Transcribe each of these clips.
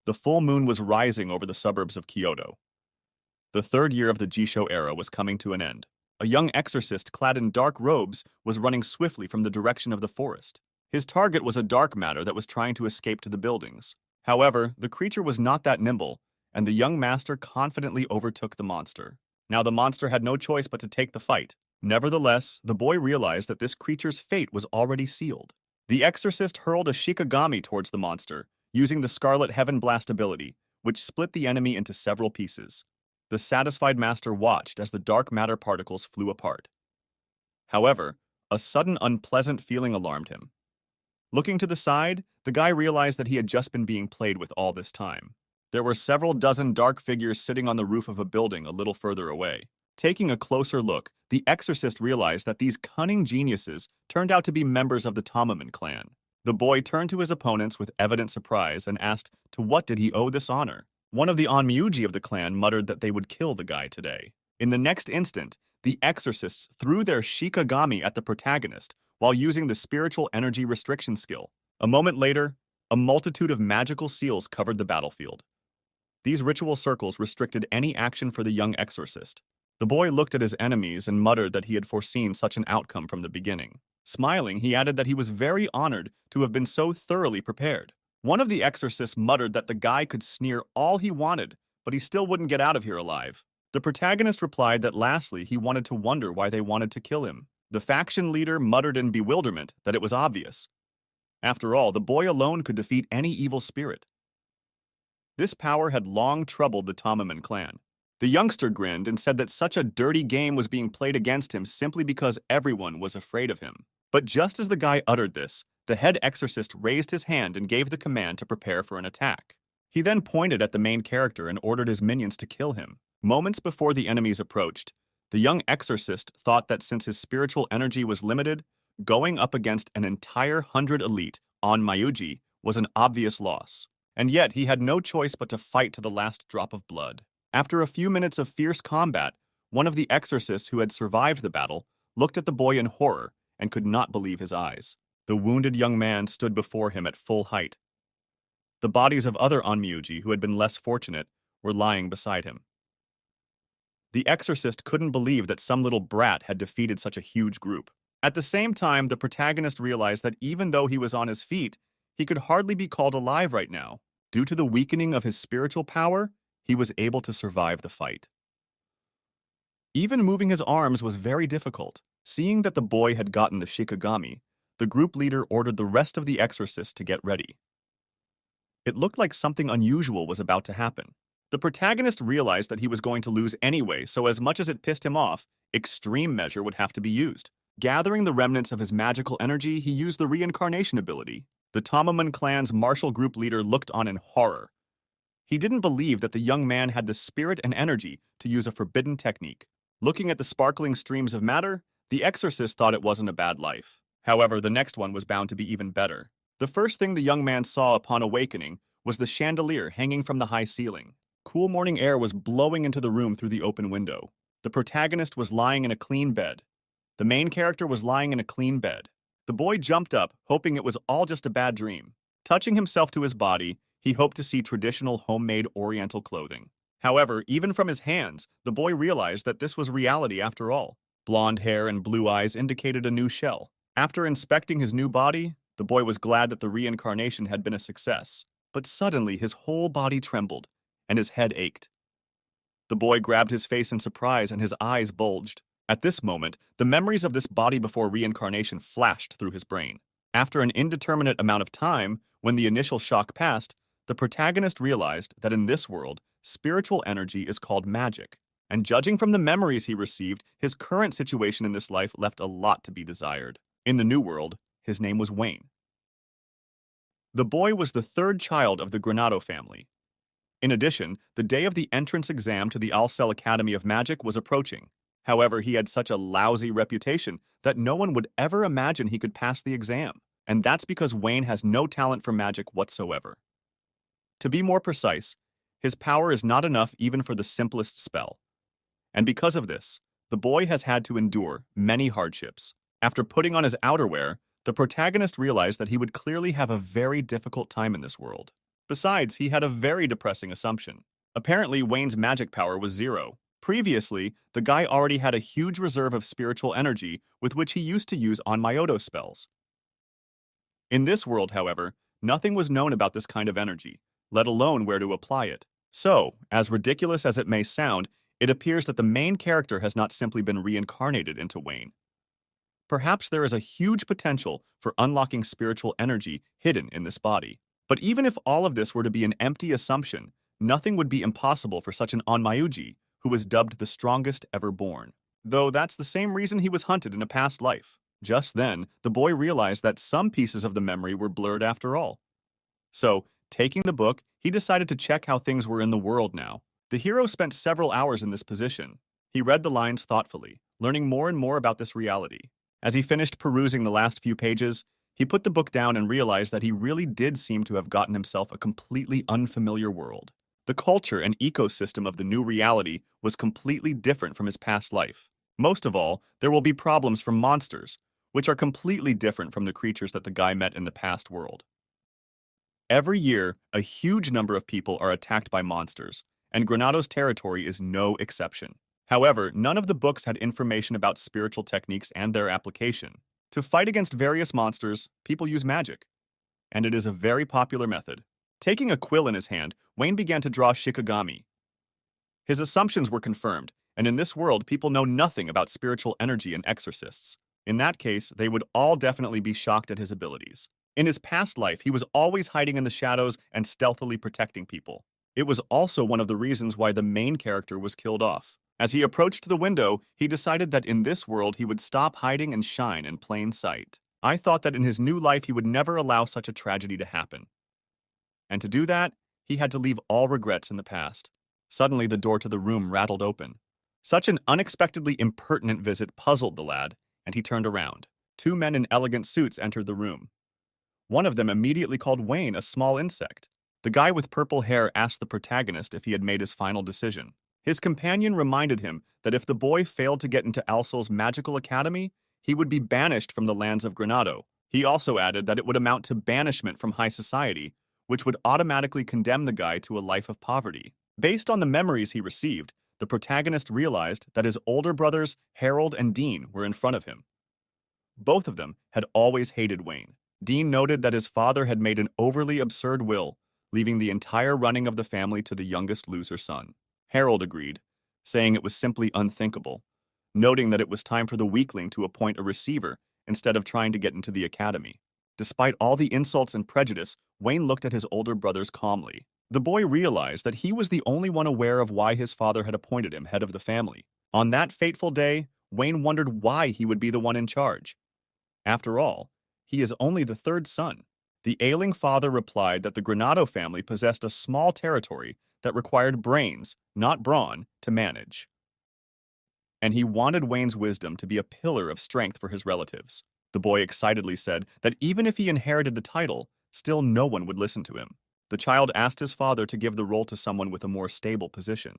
The full moon was rising over the suburbs of Kyoto. The third year of the Jisho era was coming to an end. A young exorcist clad in dark robes was running swiftly from the direction of the forest. His target was a dark matter that was trying to escape to the buildings. However, the creature was not that nimble, and the young master confidently overtook the monster. Now the monster had no choice but to take the fight. Nevertheless, the boy realized that this creature's fate was already sealed. The exorcist hurled a Shikigami towards the monster, using the Scarlet Heaven Blast ability, which split the enemy into several pieces. The satisfied master watched as the dark matter particles flew apart. However, a sudden unpleasant feeling alarmed him. Looking to the side, the guy realized that he had just been being played with all this time. There were several dozen dark figures sitting on the roof of a building a little further away. Taking a closer look, the exorcist realized that these cunning geniuses turned out to be members of the Tomaman clan. The boy turned to his opponents with evident surprise and asked to what did he owe this honor. One of the onmyuji of the clan muttered that they would kill the guy today. In the next instant, the exorcists threw their Shikigami at the protagonist while using the spiritual energy restriction skill. A moment later, a multitude of magical seals covered the battlefield. These ritual circles restricted any action for the young exorcist. The boy looked at his enemies and muttered that he had foreseen such an outcome from the beginning. Smiling, he added that he was very honored to have been so thoroughly prepared. One of the exorcists muttered that the guy could sneer all he wanted, but he still wouldn't get out of here alive. The protagonist replied that lastly he wanted to wonder why they wanted to kill him. The faction leader muttered in bewilderment that it was obvious. After all, the boy alone could defeat any evil spirit. This power had long troubled the Tomaman clan. The youngster grinned and said that such a dirty game was being played against him simply because everyone was afraid of him. But just as the guy uttered this, the head exorcist raised his hand and gave the command to prepare for an attack. He then pointed at the main character and ordered his minions to kill him. Moments before the enemies approached, the young exorcist thought that since his spiritual energy was limited, going up against an entire 100 elite on Mayuji was an obvious loss. And yet he had no choice but to fight to the last drop of blood. After a few minutes of fierce combat, one of the exorcists who had survived the battle looked at the boy in horror and could not believe his eyes. The wounded young man stood before him at full height. The bodies of other onmyuji who had been less fortunate were lying beside him. The exorcist couldn't believe that some little brat had defeated such a huge group. At the same time, the protagonist realized that even though he was on his feet, he could hardly be called alive right now. Due to the weakening of his spiritual power, he was able to survive the fight. Even moving his arms was very difficult. Seeing that the boy had gotten the Shikigami, the group leader ordered the rest of the exorcists to get ready. It looked like something unusual was about to happen. The protagonist realized that he was going to lose anyway, so as much as it pissed him off, extreme measure would have to be used. Gathering the remnants of his magical energy, he used the Reincarnation ability. The Tomaman clan's martial group leader looked on in horror. He didn't believe that the young man had the spirit and energy to use a forbidden technique. Looking at the sparkling streams of matter, the exorcist thought it wasn't a bad life. However, the next one was bound to be even better. The first thing the young man saw upon awakening was the chandelier hanging from the high ceiling. Cool morning air was blowing into the room through the open window. The protagonist was lying in a clean bed. The main character was lying in a clean bed. The boy jumped up, hoping it was all just a bad dream. Touching himself to his body, he hoped to see traditional homemade oriental clothing. However, even from his hands, the boy realized that this was reality after all. Blonde hair and blue eyes indicated a new shell. After inspecting his new body, the boy was glad that the reincarnation had been a success. But suddenly his whole body trembled, and his head ached. The boy grabbed his face in surprise and his eyes bulged. At this moment, the memories of this body before reincarnation flashed through his brain. After an indeterminate amount of time, when the initial shock passed, the protagonist realized that in this world, spiritual energy is called magic. And judging from the memories he received, his current situation in this life left a lot to be desired. In the new world, his name was Wayne. The boy was the third child of the Granado family. In addition, the day of the entrance exam to the Alcel Academy of Magic was approaching. However, he had such a lousy reputation that no one would ever imagine he could pass the exam. And that's because Wayne has no talent for magic whatsoever. To be more precise, his power is not enough even for the simplest spell. And because of this, the boy has had to endure many hardships. After putting on his outerwear, the protagonist realized that he would clearly have a very difficult time in this world. Besides, he had a very depressing assumption. Apparently, Wayne's magic power was zero. Previously, the guy already had a huge reserve of spiritual energy with which he used to use on Myoto spells. In this world, however, nothing was known about this kind of energy, let alone where to apply it. So, as ridiculous as it may sound, it appears that the main character has not simply been reincarnated into Wayne. Perhaps there is a huge potential for unlocking spiritual energy hidden in this body. But even if all of this were to be an empty assumption, nothing would be impossible for such an Onmyuji, who was dubbed the strongest ever born. Though that's the same reason he was hunted in a past life. Just then, the boy realized that some pieces of the memory were blurred after all. So, taking the book, he decided to check how things were in the world now. The hero spent several hours in this position. He read the lines thoughtfully, learning more and more about this reality. As he finished perusing the last few pages, he put the book down and realized that he really did seem to have gotten himself a completely unfamiliar world. The culture and ecosystem of the new reality was completely different from his past life. Most of all, there will be problems from monsters, which are completely different from the creatures that the guy met in the past world. Every year, a huge number of people are attacked by monsters, and Granado's territory is no exception. However, none of the books had information about spiritual techniques and their application. To fight against various monsters, people use magic, and it is a very popular method. Taking a quill in his hand, Wayne began to draw Shikigami. His assumptions were confirmed, and in this world, people know nothing about spiritual energy and exorcists. In that case, they would all definitely be shocked at his abilities. In his past life, he was always hiding in the shadows and stealthily protecting people. It was also one of the reasons why the main character was killed off. As he approached the window, he decided that in this world he would stop hiding and shine in plain sight. I thought that in his new life he would never allow such a tragedy to happen. And to do that, he had to leave all regrets in the past. Suddenly, the door to the room rattled open. Such an unexpectedly impertinent visit puzzled the lad, and he turned around. Two men in elegant suits entered the room. One of them immediately called Wayne a small insect. The guy with purple hair asked the protagonist if he had made his final decision. His companion reminded him that if the boy failed to get into Alsol's magical academy, he would be banished from the lands of Granado. He also added that it would amount to banishment from high society, which would automatically condemn the guy to a life of poverty. Based on the memories he received, the protagonist realized that his older brothers, Harold and Dean, were in front of him. Both of them had always hated Wayne. Dean noted that his father had made an overly absurd will, leaving the entire running of the family to the youngest loser son. Harold agreed, saying it was simply unthinkable, noting that it was time for the weakling to appoint a receiver instead of trying to get into the academy. Despite all the insults and prejudice, Wayne looked at his older brothers calmly. The boy realized that he was the only one aware of why his father had appointed him head of the family. On that fateful day, Wayne wondered why he would be the one in charge. After all, he is only the third son. The ailing father replied that the Granado family possessed a small territory that required brains, not brawn, to manage. And he wanted Wayne's wisdom to be a pillar of strength for his relatives. The boy excitedly said that even if he inherited the title, still no one would listen to him. The child asked his father to give the role to someone with a more stable position.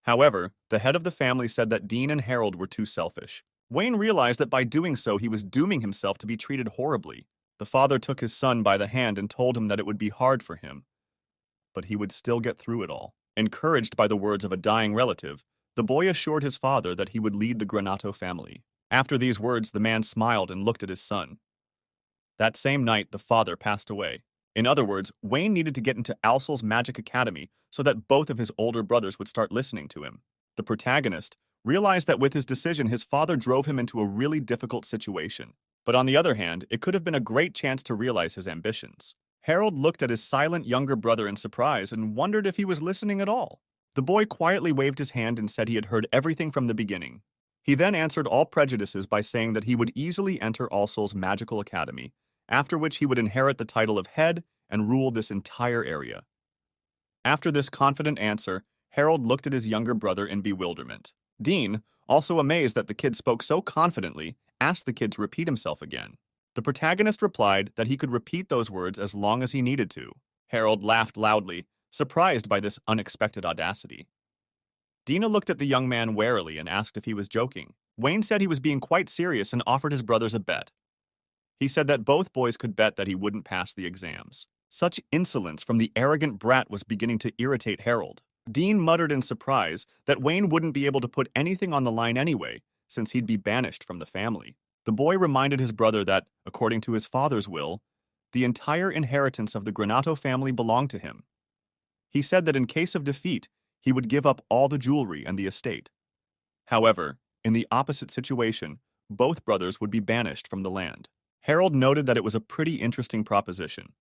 However, the head of the family said that Dean and Harold were too selfish. Wayne realized that by doing so, he was dooming himself to be treated horribly. The father took his son by the hand and told him that it would be hard for him, but he would still get through it all. Encouraged by the words of a dying relative, the boy assured his father that he would lead the Granato family. After these words, the man smiled and looked at his son. That same night, the father passed away. In other words, Wayne needed to get into Alsol's Magic Academy so that both of his older brothers would start listening to him. The protagonist realized that with his decision, his father drove him into a really difficult situation. But on the other hand, it could have been a great chance to realize his ambitions. Harold looked at his silent younger brother in surprise and wondered if he was listening at all. The boy quietly waved his hand and said he had heard everything from the beginning. He then answered all prejudices by saying that he would easily enter Alsol's magical academy, after which he would inherit the title of head and rule this entire area. After this confident answer, Harold looked at his younger brother in bewilderment. Dean, also amazed that the kid spoke so confidently, asked the kid to repeat himself again. The protagonist replied that he could repeat those words as long as he needed to. Harold laughed loudly, surprised by this unexpected audacity. Dina looked at the young man warily and asked if he was joking. Wayne said he was being quite serious and offered his brothers a bet. He said that both boys could bet that he wouldn't pass the exams. Such insolence from the arrogant brat was beginning to irritate Harold. Dean muttered in surprise that Wayne wouldn't be able to put anything on the line anyway, since he'd be banished from the family. The boy reminded his brother that, according to his father's will, the entire inheritance of the Granato family belonged to him. He said that in case of defeat, he would give up all the jewelry and the estate. However, in the opposite situation, both brothers would be banished from the land. Harold noted that it was a pretty interesting proposition.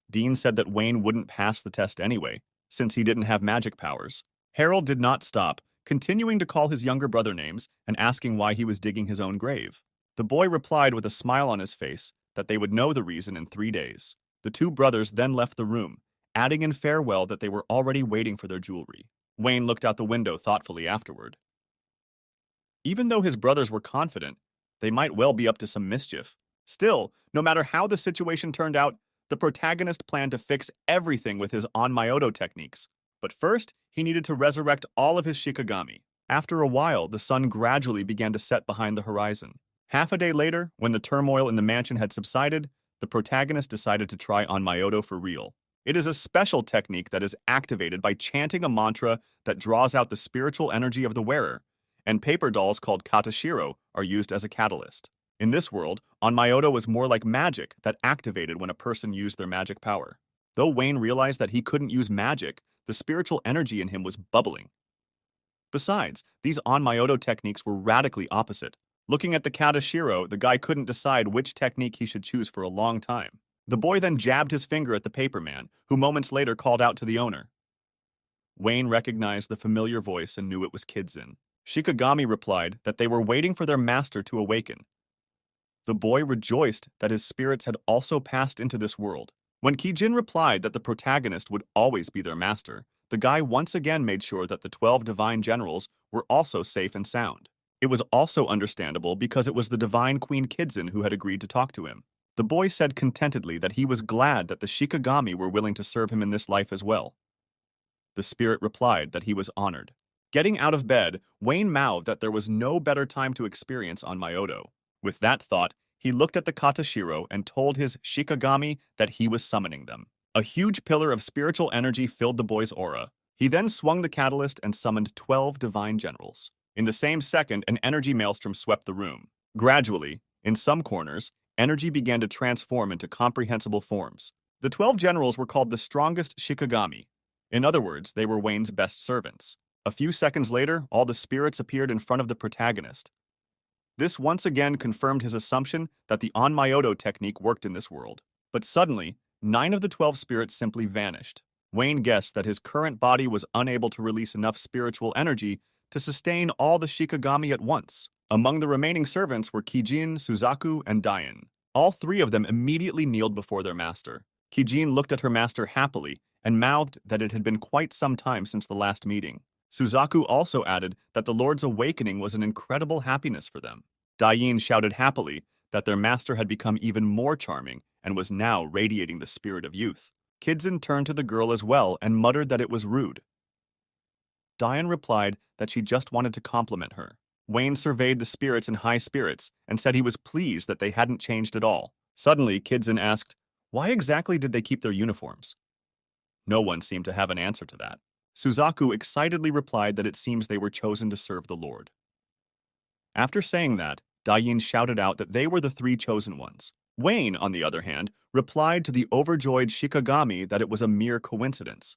Dean said that Wayne wouldn't pass the test anyway, since he didn't have magic powers. Harold did not stop, continuing to call his younger brother names and asking why he was digging his own grave. The boy replied with a smile on his face that they would know the reason in 3 days. The two brothers then left the room, adding in farewell that they were already waiting for their jewelry. Wayne looked out the window thoughtfully afterward. Even though his brothers were confident, they might well be up to some mischief. Still, no matter how the situation turned out, the protagonist planned to fix everything with his Onmyoto techniques. But first, he needed to resurrect all of his Shikigami. After a while, the sun gradually began to set behind the horizon. Half a day later, when the turmoil in the mansion had subsided, the protagonist decided to try Onmyoto for real. It is a special technique that is activated by chanting a mantra that draws out the spiritual energy of the wearer, and paper dolls called katashiro are used as a catalyst. In this world, Onmyoto was more like magic that activated when a person used their magic power. Though Wayne realized that he couldn't use magic, the spiritual energy in him was bubbling. Besides, these Onmyoto techniques were radically opposite. Looking at the katashiro, the guy couldn't decide which technique he should choose for a long time. The boy then jabbed his finger at the paperman, who moments later called out to the owner. Wayne recognized the familiar voice and knew it was Kidzen. Shikigami replied that they were waiting for their master to awaken. The boy rejoiced that his spirits had also passed into this world. When Kijin replied that the protagonist would always be their master, the guy once again made sure that the 12 divine generals were also safe and sound. It was also understandable because it was the divine Queen Kidzen who had agreed to talk to him. The boy said contentedly that he was glad that the Shikigami were willing to serve him in this life as well. The spirit replied that he was honored. Getting out of bed, Wayne mouthed that there was no better time to experience Onmyoto. With that thought, he looked at the katashiro and told his Shikigami that he was summoning them. A huge pillar of spiritual energy filled the boy's aura. He then swung the catalyst and summoned 12 divine generals. In the same second, an energy maelstrom swept the room. Gradually, in some corners, energy began to transform into comprehensible forms. The 12 generals were called the strongest Shikigami. In other words, they were Wayne's best servants. A few seconds later, all the spirits appeared in front of the protagonist. This once again confirmed his assumption that the Onmyoto technique worked in this world. But suddenly, 9 of the 12 spirits simply vanished. Wayne guessed that his current body was unable to release enough spiritual energy to sustain all the Shikigami at once. Among the remaining servants were Kijin, Suzaku, and Dayan. All 3 of them immediately kneeled before their master. Kijin looked at her master happily and mouthed that it had been quite some time since the last meeting. Suzaku also added that the Lord's awakening was an incredible happiness for them. Dayan shouted happily that their master had become even more charming and was now radiating the spirit of youth. Kidzen turned to the girl as well and muttered that it was rude. Dayan replied that she just wanted to compliment her. Wayne surveyed the spirits in high spirits and said he was pleased that they hadn't changed at all. Suddenly, Kidzen asked, why exactly did they keep their uniforms? No one seemed to have an answer to that. Suzaku excitedly replied that it seems they were chosen to serve the Lord. After saying that, Dayan shouted out that they were the 3 chosen ones. Wayne, on the other hand, replied to the overjoyed Shikigami that it was a mere coincidence.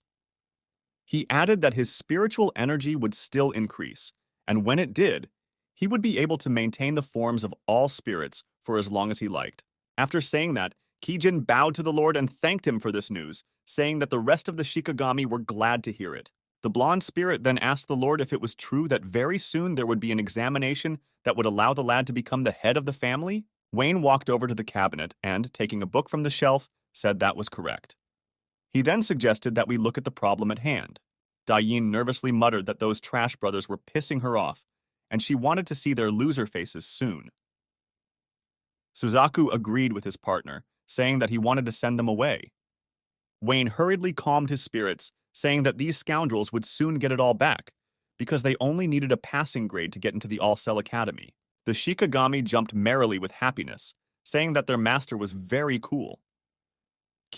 He added that his spiritual energy would still increase, and when it did, he would be able to maintain the forms of all spirits for as long as he liked. After saying that, Kijin bowed to the Lord and thanked him for this news, saying that the rest of the Shikigami were glad to hear it. The blonde spirit then asked the Lord if it was true that very soon there would be an examination that would allow the lad to become the head of the family. Wayne walked over to the cabinet and, taking a book from the shelf, said that was correct. He then suggested that we look at the problem at hand. Dayan nervously muttered that those trash brothers were pissing her off, and she wanted to see their loser faces soon. Suzaku agreed with his partner, saying that he wanted to send them away. Wayne hurriedly calmed his spirits, saying that these scoundrels would soon get it all back, because they only needed a passing grade to get into the All-Cell Academy. The Shikigami jumped merrily with happiness, saying that their master was very cool.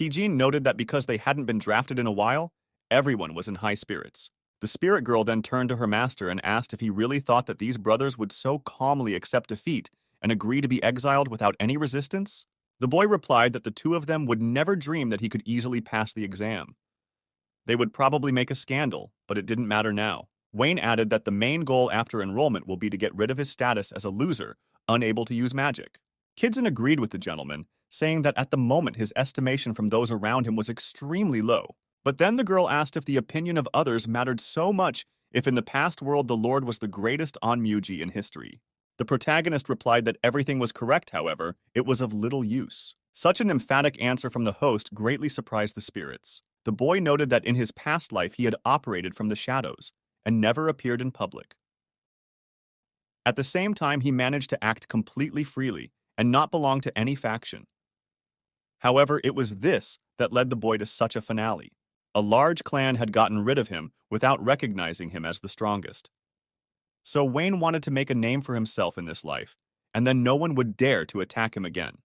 Kijin noted that because they hadn't been drafted in a while, everyone was in high spirits. The spirit girl then turned to her master and asked if he really thought that these brothers would so calmly accept defeat and agree to be exiled without any resistance. The boy replied that the two of them would never dream that he could easily pass the exam. They would probably make a scandal, but it didn't matter now. Wayne added that the main goal after enrollment will be to get rid of his status as a loser, unable to use magic. Kijin agreed with the gentleman, saying that at the moment his estimation from those around him was extremely low. But then the girl asked if the opinion of others mattered so much if in the past world the Lord was the greatest onmyuji in history. The protagonist replied that everything was correct, however, it was of little use. Such an emphatic answer from the host greatly surprised the spirits. The boy noted that in his past life he had operated from the shadows and never appeared in public. At the same time, he managed to act completely freely and not belong to any faction. However, it was this that led the boy to such a finale. A large clan had gotten rid of him without recognizing him as the strongest. So Wayne wanted to make a name for himself in this life, and then no one would dare to attack him again.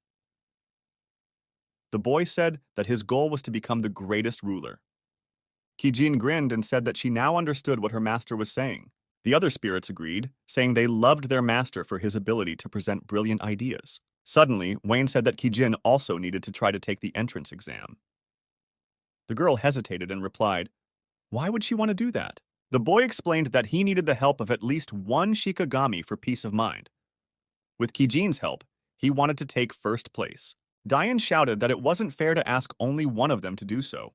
The boy said that his goal was to become the greatest ruler. Kijin grinned and said that she now understood what her master was saying. The other spirits agreed, saying they loved their master for his ability to present brilliant ideas. Suddenly, Wayne said that Kijin also needed to try to take the entrance exam. The girl hesitated and replied, "Why would she want to do that?" The boy explained that he needed the help of at least one Shikigami for peace of mind. With Kijin's help, he wanted to take first place. Diane shouted that it wasn't fair to ask only one of them to do so.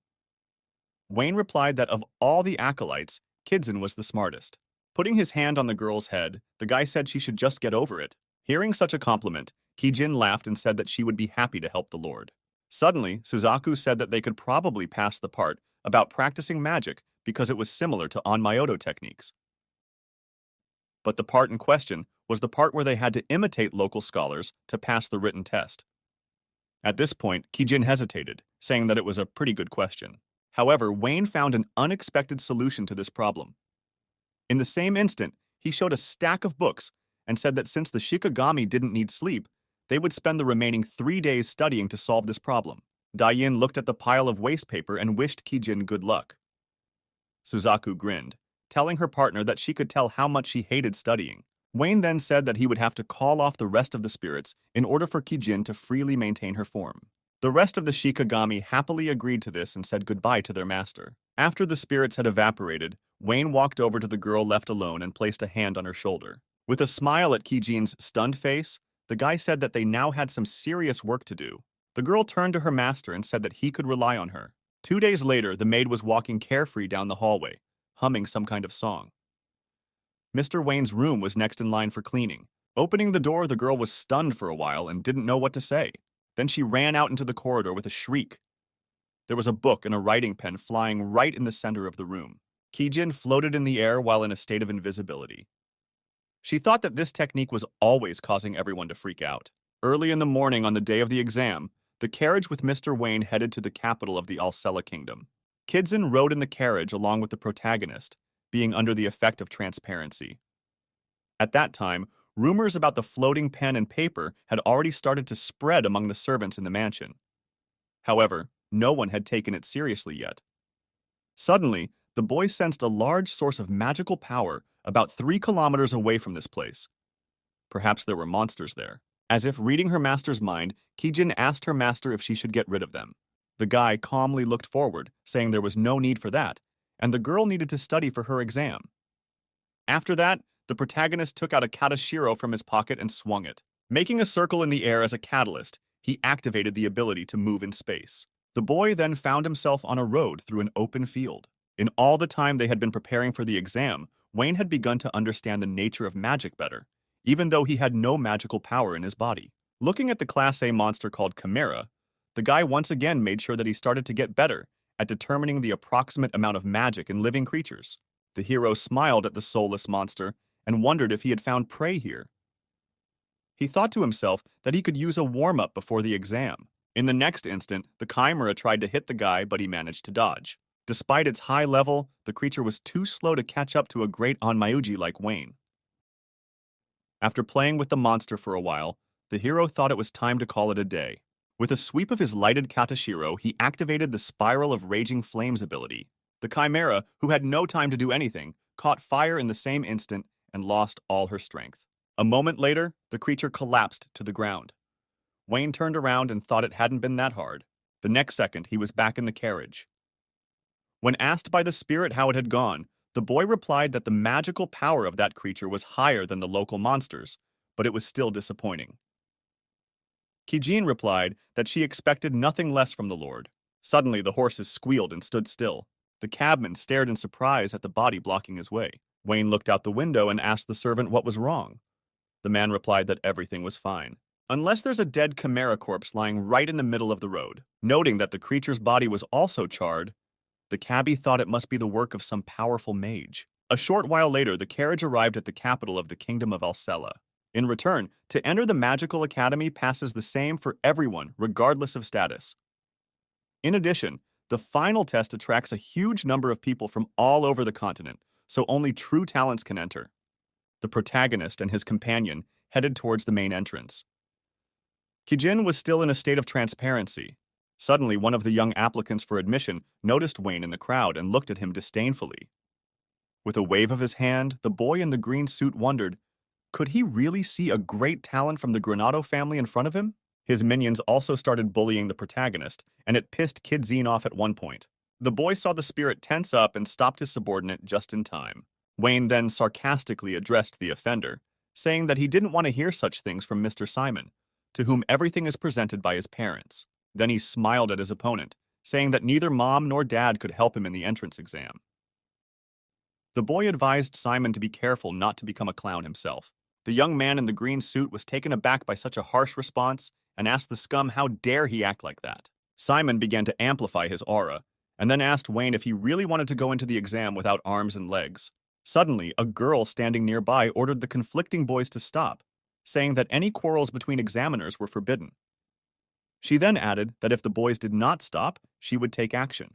Wayne replied that of all the acolytes, Kijin was the smartest. Putting his hand on the girl's head, the guy said she should just get over it. Hearing such a compliment, Kijin laughed and said that she would be happy to help the Lord. Suddenly, Suzaku said that they could probably pass the part about practicing magic because it was similar to Onmyoto techniques. But the part in question was the part where they had to imitate local scholars to pass the written test. At this point, Kijin hesitated, saying that it was a pretty good question. However, Wayne found an unexpected solution to this problem. In the same instant, he showed a stack of books and said that since the Shikigami didn't need sleep, they would spend the remaining 3 days studying to solve this problem. Diane looked at the pile of waste paper and wished Kijin good luck. Suzaku grinned, telling her partner that she could tell how much she hated studying. Wayne then said that he would have to call off the rest of the spirits in order for Kijin to freely maintain her form. The rest of the Shikigami happily agreed to this and said goodbye to their master. After the spirits had evaporated, Wayne walked over to the girl left alone and placed a hand on her shoulder. With a smile at Kijin's stunned face, the guy said that they now had some serious work to do. The girl turned to her master and said that he could rely on her. 2 days later, the maid was walking carefree down the hallway, humming some kind of song. Mr. Wayne's room was next in line for cleaning. Opening the door, the girl was stunned for a while and didn't know what to say. Then she ran out into the corridor with a shriek. There was a book and a writing pen flying right in the center of the room. Kijin floated in the air while in a state of invisibility. She thought that this technique was always causing everyone to freak out. Early in the morning on the day of the exam, the carriage with Mr. Wayne headed to the capital of the Alcela Kingdom. Kijin rode in the carriage along with the protagonist, being under the effect of transparency. At that time, rumors about the floating pen and paper had already started to spread among the servants in the mansion. However, no one had taken it seriously yet. Suddenly, the boy sensed a large source of magical power about 3 kilometers away from this place. Perhaps there were monsters there. As if reading her master's mind, Kijin asked her master if she should get rid of them. The guy calmly looked forward, saying there was no need for that, and the girl needed to study for her exam. After that, the protagonist took out a katashiro from his pocket and swung it. Making a circle in the air as a catalyst, he activated the ability to move in space. The boy then found himself on a road through an open field. In all the time they had been preparing for the exam, Wayne had begun to understand the nature of magic better, even though he had no magical power in his body. Looking at the Class A monster called Chimera, the guy once again made sure that he started to get better at determining the approximate amount of magic in living creatures. The hero smiled at the soulless monster and wondered if he had found prey here. He thought to himself that he could use a warm-up before the exam. In the next instant, the chimera tried to hit the guy, but he managed to dodge. Despite its high level, the creature was too slow to catch up to a great onmyuji like Wayne. After playing with the monster for a while, the hero thought it was time to call it a day. With a sweep of his lighted katashiro, he activated the Spiral of Raging Flames ability. The chimera, who had no time to do anything, caught fire in the same instant and lost all her strength. A moment later, the creature collapsed to the ground. Wayne turned around and thought it hadn't been that hard. The next second, he was back in the carriage. When asked by the spirit how it had gone, the boy replied that the magical power of that creature was higher than the local monsters, but it was still disappointing. Kijin replied that she expected nothing less from the Lord. Suddenly, the horses squealed and stood still. The cabman stared in surprise at the body blocking his way. Wayne looked out the window and asked the servant what was wrong. The man replied that everything was fine, unless there's a dead chimera corpse lying right in the middle of the road. Noting that the creature's body was also charred, the cabbie thought it must be the work of some powerful mage. A short while later, the carriage arrived at the capital of the Kingdom of Alcela. In return, to enter the magical academy passes the same for everyone, regardless of status. In addition, the final test attracts a huge number of people from all over the continent, so only true talents can enter. The protagonist and his companion headed towards the main entrance. Kijin was still in a state of transparency. Suddenly, one of the young applicants for admission noticed Wayne in the crowd and looked at him disdainfully. With a wave of his hand, the boy in the green suit wondered, could he really see a great talent from the Granado family in front of him? His minions also started bullying the protagonist, and it pissed Kid Zine off at one point. The boy saw the spirit tense up and stopped his subordinate just in time. Wayne then sarcastically addressed the offender, saying that he didn't want to hear such things from Mr. Simon, to whom everything is presented by his parents. Then he smiled at his opponent, saying that neither mom nor dad could help him in the entrance exam. The boy advised Simon to be careful not to become a clown himself. The young man in the green suit was taken aback by such a harsh response and asked the scum how dare he act like that. Simon began to amplify his aura, and then asked Wayne if he really wanted to go into the exam without arms and legs. Suddenly, a girl standing nearby ordered the conflicting boys to stop, saying that any quarrels between examiners were forbidden. She then added that if the boys did not stop, she would take action.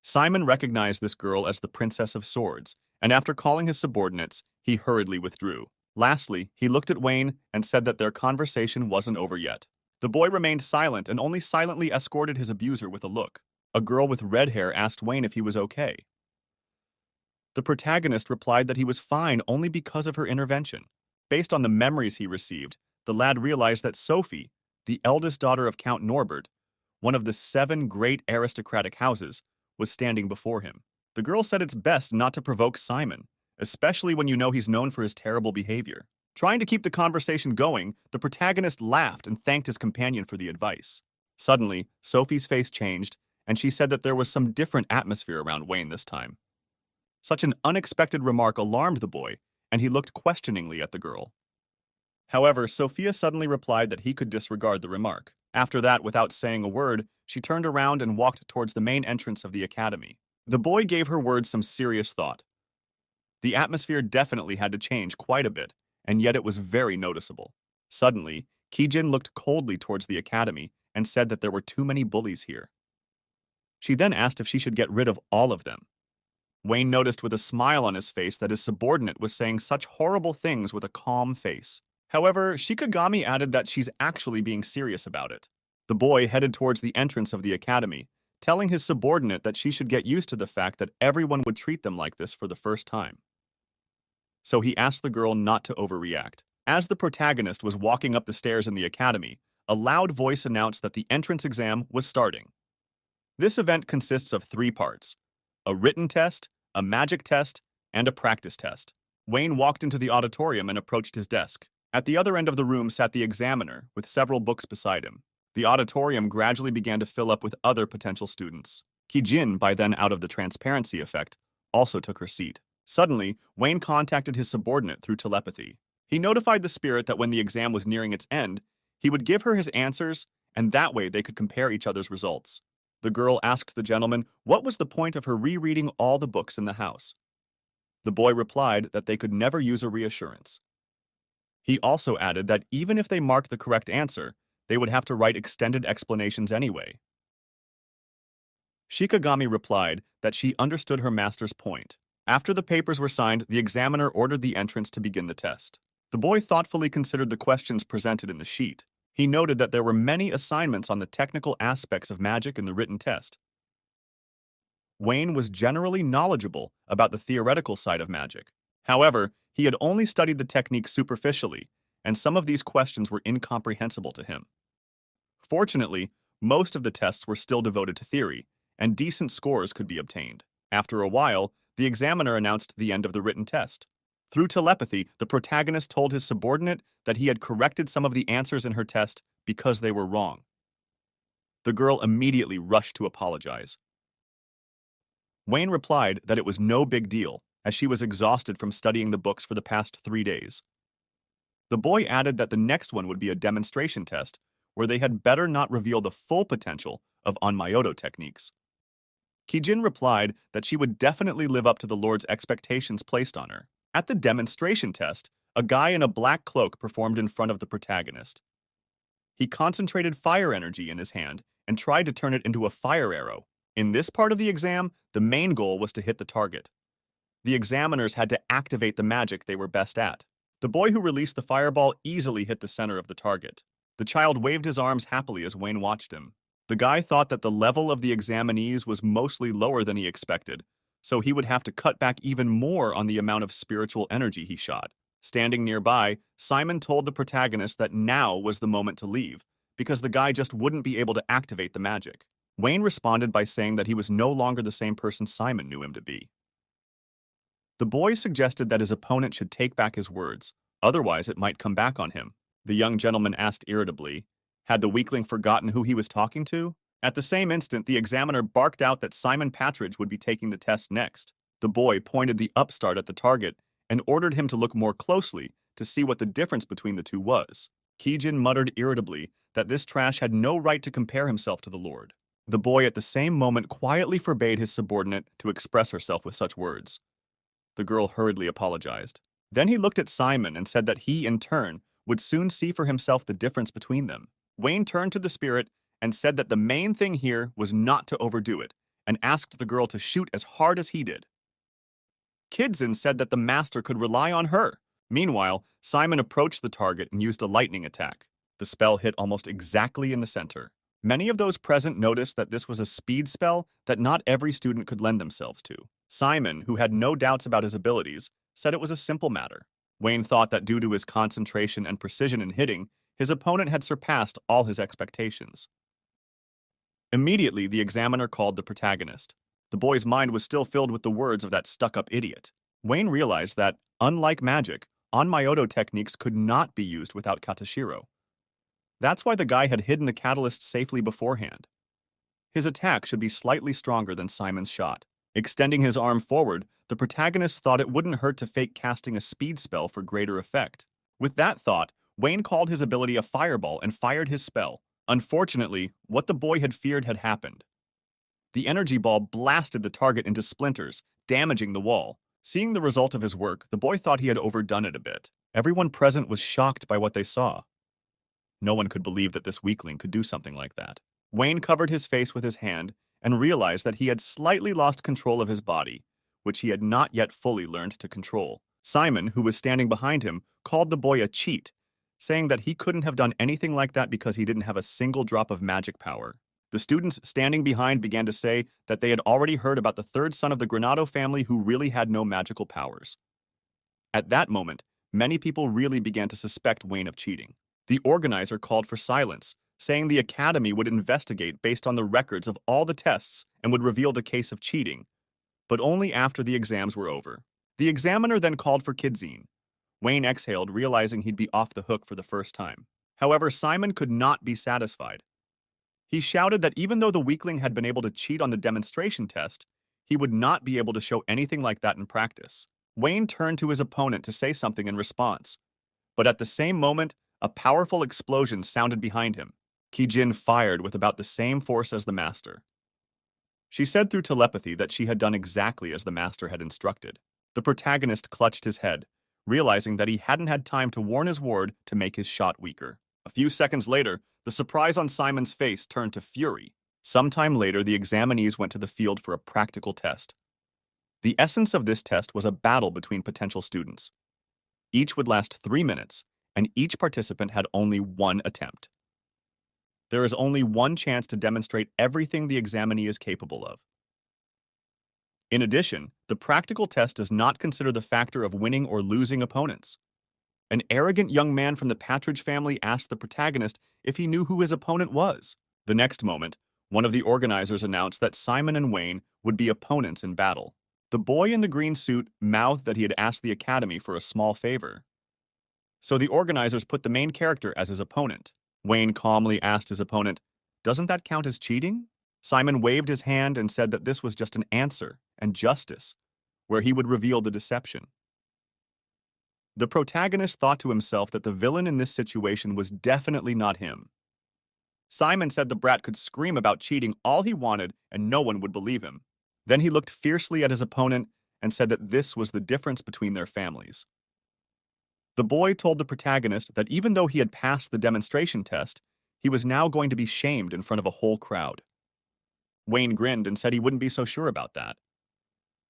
Simon recognized this girl as the Princess of Swords, and after calling his subordinates, he hurriedly withdrew. Lastly, he looked at Wayne and said that their conversation wasn't over yet. The boy remained silent and only silently escorted his abuser with a look. A girl with red hair asked Wayne if he was okay. The protagonist replied that he was fine only because of her intervention. Based on the memories he received, the lad realized that Sophie, the eldest daughter of Count Norbert, one of the 7 great aristocratic houses, was standing before him. The girl said it's best not to provoke Simon, especially when you know he's known for his terrible behavior. Trying to keep the conversation going, the protagonist laughed and thanked his companion for the advice. Suddenly, Sophie's face changed, and she said that there was some different atmosphere around Wayne this time. Such an unexpected remark alarmed the boy, and he looked questioningly at the girl. However, Sophia suddenly replied that he could disregard the remark. After that, without saying a word, she turned around and walked towards the main entrance of the academy. The boy gave her words some serious thought. The atmosphere definitely had to change quite a bit, and yet it was very noticeable. Suddenly, Kijin looked coldly towards the academy and said that there were too many bullies here. She then asked if she should get rid of all of them. Wayne noticed with a smile on his face that his subordinate was saying such horrible things with a calm face. However, Shikigami added that she's actually being serious about it. The boy headed towards the entrance of the academy, telling his subordinate that she should get used to the fact that everyone would treat them like this for the first time. So he asked the girl not to overreact. As the protagonist was walking up the stairs in the academy, a loud voice announced that the entrance exam was starting. This event consists of 3 parts: a written test, a magic test, and a practice test. Wayne walked into the auditorium and approached his desk. At the other end of the room sat the examiner, with several books beside him. The auditorium gradually began to fill up with other potential students. Kijin, by then out of the transparency effect, also took her seat. Suddenly, Wayne contacted his subordinate through telepathy. He notified the spirit that when the exam was nearing its end, he would give her his answers, and that way they could compare each other's results. The girl asked the gentleman what was the point of her rereading all the books in the house. The boy replied that they could never use a reassurance. He also added that even if they marked the correct answer, they would have to write extended explanations anyway. Shikigami replied that she understood her master's point. After the papers were signed, the examiner ordered the entrance to begin the test. The boy thoughtfully considered the questions presented in the sheet. He noted that there were many assignments on the technical aspects of magic in the written test. Wayne was generally knowledgeable about the theoretical side of magic. However, he had only studied the technique superficially, and some of these questions were incomprehensible to him. Fortunately, most of the tests were still devoted to theory, and decent scores could be obtained. After a while, the examiner announced the end of the written test. Through telepathy, the protagonist told his subordinate that he had corrected some of the answers in her test because they were wrong. The girl immediately rushed to apologize. Wayne replied that it was no big deal, as she was exhausted from studying the books for the past 3 days. The boy added that the next one would be a demonstration test, where they had better not reveal the full potential of Onmyoto techniques. Kijin replied that she would definitely live up to the Lord's expectations placed on her. At the demonstration test, a guy in a black cloak performed in front of the protagonist. He concentrated fire energy in his hand and tried to turn it into a fire arrow. In this part of the exam, the main goal was to hit the target. The examiners had to activate the magic they were best at. The boy who released the fireball easily hit the center of the target. The child waved his arms happily as Wayne watched him. The guy thought that the level of the examinees was mostly lower than he expected, so he would have to cut back even more on the amount of spiritual energy he shot. Standing nearby, Simon told the protagonist that now was the moment to leave, because the guy just wouldn't be able to activate the magic. Wayne responded by saying that he was no longer the same person Simon knew him to be. The boy suggested that his opponent should take back his words, otherwise it might come back on him. The young gentleman asked irritably, had the weakling forgotten who he was talking to? At the same instant, the examiner barked out that Simon Patridge would be taking the test next. The boy pointed the upstart at the target and ordered him to look more closely to see what the difference between the two was. Kijin muttered irritably that this trash had no right to compare himself to the Lord. The boy at the same moment quietly forbade his subordinate to express herself with such words. The girl hurriedly apologized. Then he looked at Simon and said that he, in turn, would soon see for himself the difference between them. Wayne turned to the spirit and said that the main thing here was not to overdo it, and asked the girl to shoot as hard as he did. Kidson said that the master could rely on her. Meanwhile, Simon approached the target and used a lightning attack. The spell hit almost exactly in the center. Many of those present noticed that this was a speed spell that not every student could lend themselves to. Simon, who had no doubts about his abilities, said it was a simple matter. Wayne thought that due to his concentration and precision in hitting, his opponent had surpassed all his expectations. Immediately, the examiner called the protagonist. The boy's mind was still filled with the words of that stuck-up idiot. Wayne realized that, unlike magic, Onmyoto techniques could not be used without Katashiro. That's why the guy had hidden the catalyst safely beforehand. His attack should be slightly stronger than Simon's shot. Extending his arm forward, the protagonist thought it wouldn't hurt to fake casting a speed spell for greater effect. With that thought, Wayne called his ability a fireball and fired his spell. Unfortunately, what the boy had feared had happened. The energy ball blasted the target into splinters, damaging the wall. Seeing the result of his work, the boy thought he had overdone it a bit. Everyone present was shocked by what they saw. No one could believe that this weakling could do something like that. Wayne covered his face with his hand and realized that he had slightly lost control of his body, which he had not yet fully learned to control. Simon, who was standing behind him, called the boy a cheat, saying that he couldn't have done anything like that because he didn't have a single drop of magic power. The students standing behind began to say that they had already heard about the third son of the Granado family who really had no magical powers. At that moment, many people really began to suspect Wayne of cheating. The organizer called for silence, saying the academy would investigate based on the records of all the tests and would reveal the case of cheating, but only after the exams were over. The examiner then called for Kidzine. Wayne exhaled, realizing he'd be off the hook for the first time. However, Simon could not be satisfied. He shouted that even though the weakling had been able to cheat on the demonstration test, he would not be able to show anything like that in practice. Wayne turned to his opponent to say something in response, but at the same moment, a powerful explosion sounded behind him. Kijin fired with about the same force as the master. She said through telepathy that she had done exactly as the master had instructed. The protagonist clutched his head, realizing that he hadn't had time to warn his ward to make his shot weaker. A few seconds later, the surprise on Simon's face turned to fury. Sometime later, the examinees went to the field for a practical test. The essence of this test was a battle between potential students. Each would last 3 minutes, and each participant had only one attempt. There is only one chance to demonstrate everything the examinee is capable of. In addition, the practical test does not consider the factor of winning or losing opponents. An arrogant young man from the Patridge family asked the protagonist if he knew who his opponent was. The next moment, one of the organizers announced that Simon and Wayne would be opponents in battle. The boy in the green suit mouthed that he had asked the Academy for a small favor. So the organizers put the main character as his opponent. Wayne calmly asked his opponent, "Doesn't that count as cheating?" Simon waved his hand and said that this was just an answer and justice, where he would reveal the deception. The protagonist thought to himself that the villain in this situation was definitely not him. Simon said the brat could scream about cheating all he wanted and no one would believe him. Then he looked fiercely at his opponent and said that this was the difference between their families. The boy told the protagonist that even though he had passed the demonstration test, he was now going to be shamed in front of a whole crowd. Wayne grinned and said he wouldn't be so sure about that.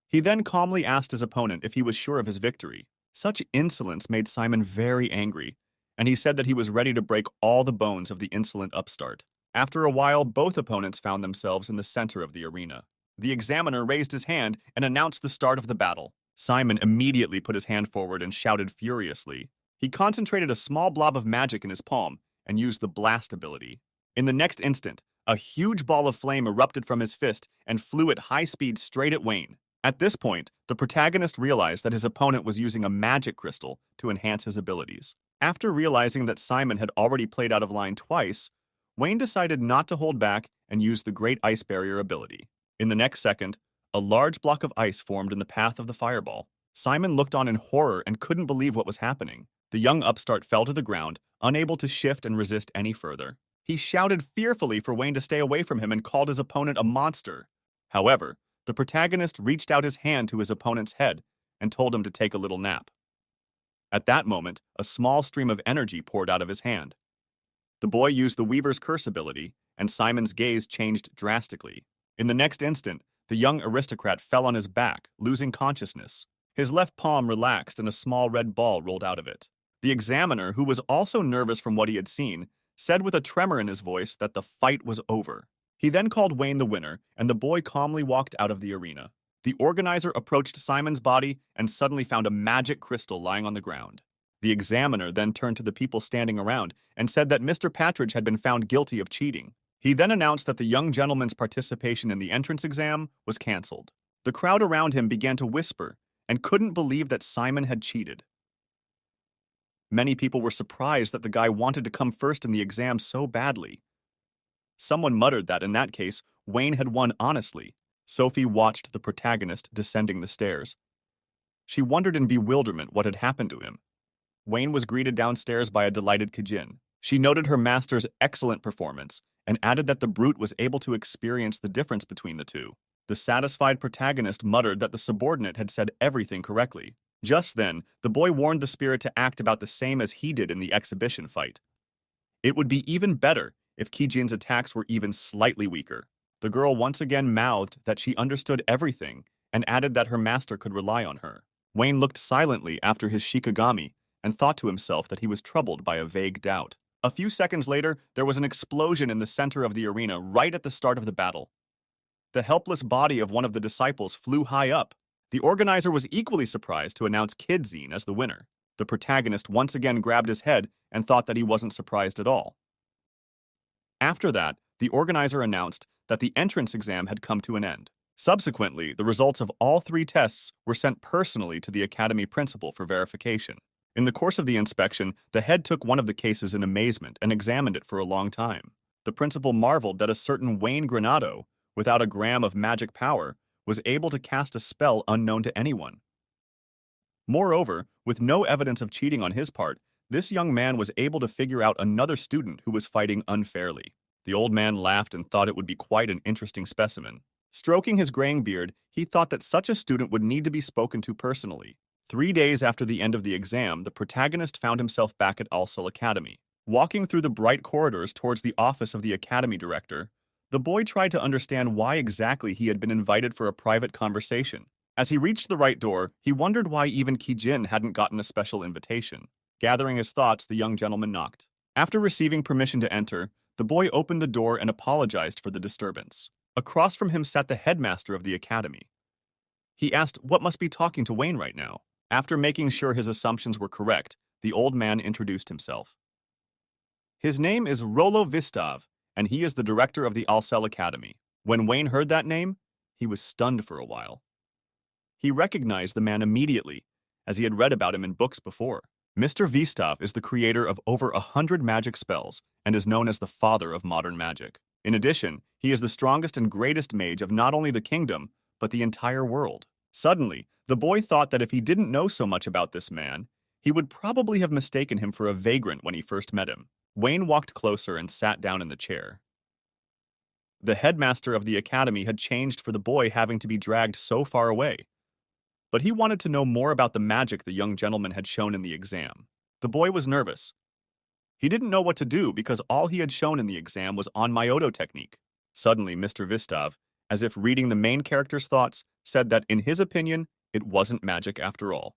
He then calmly asked his opponent if he was sure of his victory. Such insolence made Simon very angry, and he said that he was ready to break all the bones of the insolent upstart. After a while, both opponents found themselves in the center of the arena. The examiner raised his hand and announced the start of the battle. Simon immediately put his hand forward and shouted furiously. He concentrated a small blob of magic in his palm and used the blast ability. In the next instant, a huge ball of flame erupted from his fist and flew at high speed straight at Wayne. At this point, the protagonist realized that his opponent was using a magic crystal to enhance his abilities. After realizing that Simon had already played out of line twice, Wayne decided not to hold back and used the Great Ice Barrier ability. In the next second, a large block of ice formed in the path of the fireball. Simon looked on in horror and couldn't believe what was happening. The young upstart fell to the ground, unable to shift and resist any further. He shouted fearfully for Wayne to stay away from him and called his opponent a monster. However, the protagonist reached out his hand to his opponent's head and told him to take a little nap. At that moment, a small stream of energy poured out of his hand. The boy used the Weaver's Curse ability, and Simon's gaze changed drastically. In the next instant, the young aristocrat fell on his back, losing consciousness. His left palm relaxed and a small red ball rolled out of it. The examiner, who was also nervous from what he had seen, said with a tremor in his voice that the fight was over. He then called Wayne the winner, and the boy calmly walked out of the arena. The organizer approached Simon's body and suddenly found a magic crystal lying on the ground. The examiner then turned to the people standing around and said that Mr. Patridge had been found guilty of cheating. He then announced that the young gentleman's participation in the entrance exam was cancelled. The crowd around him began to whisper and couldn't believe that Simon had cheated. Many people were surprised that the guy wanted to come first in the exam so badly. Someone muttered that in that case, Wayne had won honestly. Sophie watched the protagonist descending the stairs. She wondered in bewilderment what had happened to him. Wayne was greeted downstairs by a delighted Kijin. She noted her master's excellent performance and added that the brute was able to experience the difference between the two. The satisfied protagonist muttered that the subordinate had said everything correctly. Just then, the boy warned the spirit to act about the same as he did in the exhibition fight. It would be even better if Kijin's attacks were even slightly weaker. The girl once again mouthed that she understood everything and added that her master could rely on her. Wayne looked silently after his Shikigami and thought to himself that he was troubled by a vague doubt. A few seconds later, there was an explosion in the center of the arena right at the start of the battle. The helpless body of one of the disciples flew high up. The organizer was equally surprised to announce Kidzine as the winner. The protagonist once again grabbed his head and thought that he wasn't surprised at all. After that, the organizer announced that the entrance exam had come to an end. Subsequently, the results of all 3 tests were sent personally to the Academy principal for verification. In the course of the inspection, the head took one of the cases in amazement and examined it for a long time. The principal marveled that a certain Wayne Granado, without a gram of magic power, was able to cast a spell unknown to anyone. Moreover, with no evidence of cheating on his part, this young man was able to figure out another student who was fighting unfairly. The old man laughed and thought it would be quite an interesting specimen. Stroking his graying beard, he thought that such a student would need to be spoken to personally. 3 days after the end of the exam, the protagonist found himself back at Alsel Academy. Walking through the bright corridors towards the office of the academy director, the boy tried to understand why exactly he had been invited for a private conversation. As he reached the right door, he wondered why even Kijin hadn't gotten a special invitation. Gathering his thoughts, the young gentleman knocked. After receiving permission to enter, The boy opened the door and apologized for the disturbance. Across from him sat the headmaster of the academy. He asked what must be talking to Wayne right now. After making sure his assumptions were correct, the old man introduced himself. His name is Rollo Vistav, and he is the director of the Alcel Academy. When Wayne heard that name, he was stunned for a while. He recognized the man immediately, as he had read about him in books before. Mr. Vistav is the creator of over 100 magic spells and is known as the father of modern magic. In addition, he is the strongest and greatest mage of not only the kingdom, but the entire world. Suddenly, the boy thought that if he didn't know so much about this man, he would probably have mistaken him for a vagrant when he first met him. Wayne walked closer and sat down in the chair. The headmaster of the academy had changed for the boy having to be dragged so far away. But he wanted to know more about the magic the young gentleman had shown in the exam. The boy was nervous. He didn't know what to do because all he had shown in the exam was on Myoto technique. Suddenly, Mr. Vistav, as if reading the main character's thoughts, said that, in his opinion, it wasn't magic after all.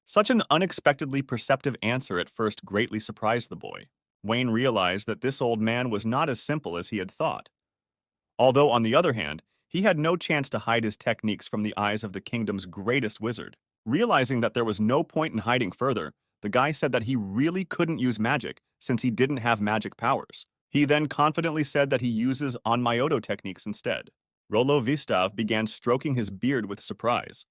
Such an unexpectedly perceptive answer at first greatly surprised the boy. Wayne realized that this old man was not as simple as he had thought. Although, on the other hand, he had no chance to hide his techniques from the eyes of the kingdom's greatest wizard. Realizing that there was no point in hiding further, the guy said that he really couldn't use magic since he didn't have magic powers. He then confidently said that he uses on Myoto techniques instead. Rollo Vistav began stroking his beard with surprise.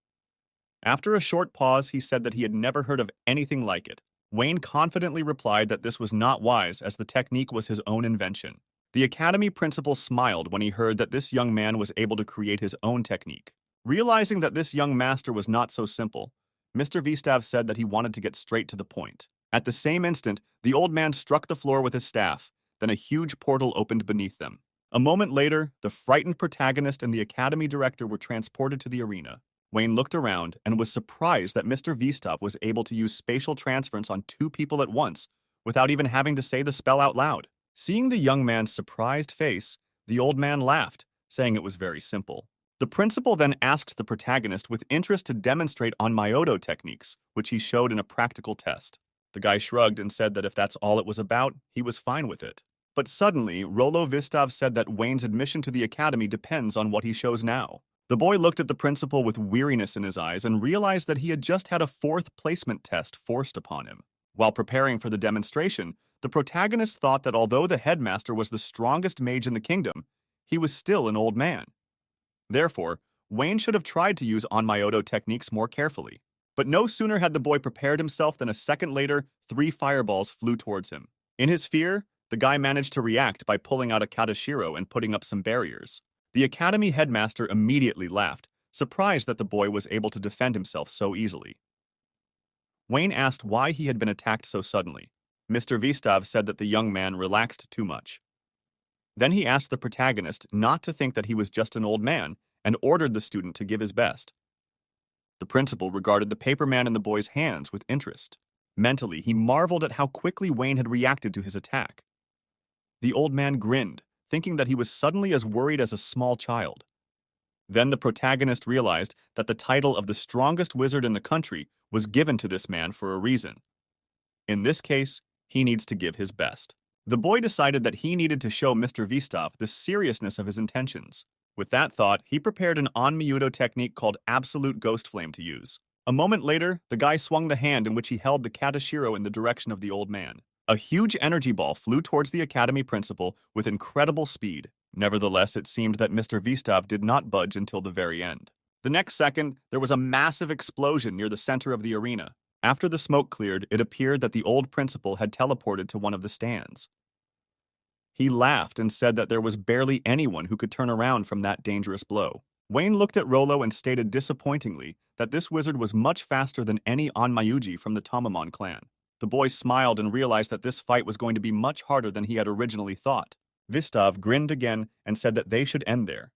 After a short pause, he said that he had never heard of anything like it. Wayne confidently replied that this was not wise as the technique was his own invention. The academy principal smiled when he heard that this young man was able to create his own technique. Realizing that this young master was not so simple, Mr. Vistav said that he wanted to get straight to the point. At the same instant, the old man struck the floor with his staff, then a huge portal opened beneath them. A moment later, the frightened protagonist and the academy director were transported to the arena. Wayne looked around and was surprised that Mr. Vistav was able to use spatial transference on two people at once without even having to say the spell out loud. Seeing the young man's surprised face, the old man laughed, saying it was very simple. The principal then asked the protagonist with interest to demonstrate on Myoto techniques, which he showed in a practical test. The guy shrugged and said that if that's all it was about, he was fine with it. But suddenly, Rollo Vistav said that Wayne's admission to the academy depends on what he shows now. The boy looked at the principal with weariness in his eyes and realized that he had just had a fourth placement test forced upon him. While preparing for the demonstration, the protagonist thought that although the headmaster was the strongest mage in the kingdom, he was still an old man. Therefore, Wayne should have tried to use on Myoto techniques more carefully. But no sooner had the boy prepared himself than a second later, 3 fireballs flew towards him. In his fear, the guy managed to react by pulling out a katashiro and putting up some barriers. The academy headmaster immediately laughed, surprised that the boy was able to defend himself so easily. Wayne asked why he had been attacked so suddenly. Mr. Vistav said that the young man relaxed too much. Then he asked the protagonist not to think that he was just an old man and ordered the student to give his best. The principal regarded the paper man in the boy's hands with interest. Mentally, he marveled at how quickly Wayne had reacted to his attack. The old man grinned, thinking that he was suddenly as worried as a small child. Then the protagonist realized that the title of the strongest wizard in the country was given to this man for a reason. In this case, he needs to give his best. The boy decided that he needed to show Mr. Vistav the seriousness of his intentions. With that thought, he prepared an on-Myoto technique called Absolute Ghost Flame to use. A moment later, the guy swung the hand in which he held the katashiro in the direction of the old man. A huge energy ball flew towards the academy principal with incredible speed. Nevertheless, it seemed that Mr. Vistav did not budge until the very end. The next second, there was a massive explosion near the center of the arena. After the smoke cleared, it appeared that the old principal had teleported to one of the stands. He laughed and said that there was barely anyone who could turn around from that dangerous blow. Wayne looked at Rollo and stated disappointingly that this wizard was much faster than any Onmyuji from the Tamamon clan. The boy smiled and realized that this fight was going to be much harder than he had originally thought. Vistav grinned again and said that they should end there.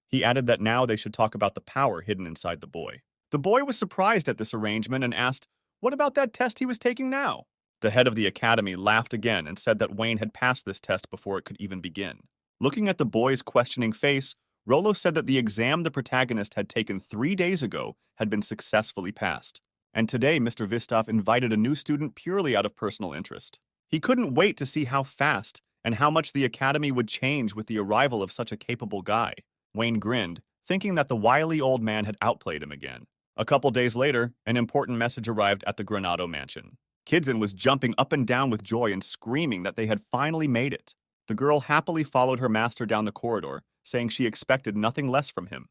He added that now they should talk about the power hidden inside the boy. The boy was surprised at this arrangement and asked, "What about that test he was taking now?" The head of the academy laughed again and said that Wayne had passed this test before it could even begin. Looking at the boy's questioning face, Rollo said that the exam the protagonist had taken 3 days ago had been successfully passed. And today Mr. Vistav invited a new student purely out of personal interest. He couldn't wait to see how fast and how much the academy would change with the arrival of such a capable guy. Wayne grinned, thinking that the wily old man had outplayed him again. A couple days later, an important message arrived at the Granado mansion. Kidson was jumping up and down with joy and screaming that they had finally made it. The girl happily followed her master down the corridor, saying she expected nothing less from him.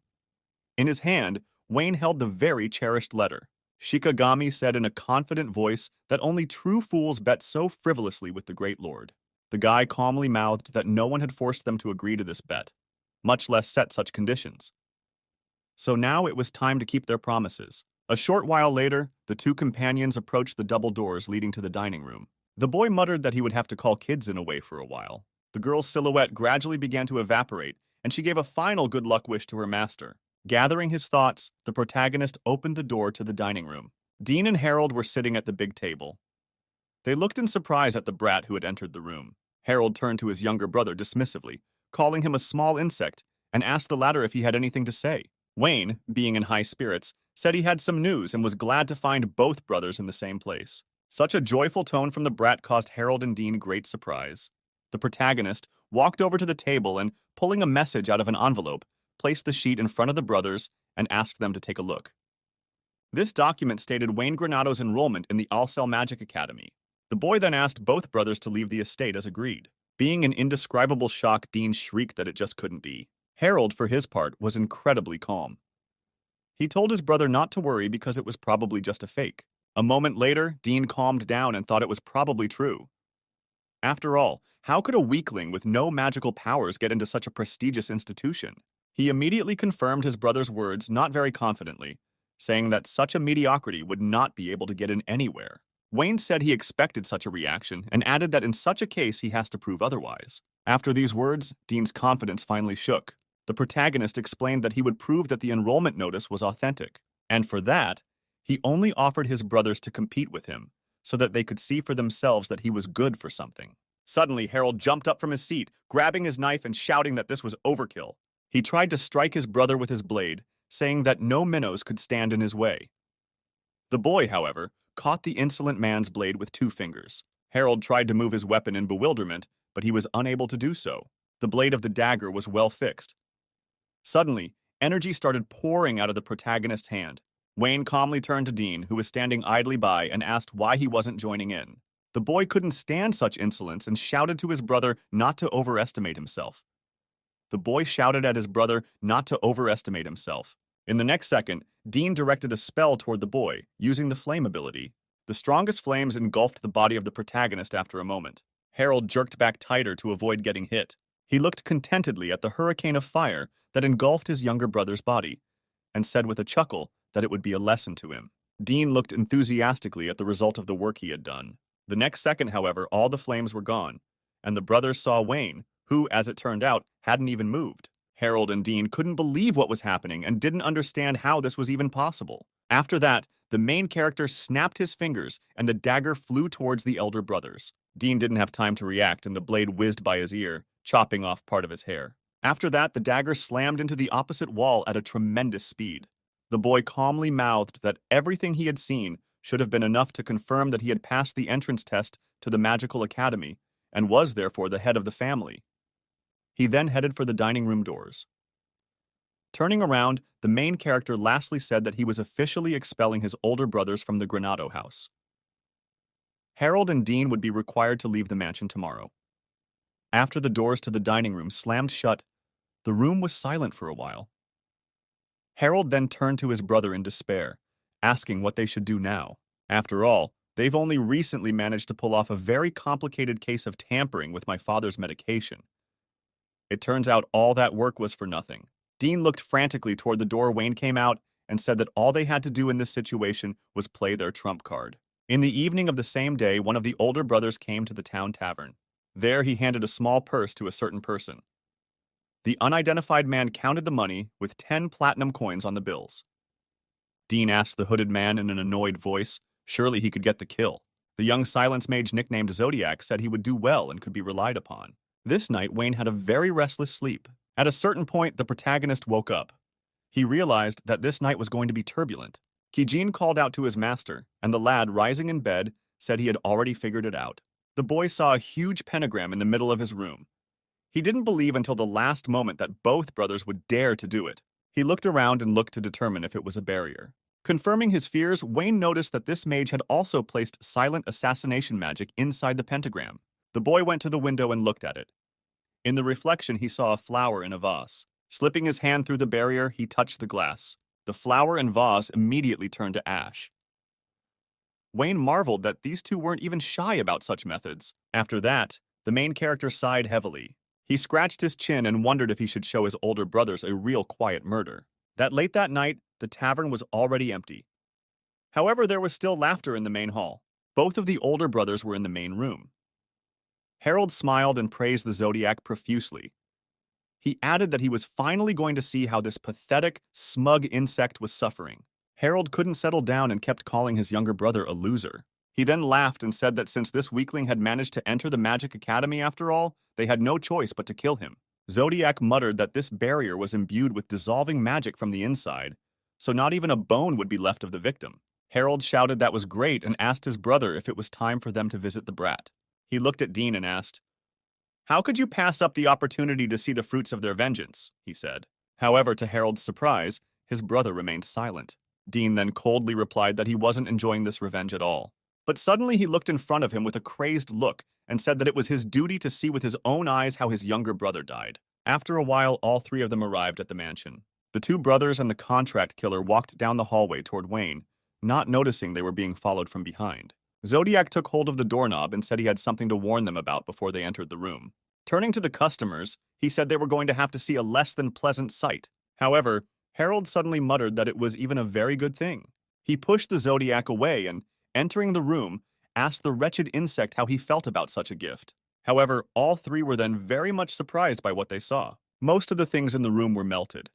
In his hand, Wayne held the very cherished letter. Shikigami said in a confident voice that only true fools bet so frivolously with the great lord. The guy calmly mouthed that no one had forced them to agree to this bet, much less set such conditions. So now it was time to keep their promises. A short while later, the two companions approached the double doors leading to the dining room. The boy muttered that he would have to call Kidson away for a while. The girl's silhouette gradually began to evaporate, and she gave a final good luck wish to her master. Gathering his thoughts, the protagonist opened the door to the dining room. Dean and Harold were sitting at the big table. They looked in surprise at the brat who had entered the room. Harold turned to his younger brother dismissively, calling him a small insect, and asked the latter if he had anything to say. Wayne, being in high spirits, said he had some news and was glad to find both brothers in the same place. Such a joyful tone from the brat caused Harold and Dean great surprise. The protagonist walked over to the table and, pulling a message out of an envelope, placed the sheet in front of the brothers and asked them to take a look. This document stated Wayne Granado's enrollment in the All-Cell Magic Academy. The boy then asked both brothers to leave the estate as agreed. Being in indescribable shock, Dean shrieked that it just couldn't be. Harold, for his part, was incredibly calm. He told his brother not to worry because it was probably just a fake. A moment later, Dean calmed down and thought it was probably true. After all, how could a weakling with no magical powers get into such a prestigious institution? He immediately confirmed his brother's words not very confidently, saying that such a mediocrity would not be able to get in anywhere. Wayne said he expected such a reaction and added that in such a case he has to prove otherwise. After these words, Dean's confidence finally shook. The protagonist explained that he would prove that the enrollment notice was authentic, and for that, he only offered his brothers to compete with him, so that they could see for themselves that he was good for something. Suddenly, Harold jumped up from his seat, grabbing his knife and shouting that this was overkill. He tried to strike his brother with his blade, saying that no minnows could stand in his way. The boy, however, caught the insolent man's blade with 2 fingers. Harold tried to move his weapon in bewilderment, but he was unable to do so. The blade of the dagger was well fixed. Suddenly, energy started pouring out of the protagonist's hand. Wayne calmly turned to Dean, who was standing idly by, and asked why he wasn't joining in. The boy couldn't stand such insolence and shouted to his brother not to overestimate himself. The boy shouted at his brother not to overestimate himself. In the next second, Dean directed a spell toward the boy, using the flame ability. The strongest flames engulfed the body of the protagonist after a moment. Harold jerked back tighter to avoid getting hit. He looked contentedly at the hurricane of fire that engulfed his younger brother's body, and said with a chuckle that it would be a lesson to him. Dean looked enthusiastically at the result of the work he had done. The next second, however, all the flames were gone, and the brothers saw Wayne, who, as it turned out, hadn't even moved. Harold and Dean couldn't believe what was happening and didn't understand how this was even possible. After that, the main character snapped his fingers and the dagger flew towards the elder brothers. Dean didn't have time to react and the blade whizzed by his ear, chopping off part of his hair. After that, the dagger slammed into the opposite wall at a tremendous speed. The boy calmly mouthed that everything he had seen should have been enough to confirm that he had passed the entrance test to the magical academy and was therefore the head of the family. He then headed for the dining room doors. Turning around, the main character lastly said that he was officially expelling his older brothers from the Granado house. Harold and Dean would be required to leave the mansion tomorrow. After the doors to the dining room slammed shut, the room was silent for a while. Harold then turned to his brother in despair, asking what they should do now. After all, they've only recently managed to pull off a very complicated case of tampering with my father's medication. It turns out all that work was for nothing. Dean looked frantically toward the door. Wayne came out and said that all they had to do in this situation was play their trump card. In the evening of the same day, one of the older brothers came to the town tavern. There he handed a small purse to a certain person. The unidentified man counted the money with 10 platinum coins on the bills. Dean asked the hooded man in an annoyed voice. Surely he could get the kill. The young silence mage nicknamed Zodiac said he would do well and could be relied upon. This night, Wayne had a very restless sleep. At a certain point, the protagonist woke up. He realized that this night was going to be turbulent. Kijin called out to his master, and the lad, rising in bed, said he had already figured it out. The boy saw a huge pentagram in the middle of his room. He didn't believe until the last moment that both brothers would dare to do it. He looked around and looked to determine if it was a barrier. Confirming his fears, Wayne noticed that this mage had also placed silent assassination magic inside the pentagram. The boy went to the window and looked at it. In the reflection, he saw a flower in a vase. Slipping his hand through the barrier, he touched the glass. The flower and vase immediately turned to ash. Wayne marveled that these two weren't even shy about such methods. After that, the main character sighed heavily. He scratched his chin and wondered if he should show his older brothers a real quiet murder. Late that night, the tavern was already empty. However, there was still laughter in the main hall. Both of the older brothers were in the main room. Harold smiled and praised the Zodiac profusely. He added that he was finally going to see how this pathetic, smug insect was suffering. Harold couldn't settle down and kept calling his younger brother a loser. He then laughed and said that since this weakling had managed to enter the Magic Academy after all, they had no choice but to kill him. Zodiac muttered that this barrier was imbued with dissolving magic from the inside, so not even a bone would be left of the victim. Harold shouted that was great and asked his brother if it was time for them to visit the brat. He looked at Dean and asked, "How could you pass up the opportunity to see the fruits of their vengeance?" he said. However, to Harold's surprise, his brother remained silent. Dean then coldly replied that he wasn't enjoying this revenge at all. But suddenly he looked in front of him with a crazed look and said that it was his duty to see with his own eyes how his younger brother died. After a while, all three of them arrived at the mansion. The two brothers and the contract killer walked down the hallway toward Wayne, not noticing they were being followed from behind. Zodiac took hold of the doorknob and said he had something to warn them about before they entered the room. Turning to the customers, he said they were going to have to see a less than pleasant sight. However, Harold suddenly muttered that it was even a very good thing. He pushed the Zodiac away and, entering the room, asked the wretched insect how he felt about such a gift. However, all three were then very much surprised by what they saw. Most of the things in the room were melted.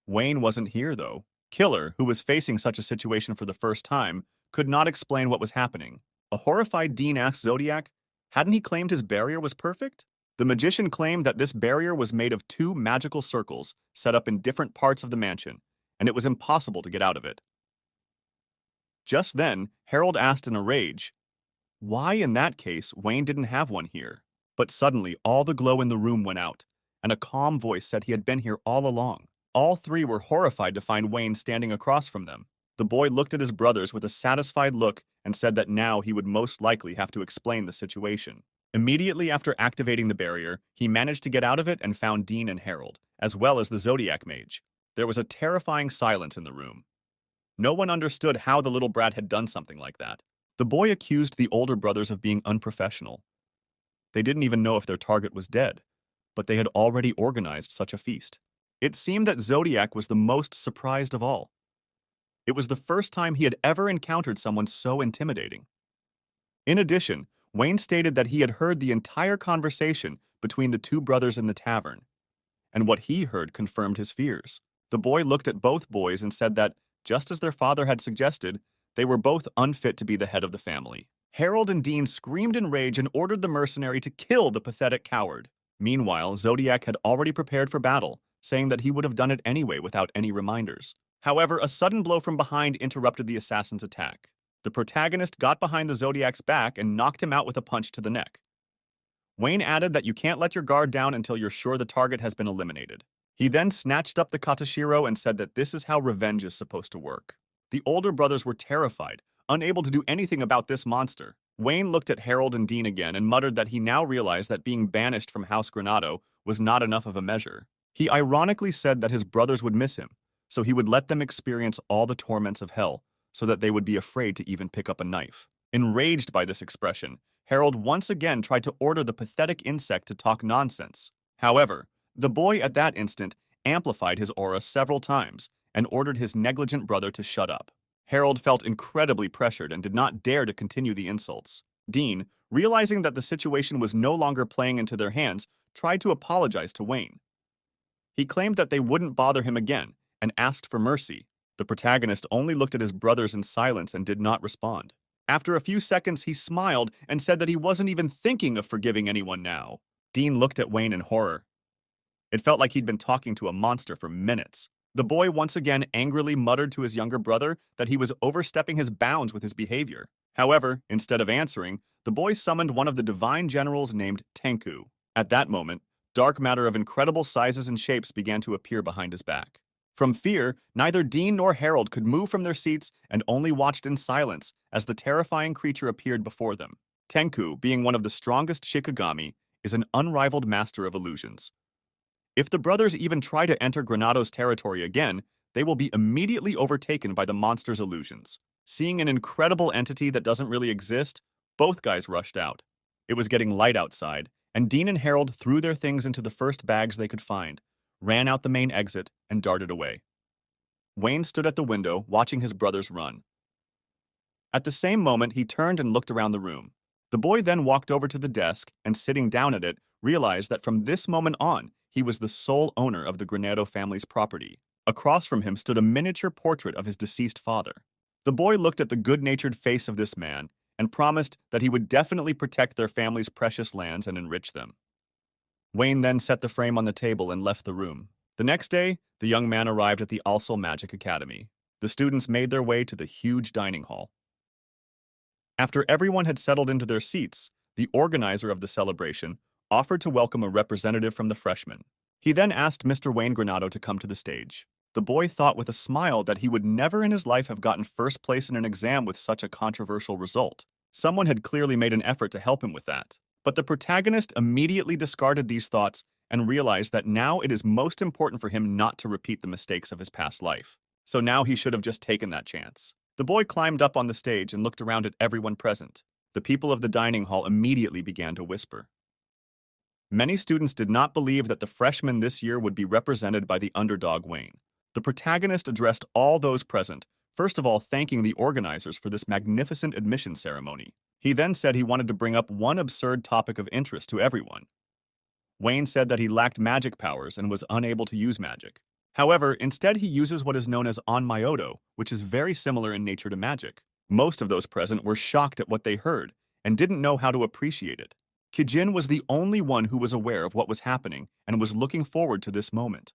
Wayne wasn't here, though. Killer, who was facing such a situation for the first time, could not explain what was happening. A horrified Dean asked Zodiac, hadn't he claimed his barrier was perfect? The magician claimed that this barrier was made of two magical circles set up in different parts of the mansion, and it was impossible to get out of it. Just then, Harold asked in a rage, why in that case Wayne didn't have one here? But suddenly all the glow in the room went out, and a calm voice said he had been here all along. All three were horrified to find Wayne standing across from them. The boy looked at his brothers with a satisfied look and said that now he would most likely have to explain the situation. Immediately after activating the barrier, he managed to get out of it and found Dean and Harold, as well as the Zodiac mage. There was a terrifying silence in the room. No one understood how the little brat had done something like that. The boy accused the older brothers of being unprofessional. They didn't even know if their target was dead, but they had already organized such a feast. It seemed that Zodiac was the most surprised of all. It was the first time he had ever encountered someone so intimidating. In addition, Wayne stated that he had heard the entire conversation between the two brothers in the tavern, and what he heard confirmed his fears. The boy looked at both boys and said that, just as their father had suggested, they were both unfit to be the head of the family. Harold and Dean screamed in rage and ordered the mercenary to kill the pathetic coward. Meanwhile, Zodiac had already prepared for battle, saying that he would have done it anyway without any reminders. However, a sudden blow from behind interrupted the assassin's attack. The protagonist got behind the Zodiac's back and knocked him out with a punch to the neck. Wayne added that you can't let your guard down until you're sure the target has been eliminated. He then snatched up the katashiro and said that this is how revenge is supposed to work. The older brothers were terrified, unable to do anything about this monster. Wayne looked at Harold and Dean again and muttered that he now realized that being banished from House Granado was not enough of a measure. He ironically said that his brothers would miss him, so he would let them experience all the torments of hell, so that they would be afraid to even pick up a knife. Enraged by this expression, Harold once again tried to order the pathetic insect to talk nonsense. However, the boy at that instant amplified his aura several times and ordered his negligent brother to shut up. Harold felt incredibly pressured and did not dare to continue the insults. Dean, realizing that the situation was no longer playing into their hands, tried to apologize to Wayne. He claimed that they wouldn't bother him again and asked for mercy. The protagonist only looked at his brothers in silence and did not respond. After a few seconds, he smiled and said that he wasn't even thinking of forgiving anyone now. Dean looked at Wayne in horror. It felt like he'd been talking to a monster for minutes. The boy once again angrily muttered to his younger brother that he was overstepping his bounds with his behavior. However, instead of answering, the boy summoned one of the divine generals named Tenku. At that moment, dark matter of incredible sizes and shapes began to appear behind his back. From fear, neither Dean nor Harold could move from their seats and only watched in silence as the terrifying creature appeared before them. Tenku, being one of the strongest Shikigami, is an unrivaled master of illusions. If the brothers even try to enter Granado's territory again, they will be immediately overtaken by the monster's illusions. Seeing an incredible entity that doesn't really exist, both guys rushed out. It was getting light outside, and Dean and Harold threw their things into the first bags they could find, ran out the main exit, and darted away. Wayne stood at the window, watching his brothers run. At the same moment, he turned and looked around the room. The boy then walked over to the desk and, sitting down at it, realized that from this moment on, he was the sole owner of the Granado family's property. Across from him stood a miniature portrait of his deceased father. The boy looked at the good-natured face of this man and promised that he would definitely protect their family's precious lands and enrich them. Wayne then set the frame on the table and left the room. The next day, the young man arrived at the Also Magic Academy. The students made their way to the huge dining hall. After everyone had settled into their seats, the organizer of the celebration offered to welcome a representative from the freshmen. He then asked Mr. Wayne Granado to come to the stage. The boy thought with a smile that he would never in his life have gotten first place in an exam with such a controversial result. Someone had clearly made an effort to help him with that. But the protagonist immediately discarded these thoughts and realized that now it is most important for him not to repeat the mistakes of his past life. So now he should have just taken that chance. The boy climbed up on the stage and looked around at everyone present. The people of the dining hall immediately began to whisper. Many students did not believe that the freshmen this year would be represented by the underdog Wayne. The protagonist addressed all those present, first of all thanking the organizers for this magnificent admission ceremony. He then said he wanted to bring up one absurd topic of interest to everyone. Wayne said that he lacked magic powers and was unable to use magic. However, instead he uses what is known as onmyoto, which is very similar in nature to magic. Most of those present were shocked at what they heard and didn't know how to appreciate it. Kijin was the only one who was aware of what was happening and was looking forward to this moment.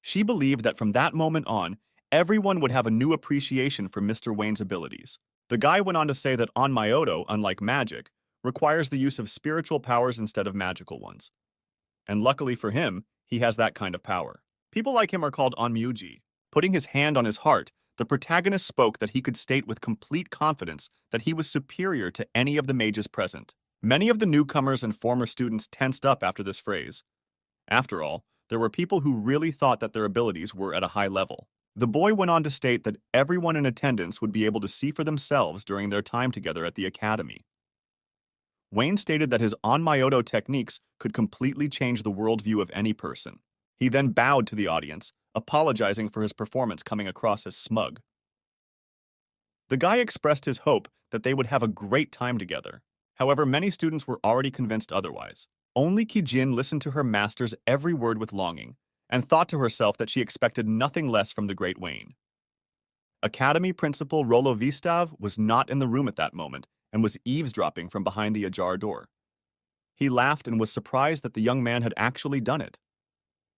She believed that from that moment on, everyone would have a new appreciation for Mr. Wayne's abilities. The guy went on to say that onmyoto, unlike magic, requires the use of spiritual powers instead of magical ones. And luckily for him, he has that kind of power. People like him are called onmyuji. Putting his hand on his heart, the protagonist spoke that he could state with complete confidence that he was superior to any of the mages present. Many of the newcomers and former students tensed up after this phrase. After all, there were people who really thought that their abilities were at a high level. The boy went on to state that everyone in attendance would be able to see for themselves during their time together at the academy. Wayne stated that his onmyoto techniques could completely change the worldview of any person. He then bowed to the audience, apologizing for his performance coming across as smug. The guy expressed his hope that they would have a great time together. However, many students were already convinced otherwise. Only Kijin listened to her master's every word with longing, and thought to herself that she expected nothing less from the great Wayne. Academy Principal Rolo Vistav was not in the room at that moment and was eavesdropping from behind the ajar door. He laughed and was surprised that the young man had actually done it.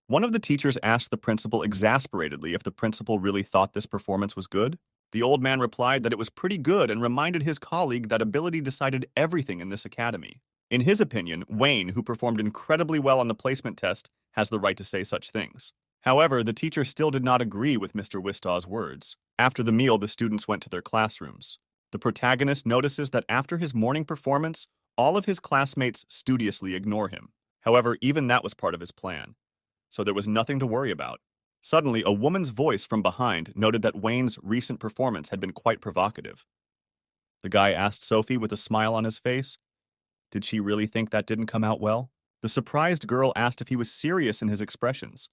One of the teachers asked the principal exasperatedly if the principal really thought this performance was good. The old man replied that it was pretty good and reminded his colleague that ability decided everything in this academy. In his opinion, Wayne, who performed incredibly well on the placement test, has the right to say such things. However, the teacher still did not agree with Mr. Wistaw's words. After the meal, the students went to their classrooms. The protagonist notices that after his morning performance, all of his classmates studiously ignore him. However, even that was part of his plan, so there was nothing to worry about. Suddenly, a woman's voice from behind noted that Wayne's recent performance had been quite provocative. The guy asked Sophie with a smile on his face, did she really think that didn't come out well? The surprised girl asked if he was serious in his expressions.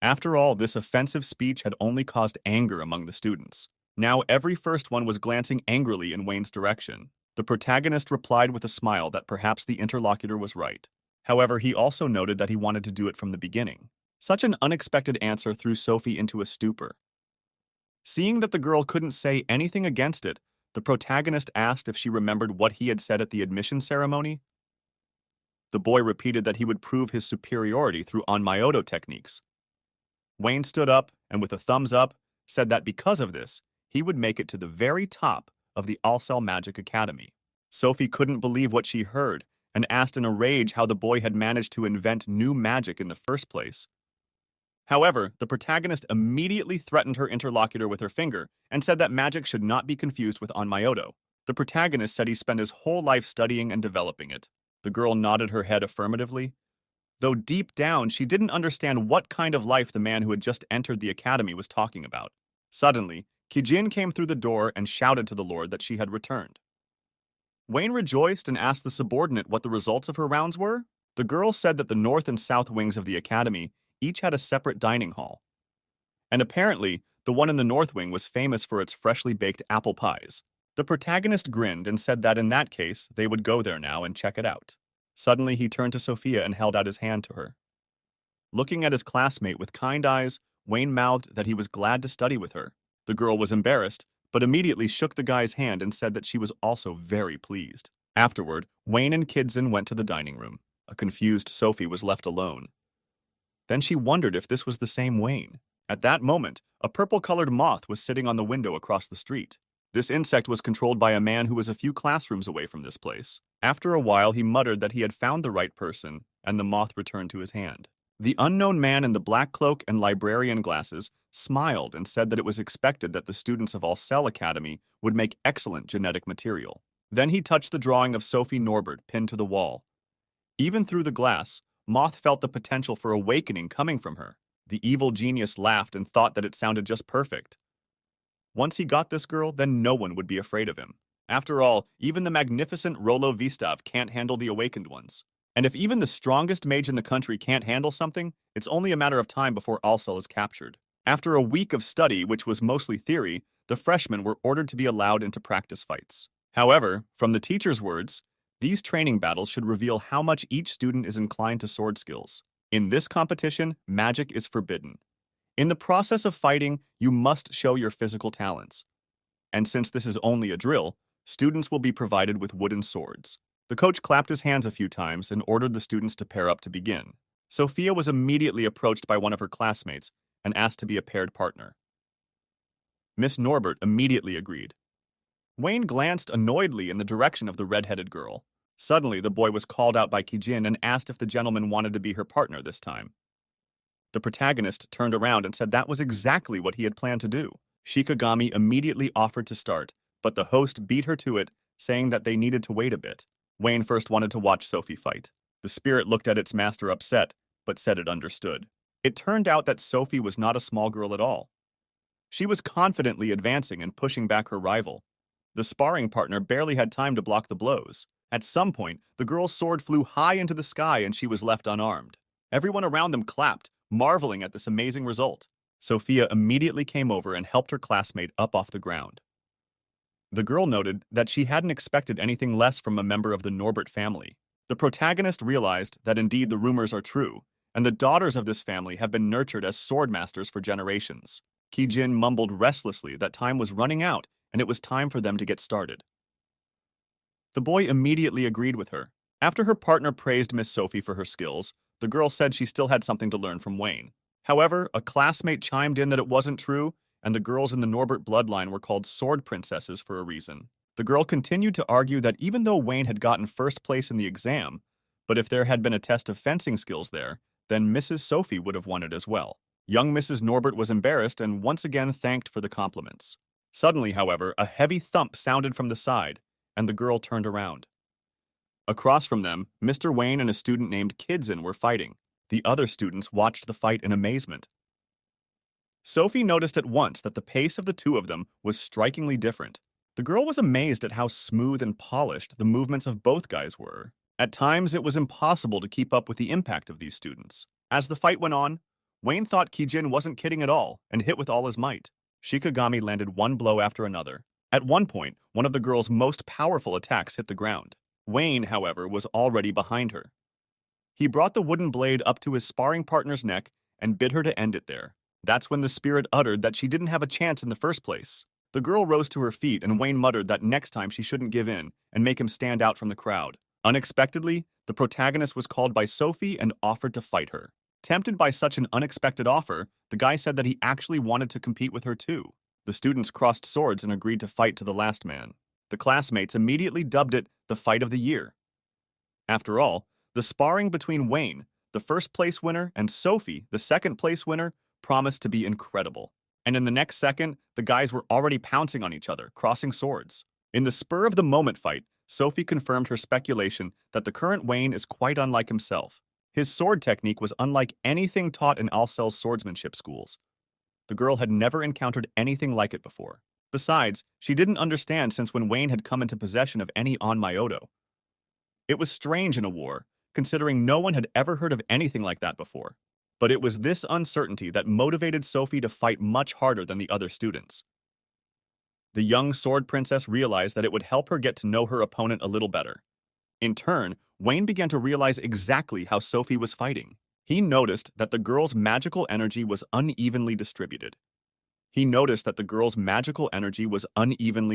After all, this offensive speech had only caused anger among the students. Now every first one was glancing angrily in Wayne's direction. The protagonist replied with a smile that perhaps the interlocutor was right. However, he also noted that he wanted to do it from the beginning. Such an unexpected answer threw Sophie into a stupor. Seeing that the girl couldn't say anything against it, the protagonist asked if she remembered what he had said at the admission ceremony. The boy repeated that he would prove his superiority through onmyoto techniques. Wayne stood up and with a thumbs up said that because of this, he would make it to the very top of the All-Cell Magic Academy. Sophie couldn't believe what she heard and asked in a rage how the boy had managed to invent new magic in the first place. However, the protagonist immediately threatened her interlocutor with her finger and said that magic should not be confused with onmyoto. The protagonist said he spent his whole life studying and developing it. The girl nodded her head affirmatively, though deep down she didn't understand what kind of life the man who had just entered the academy was talking about. Suddenly, Kijin came through the door and shouted to the Lord that she had returned. Wayne rejoiced and asked the subordinate what the results of her rounds were. The girl said that the north and south wings of the academy each had a separate dining hall. And apparently, the one in the north wing was famous for its freshly baked apple pies. The protagonist grinned and said that in that case, they would go there now and check it out. Suddenly, he turned to Sophia and held out his hand to her. Looking at his classmate with kind eyes, Wayne mouthed that he was glad to study with her. The girl was embarrassed, but immediately shook the guy's hand and said that she was also very pleased. Afterward, Wayne and Kidson went to the dining room. A confused Sophie was left alone. Then she wondered if this was the same Wayne. At that moment, a purple-colored moth was sitting on the window across the street. This insect was controlled by a man who was a few classrooms away from this place. After a while, he muttered that he had found the right person, and the moth returned to his hand. The unknown man in the black cloak and librarian glasses smiled and said that it was expected that the students of All-Cell Academy would make excellent genetic material. Then he touched the drawing of Sophie Norbert pinned to the wall. Even through the glass, Moth felt the potential for awakening coming from her. The evil genius laughed and thought that it sounded just perfect. Once he got this girl, then no one would be afraid of him. After all, even the magnificent Rolo Vistav can't handle the awakened ones. And if even the strongest mage in the country can't handle something, it's only a matter of time before All-Cell is captured. After a week of study, which was mostly theory, the freshmen were ordered to be allowed into practice fights. However, from the teacher's words, these training battles should reveal how much each student is inclined to sword skills. In this competition, magic is forbidden. In the process of fighting, you must show your physical talents. And since this is only a drill, students will be provided with wooden swords. The coach clapped his hands a few times and ordered the students to pair up to begin. Sophia was immediately approached by one of her classmates and asked to be a paired partner. Miss Norbert immediately agreed. Wayne glanced annoyedly in the direction of the red-headed girl. Suddenly, the boy was called out by Kijin and asked if the gentleman wanted to be her partner this time. The protagonist turned around and said that was exactly what he had planned to do. Shikigami immediately offered to start, but the host beat her to it, saying that they needed to wait a bit. Wayne first wanted to watch Sophie fight. The spirit looked at its master upset, but said it understood. It turned out that Sophie was not a small girl at all. She was confidently advancing and pushing back her rival. The sparring partner barely had time to block the blows. At some point, the girl's sword flew high into the sky and she was left unarmed. Everyone around them clapped, marveling at this amazing result. Sophia immediately came over and helped her classmate up off the ground. The girl noted that she hadn't expected anything less from a member of the Norbert family. The protagonist realized that indeed the rumors are true, and the daughters of this family have been nurtured as sword masters for generations. Kijin mumbled restlessly that time was running out and it was time for them to get started. The boy immediately agreed with her. After her partner praised Miss Sophie for her skills, the girl said she still had something to learn from Wayne. However, a classmate chimed in that it wasn't true, and the girls in the Norbert bloodline were called sword princesses for a reason. The girl continued to argue that even though Wayne had gotten first place in the exam, but if there had been a test of fencing skills there, then Mrs. Sophie would have won it as well. Young Mrs. Norbert was embarrassed and once again thanked for the compliments. Suddenly, however, a heavy thump sounded from the side, and the girl turned around. Across from them, Mr. Wayne and a student named Kidson were fighting. The other students watched the fight in amazement. Sophie noticed at once that the pace of the two of them was strikingly different. The girl was amazed at how smooth and polished the movements of both guys were. At times, it was impossible to keep up with the impact of these students. As the fight went on, Wayne thought Kijin wasn't kidding at all and hit with all his might. Shikigami landed one blow after another. At one point, one of the girl's most powerful attacks hit the ground. Wayne, however, was already behind her. He brought the wooden blade up to his sparring partner's neck and bid her to end it there. That's when the spirit uttered that she didn't have a chance in the first place. The girl rose to her feet and Wayne muttered that next time she shouldn't give in and make him stand out from the crowd. Unexpectedly, the protagonist was called by Sophie and offered to fight her. Tempted by such an unexpected offer, the guy said that he actually wanted to compete with her too. The students crossed swords and agreed to fight to the last man. The classmates immediately dubbed it the fight of the year. After all, the sparring between Wayne, the first place winner, and Sophie, the second place winner, promised to be incredible. And in the next second, the guys were already pouncing on each other, crossing swords. In the spur of the moment fight, Sophie confirmed her speculation that the current Wayne is quite unlike himself. His sword technique was unlike anything taught in Alcel's swordsmanship schools. The girl had never encountered anything like it before. Besides, she didn't understand since when Wayne had come into possession of any onmyoto. It was strange in a war, considering no one had ever heard of anything like that before. But it was this uncertainty that motivated Sophie to fight much harder than the other students. The young sword princess realized that it would help her get to know her opponent a little better. In turn, Wayne began to realize exactly how Sophie was fighting. He noticed that the girl's magical energy was unevenly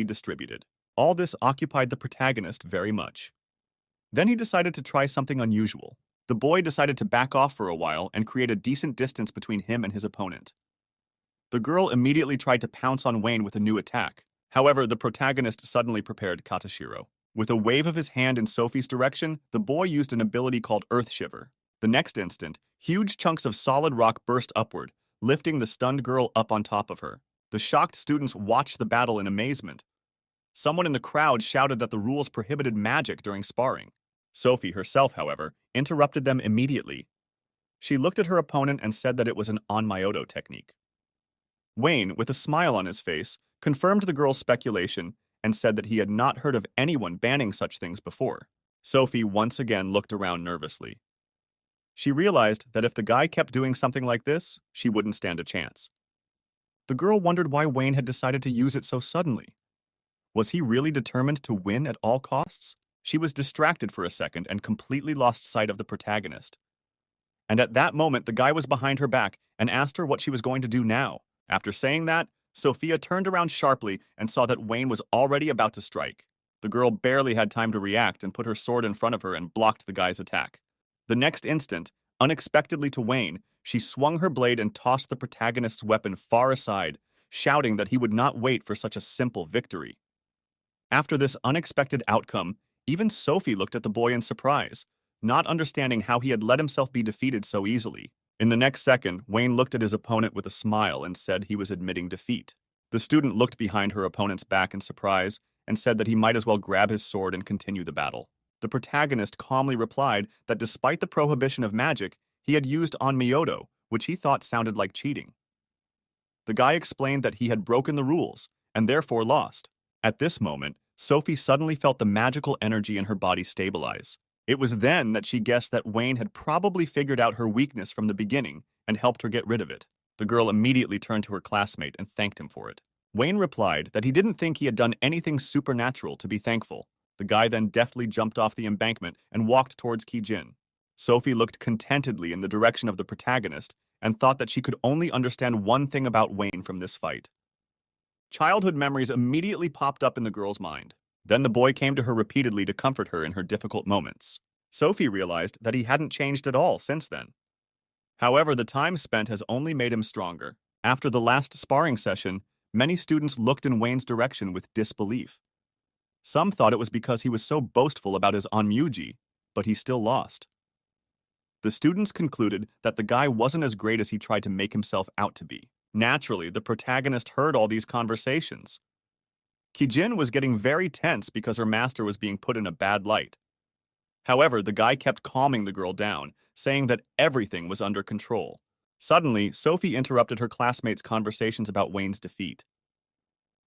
distributed. All this occupied the protagonist very much. Then he decided to try something unusual. The boy decided to back off for a while and create a decent distance between him and his opponent. The girl immediately tried to pounce on Wayne with a new attack. However, the protagonist suddenly prepared Katashiro. With a wave of his hand in Sophie's direction, the boy used an ability called Earth Shiver. The next instant, huge chunks of solid rock burst upward, lifting the stunned girl up on top of her. The shocked students watched the battle in amazement. Someone in the crowd shouted that the rules prohibited magic during sparring. Sophie herself, however, interrupted them immediately. She looked at her opponent and said that it was an onmyoto technique. Wayne, with a smile on his face, confirmed the girl's speculation and said that he had not heard of anyone banning such things before. Sophie once again looked around nervously. She realized that if the guy kept doing something like this, she wouldn't stand a chance. The girl wondered why Wayne had decided to use it so suddenly. Was he really determined to win at all costs? She was distracted for a second and completely lost sight of the protagonist. And at that moment, the guy was behind her back and asked her what she was going to do now. After saying that, Sophia turned around sharply and saw that Wayne was already about to strike. The girl barely had time to react and put her sword in front of her and blocked the guy's attack. The next instant, unexpectedly to Wayne, she swung her blade and tossed the protagonist's weapon far aside, shouting that he would not wait for such a simple victory. After this unexpected outcome, even Sophie looked at the boy in surprise, not understanding how he had let himself be defeated so easily. In the next second, Wayne looked at his opponent with a smile and said he was admitting defeat. The student looked behind her opponent's back in surprise and said that he might as well grab his sword and continue the battle. The protagonist calmly replied that despite the prohibition of magic, he had used onmyoto, which he thought sounded like cheating. The guy explained that he had broken the rules and therefore lost. At this moment, Sophie suddenly felt the magical energy in her body stabilize. It was then that she guessed that Wayne had probably figured out her weakness from the beginning and helped her get rid of it. The girl immediately turned to her classmate and thanked him for it. Wayne replied that he didn't think he had done anything supernatural to be thankful. The guy then deftly jumped off the embankment and walked towards Kijin. Sophie looked contentedly in the direction of the protagonist and thought that she could only understand one thing about Wayne from this fight. Childhood memories immediately popped up in the girl's mind. Then the boy came to her repeatedly to comfort her in her difficult moments. Sophie realized that he hadn't changed at all since then. However, the time spent has only made him stronger. After the last sparring session, many students looked in Wayne's direction with disbelief. Some thought it was because he was so boastful about his onmyuji, but he still lost. The students concluded that the guy wasn't as great as he tried to make himself out to be. Naturally, the protagonist heard all these conversations. Kijin was getting very tense because her master was being put in a bad light. However, the guy kept calming the girl down, saying that everything was under control. Suddenly, Sophie interrupted her classmates' conversations about Wayne's defeat.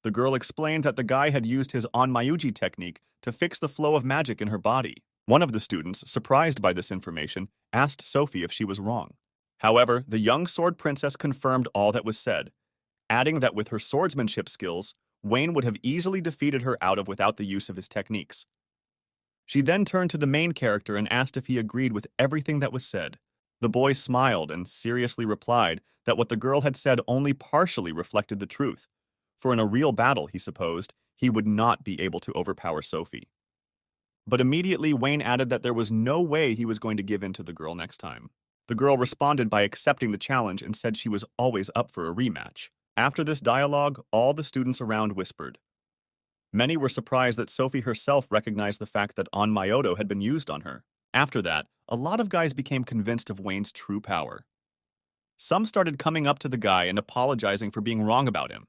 The girl explained that the guy had used his onmyuji technique to fix the flow of magic in her body. One of the students, surprised by this information, asked Sophie if she was wrong. However, the young sword princess confirmed all that was said, adding that with her swordsmanship skills, Wayne would have easily defeated her without the use of his techniques. She then turned to the main character and asked if he agreed with everything that was said. The boy smiled and seriously replied that what the girl had said only partially reflected the truth, for in a real battle, he supposed, he would not be able to overpower Sophie. But immediately Wayne added that there was no way he was going to give in to the girl next time. The girl responded by accepting the challenge and said she was always up for a rematch. After this dialogue, all the students around whispered, Many were surprised that Sophie herself recognized the fact that On Myoto had been used on her. After that, a lot of guys became convinced of Wayne's true power. Some started coming up to the guy and apologizing for being wrong about him.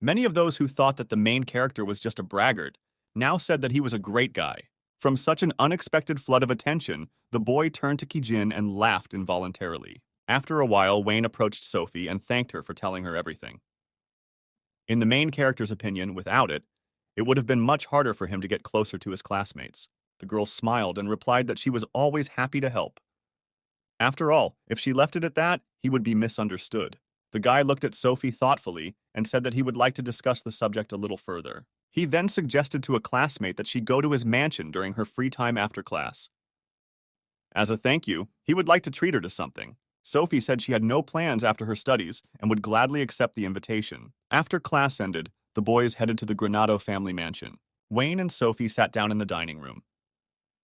Many of those who thought that the main character was just a braggart now said that he was a great guy. From such an unexpected flood of attention, the boy turned to Kijin and laughed involuntarily. After a while, Wayne approached Sophie and thanked her for telling her everything. In the main character's opinion, without it, it would have been much harder for him to get closer to his classmates. The girl smiled and replied that she was always happy to help. After all, if she left it at that, he would be misunderstood. The guy looked at Sophie thoughtfully and said that he would like to discuss the subject a little further. He then suggested to a classmate that she go to his mansion during her free time after class. As a thank you, he would like to treat her to something. Sophie said she had no plans after her studies and would gladly accept the invitation. After class ended, the boys headed to the Granado family mansion. Wayne and Sophie sat down in the dining room.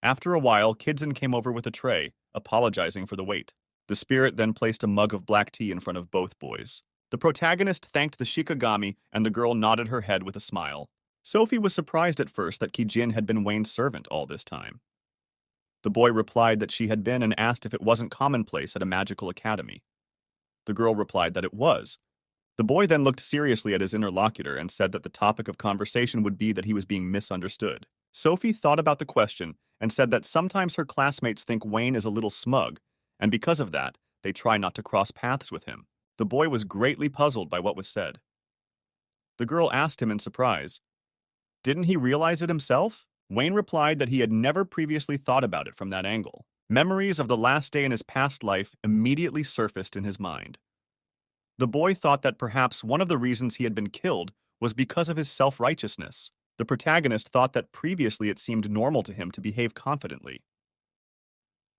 After a while, Kidson came over with a tray, apologizing for the wait. The spirit then placed a mug of black tea in front of both boys. The protagonist thanked the Shikigami, and the girl nodded her head with a smile. Sophie was surprised at first that Kijin had been Wayne's servant all this time. The boy replied that she had been and asked if it wasn't commonplace at a magical academy. The girl replied that it was. The boy then looked seriously at his interlocutor and said that the topic of conversation would be that he was being misunderstood. Sophie thought about the question and said that sometimes her classmates think Wayne is a little smug, and because of that, they try not to cross paths with him. The boy was greatly puzzled by what was said. The girl asked him in surprise, "Didn't he realize it himself?" Wayne replied that he had never previously thought about it from that angle. Memories of the last day in his past life immediately surfaced in his mind. The boy thought that perhaps one of the reasons he had been killed was because of his self-righteousness. The protagonist thought that previously it seemed normal to him to behave confidently.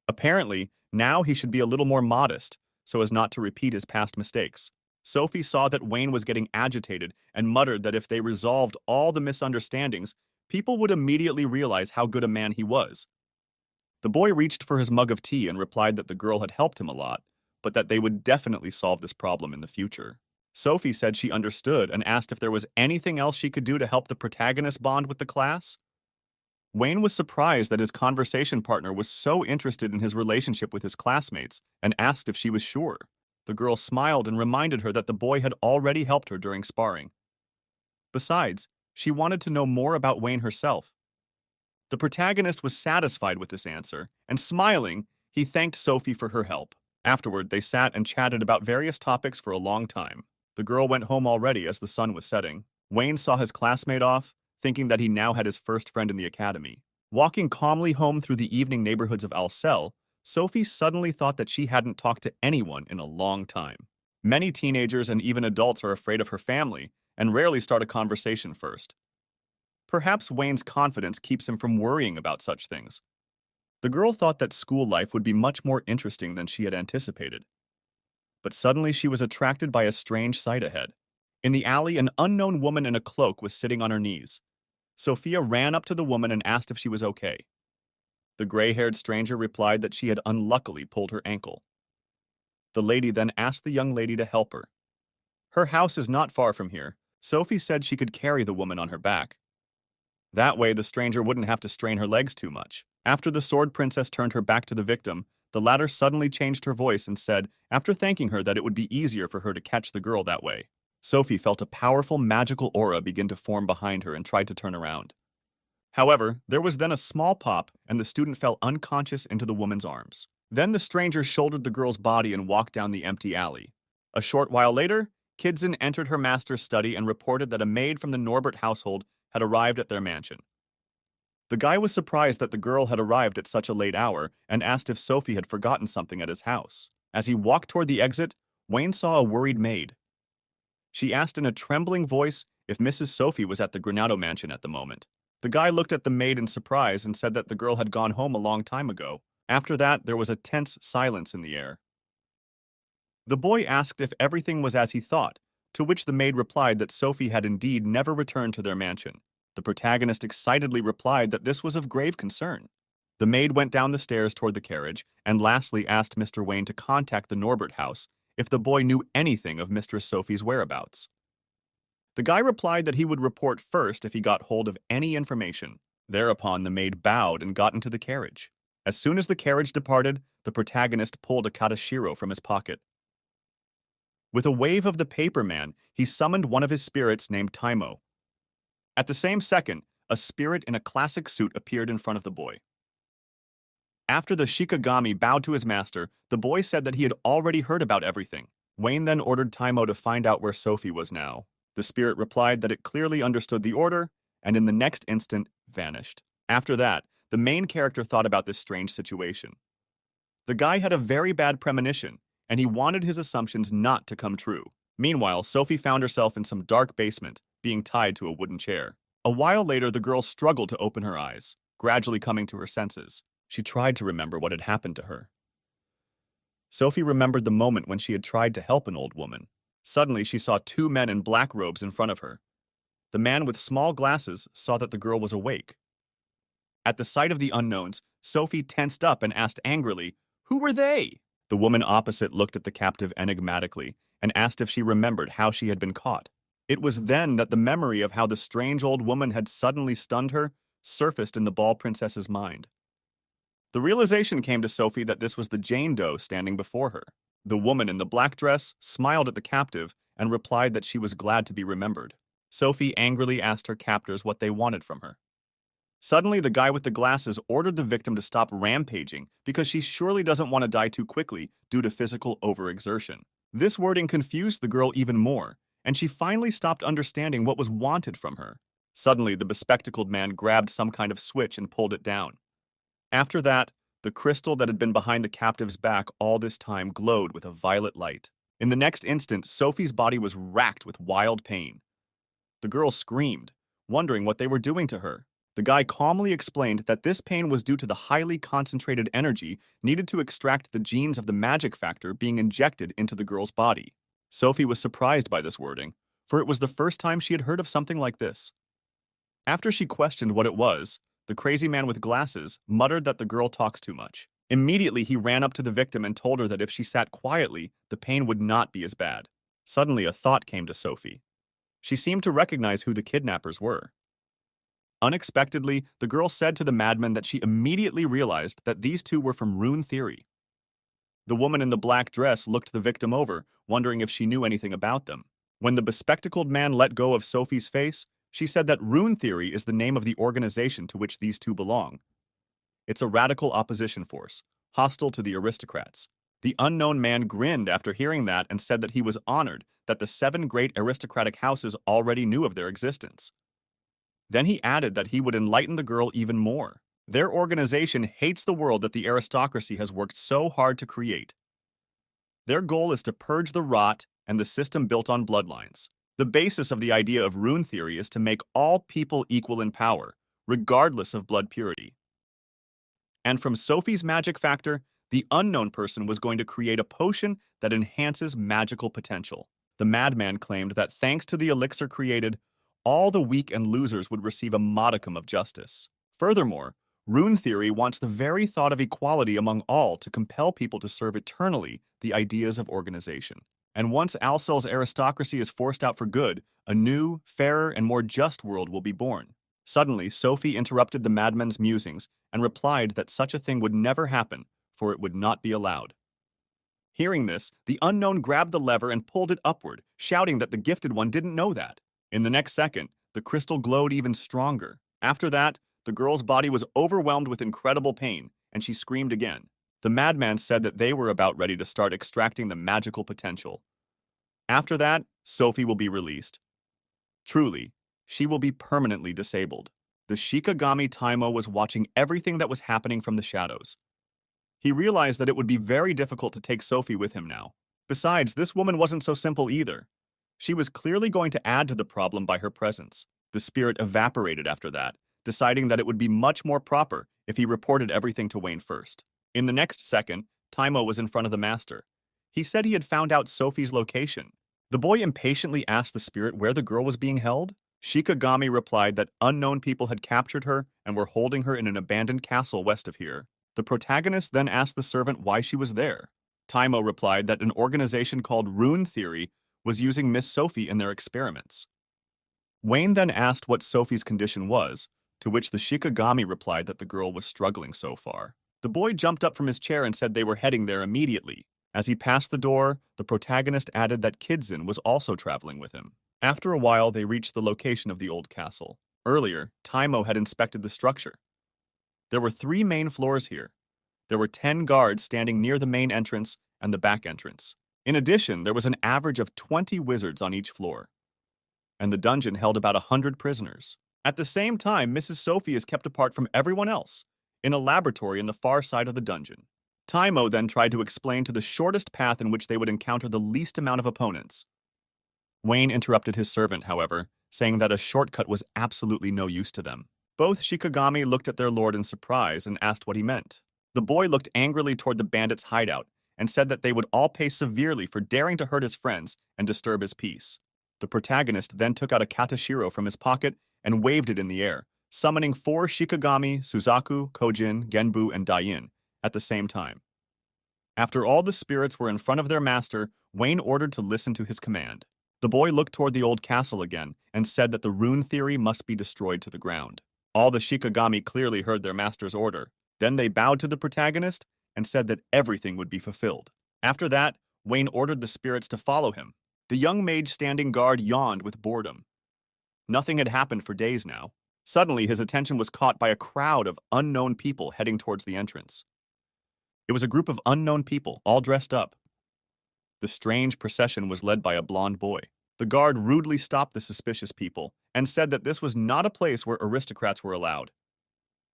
Apparently, now he should be a little more modest, so as not to repeat his past mistakes. Sophie saw that Wayne was getting agitated and muttered that if they resolved all the misunderstandings, people would immediately realize how good a man he was. The boy reached for his mug of tea and replied that the girl had helped him a lot, but that they would definitely solve this problem in the future. Sophie said she understood and asked if there was anything else she could do to help the protagonist bond with the class. Wayne was surprised that his conversation partner was so interested in his relationship with his classmates and asked if she was sure. The girl smiled and reminded her that the boy had already helped her during sparring. Besides, she wanted to know more about Wayne herself. The protagonist was satisfied with this answer, and smiling, he thanked Sophie for her help. Afterward, they sat and chatted about various topics for a long time. The girl went home already as the sun was setting. Wayne saw his classmate off, thinking that he now had his first friend in the academy. Walking calmly home through the evening neighborhoods of Alcel, Sophie suddenly thought that she hadn't talked to anyone in a long time. Many teenagers and even adults are afraid of her family and rarely start a conversation first. Perhaps Wayne's confidence keeps him from worrying about such things. The girl thought that school life would be much more interesting than she had anticipated. But suddenly she was attracted by a strange sight ahead. In the alley, an unknown woman in a cloak was sitting on her knees. Sophia ran up to the woman and asked if she was okay. The gray-haired stranger replied that she had unluckily pulled her ankle. The lady then asked the young lady to help her. Her house is not far from here. Sophie said she could carry the woman on her back. That way, the stranger wouldn't have to strain her legs too much. After the sword princess turned her back to the victim, the latter suddenly changed her voice and said, after thanking her, that it would be easier for her to catch the girl that way. Sophie felt a powerful magical aura begin to form behind her and tried to turn around. However, there was then a small pop, and the student fell unconscious into the woman's arms. Then the stranger shouldered the girl's body and walked down the empty alley. A short while later, Kidson entered her master's study and reported that a maid from the Norbert household had arrived at their mansion. The guy was surprised that the girl had arrived at such a late hour and asked if Sophie had forgotten something at his house. As he walked toward the exit, Wayne saw a worried maid. She asked in a trembling voice if Mrs. Sophie was at the Granado mansion at the moment. The guy looked at the maid in surprise and said that the girl had gone home a long time ago. After that, there was a tense silence in the air. The boy asked if everything was as he thought, to which the maid replied that Sophie had indeed never returned to their mansion. The protagonist excitedly replied that this was of grave concern. The maid went down the stairs toward the carriage and lastly asked Mr. Wayne to contact the Norbert house if the boy knew anything of Mistress Sophie's whereabouts. The guy replied that he would report first if he got hold of any information. Thereupon, the maid bowed and got into the carriage. As soon as the carriage departed, the protagonist pulled a katashiro from his pocket. With a wave of the paper man, he summoned one of his spirits named Taimo. At the same second, a spirit in a classic suit appeared in front of the boy. After the Shikigami bowed to his master, the boy said that he had already heard about everything. Wayne then ordered Taimo to find out where Sophie was now. The spirit replied that it clearly understood the order, and in the next instant, vanished. After that, the main character thought about this strange situation. The guy had a very bad premonition, and he wanted his assumptions not to come true. Meanwhile, Sophie found herself in some dark basement, being tied to a wooden chair. A while later, the girl struggled to open her eyes, gradually coming to her senses. She tried to remember what had happened to her. Sophie remembered the moment when she had tried to help an old woman. Suddenly, she saw two men in black robes in front of her. The man with small glasses saw that the girl was awake. At the sight of the unknowns, Sophie tensed up and asked angrily, "Who were they?" The woman opposite looked at the captive enigmatically and asked if she remembered how she had been caught. It was then that the memory of how the strange old woman had suddenly stunned her surfaced in the ball princess's mind. The realization came to Sophie that this was the Jane Doe standing before her. The woman in the black dress smiled at the captive and replied that she was glad to be remembered. Sophie angrily asked her captors what they wanted from her. Suddenly, the guy with the glasses ordered the victim to stop rampaging because she surely doesn't want to die too quickly due to physical overexertion. This wording confused the girl even more, and she finally stopped understanding what was wanted from her. Suddenly, the bespectacled man grabbed some kind of switch and pulled it down. After that, the crystal that had been behind the captive's back all this time glowed with a violet light. In the next instant, Sophie's body was racked with wild pain. The girl screamed, wondering what they were doing to her. The guy calmly explained that this pain was due to the highly concentrated energy needed to extract the genes of the magic factor being injected into the girl's body. Sophie was surprised by this wording, for it was the first time she had heard of something like this. After she questioned what it was, the crazy man with glasses muttered that the girl talks too much. Immediately, he ran up to the victim and told her that if she sat quietly, the pain would not be as bad. Suddenly, a thought came to Sophie. She seemed to recognize who the kidnappers were. Unexpectedly, the girl said to the madman that she immediately realized that these two were from Rune Theory. The woman in the black dress looked the victim over, wondering if she knew anything about them. When the bespectacled man let go of Sophie's face, she said that Rune Theory is the name of the organization to which these two belong. It's a radical opposition force, hostile to the aristocrats. The unknown man grinned after hearing that and said that he was honored that the 7 great aristocratic houses already knew of their existence. Then he added that he would enlighten the girl even more. Their organization hates the world that the aristocracy has worked so hard to create. Their goal is to purge the rot and the system built on bloodlines. The basis of the idea of Rune Theory is to make all people equal in power, regardless of blood purity. And from Sophie's magic factor, the unknown person was going to create a potion that enhances magical potential. The madman claimed that thanks to the elixir created, all the weak and losers would receive a modicum of justice. Furthermore, Rune Theory wants the very thought of equality among all to compel people to serve eternally the ideas of organization. And once Alcel's aristocracy is forced out for good, a new, fairer, and more just world will be born. Suddenly, Sophie interrupted the madman's musings and replied that such a thing would never happen, for it would not be allowed. Hearing this, the unknown grabbed the lever and pulled it upward, shouting that the gifted one didn't know that. In the next second, the crystal glowed even stronger. After that, the girl's body was overwhelmed with incredible pain, and she screamed again. The madman said that they were about ready to start extracting the magical potential. After that, Sophie will be released. Truly, she will be permanently disabled. The Shikigami Taimo was watching everything that was happening from the shadows. He realized that it would be very difficult to take Sophie with him now. Besides, this woman wasn't so simple either. She was clearly going to add to the problem by her presence. The spirit evaporated after that, deciding that it would be much more proper if he reported everything to Wayne first. In the next second, Taimo was in front of the master. He said he had found out Sophie's location. The boy impatiently asked the spirit where the girl was being held. Shikigami replied that unknown people had captured her and were holding her in an abandoned castle west of here. The protagonist then asked the servant why she was there. Taimo replied that an organization called Rune Theory was using Miss Sophie in their experiments. Wayne then asked what Sophie's condition was, to which the Shikigami replied that the girl was struggling so far. The boy jumped up from his chair and said they were heading there immediately. As he passed the door, the protagonist added that Kidzen was also traveling with him. After a while, they reached the location of the old castle. Earlier, Taimo had inspected the structure. There were 3 main floors here. There were 10 guards standing near the main entrance and the back entrance. In addition, there was an average of 20 wizards on each floor, and the dungeon held about 100 prisoners. At the same time, Mrs. Sophie is kept apart from everyone else, in a laboratory in the far side of the dungeon. Taimo then tried to explain to the shortest path in which they would encounter the least amount of opponents. Wayne interrupted his servant, however, saying that a shortcut was absolutely no use to them. Both Shikigami looked at their lord in surprise and asked what he meant. The boy looked angrily toward the bandits' hideout and said that they would all pay severely for daring to hurt his friends and disturb his peace. The protagonist then took out a katashiro from his pocket and waved it in the air, summoning 4 Shikigami, Suzaku, Kojin, Genbu, and Dain at the same time. After all the spirits were in front of their master, Wayne ordered to listen to his command. The boy looked toward the old castle again and said that the rune theory must be destroyed to the ground. All the Shikigami clearly heard their master's order. Then they bowed to the protagonist and said that everything would be fulfilled. After that, Wayne ordered the spirits to follow him. The young mage standing guard yawned with boredom. Nothing had happened for days now. Suddenly, his attention was caught by a crowd of unknown people heading towards the entrance. It was a group of unknown people, all dressed up. The strange procession was led by a blond boy. The guard rudely stopped the suspicious people and said that this was not a place where aristocrats were allowed.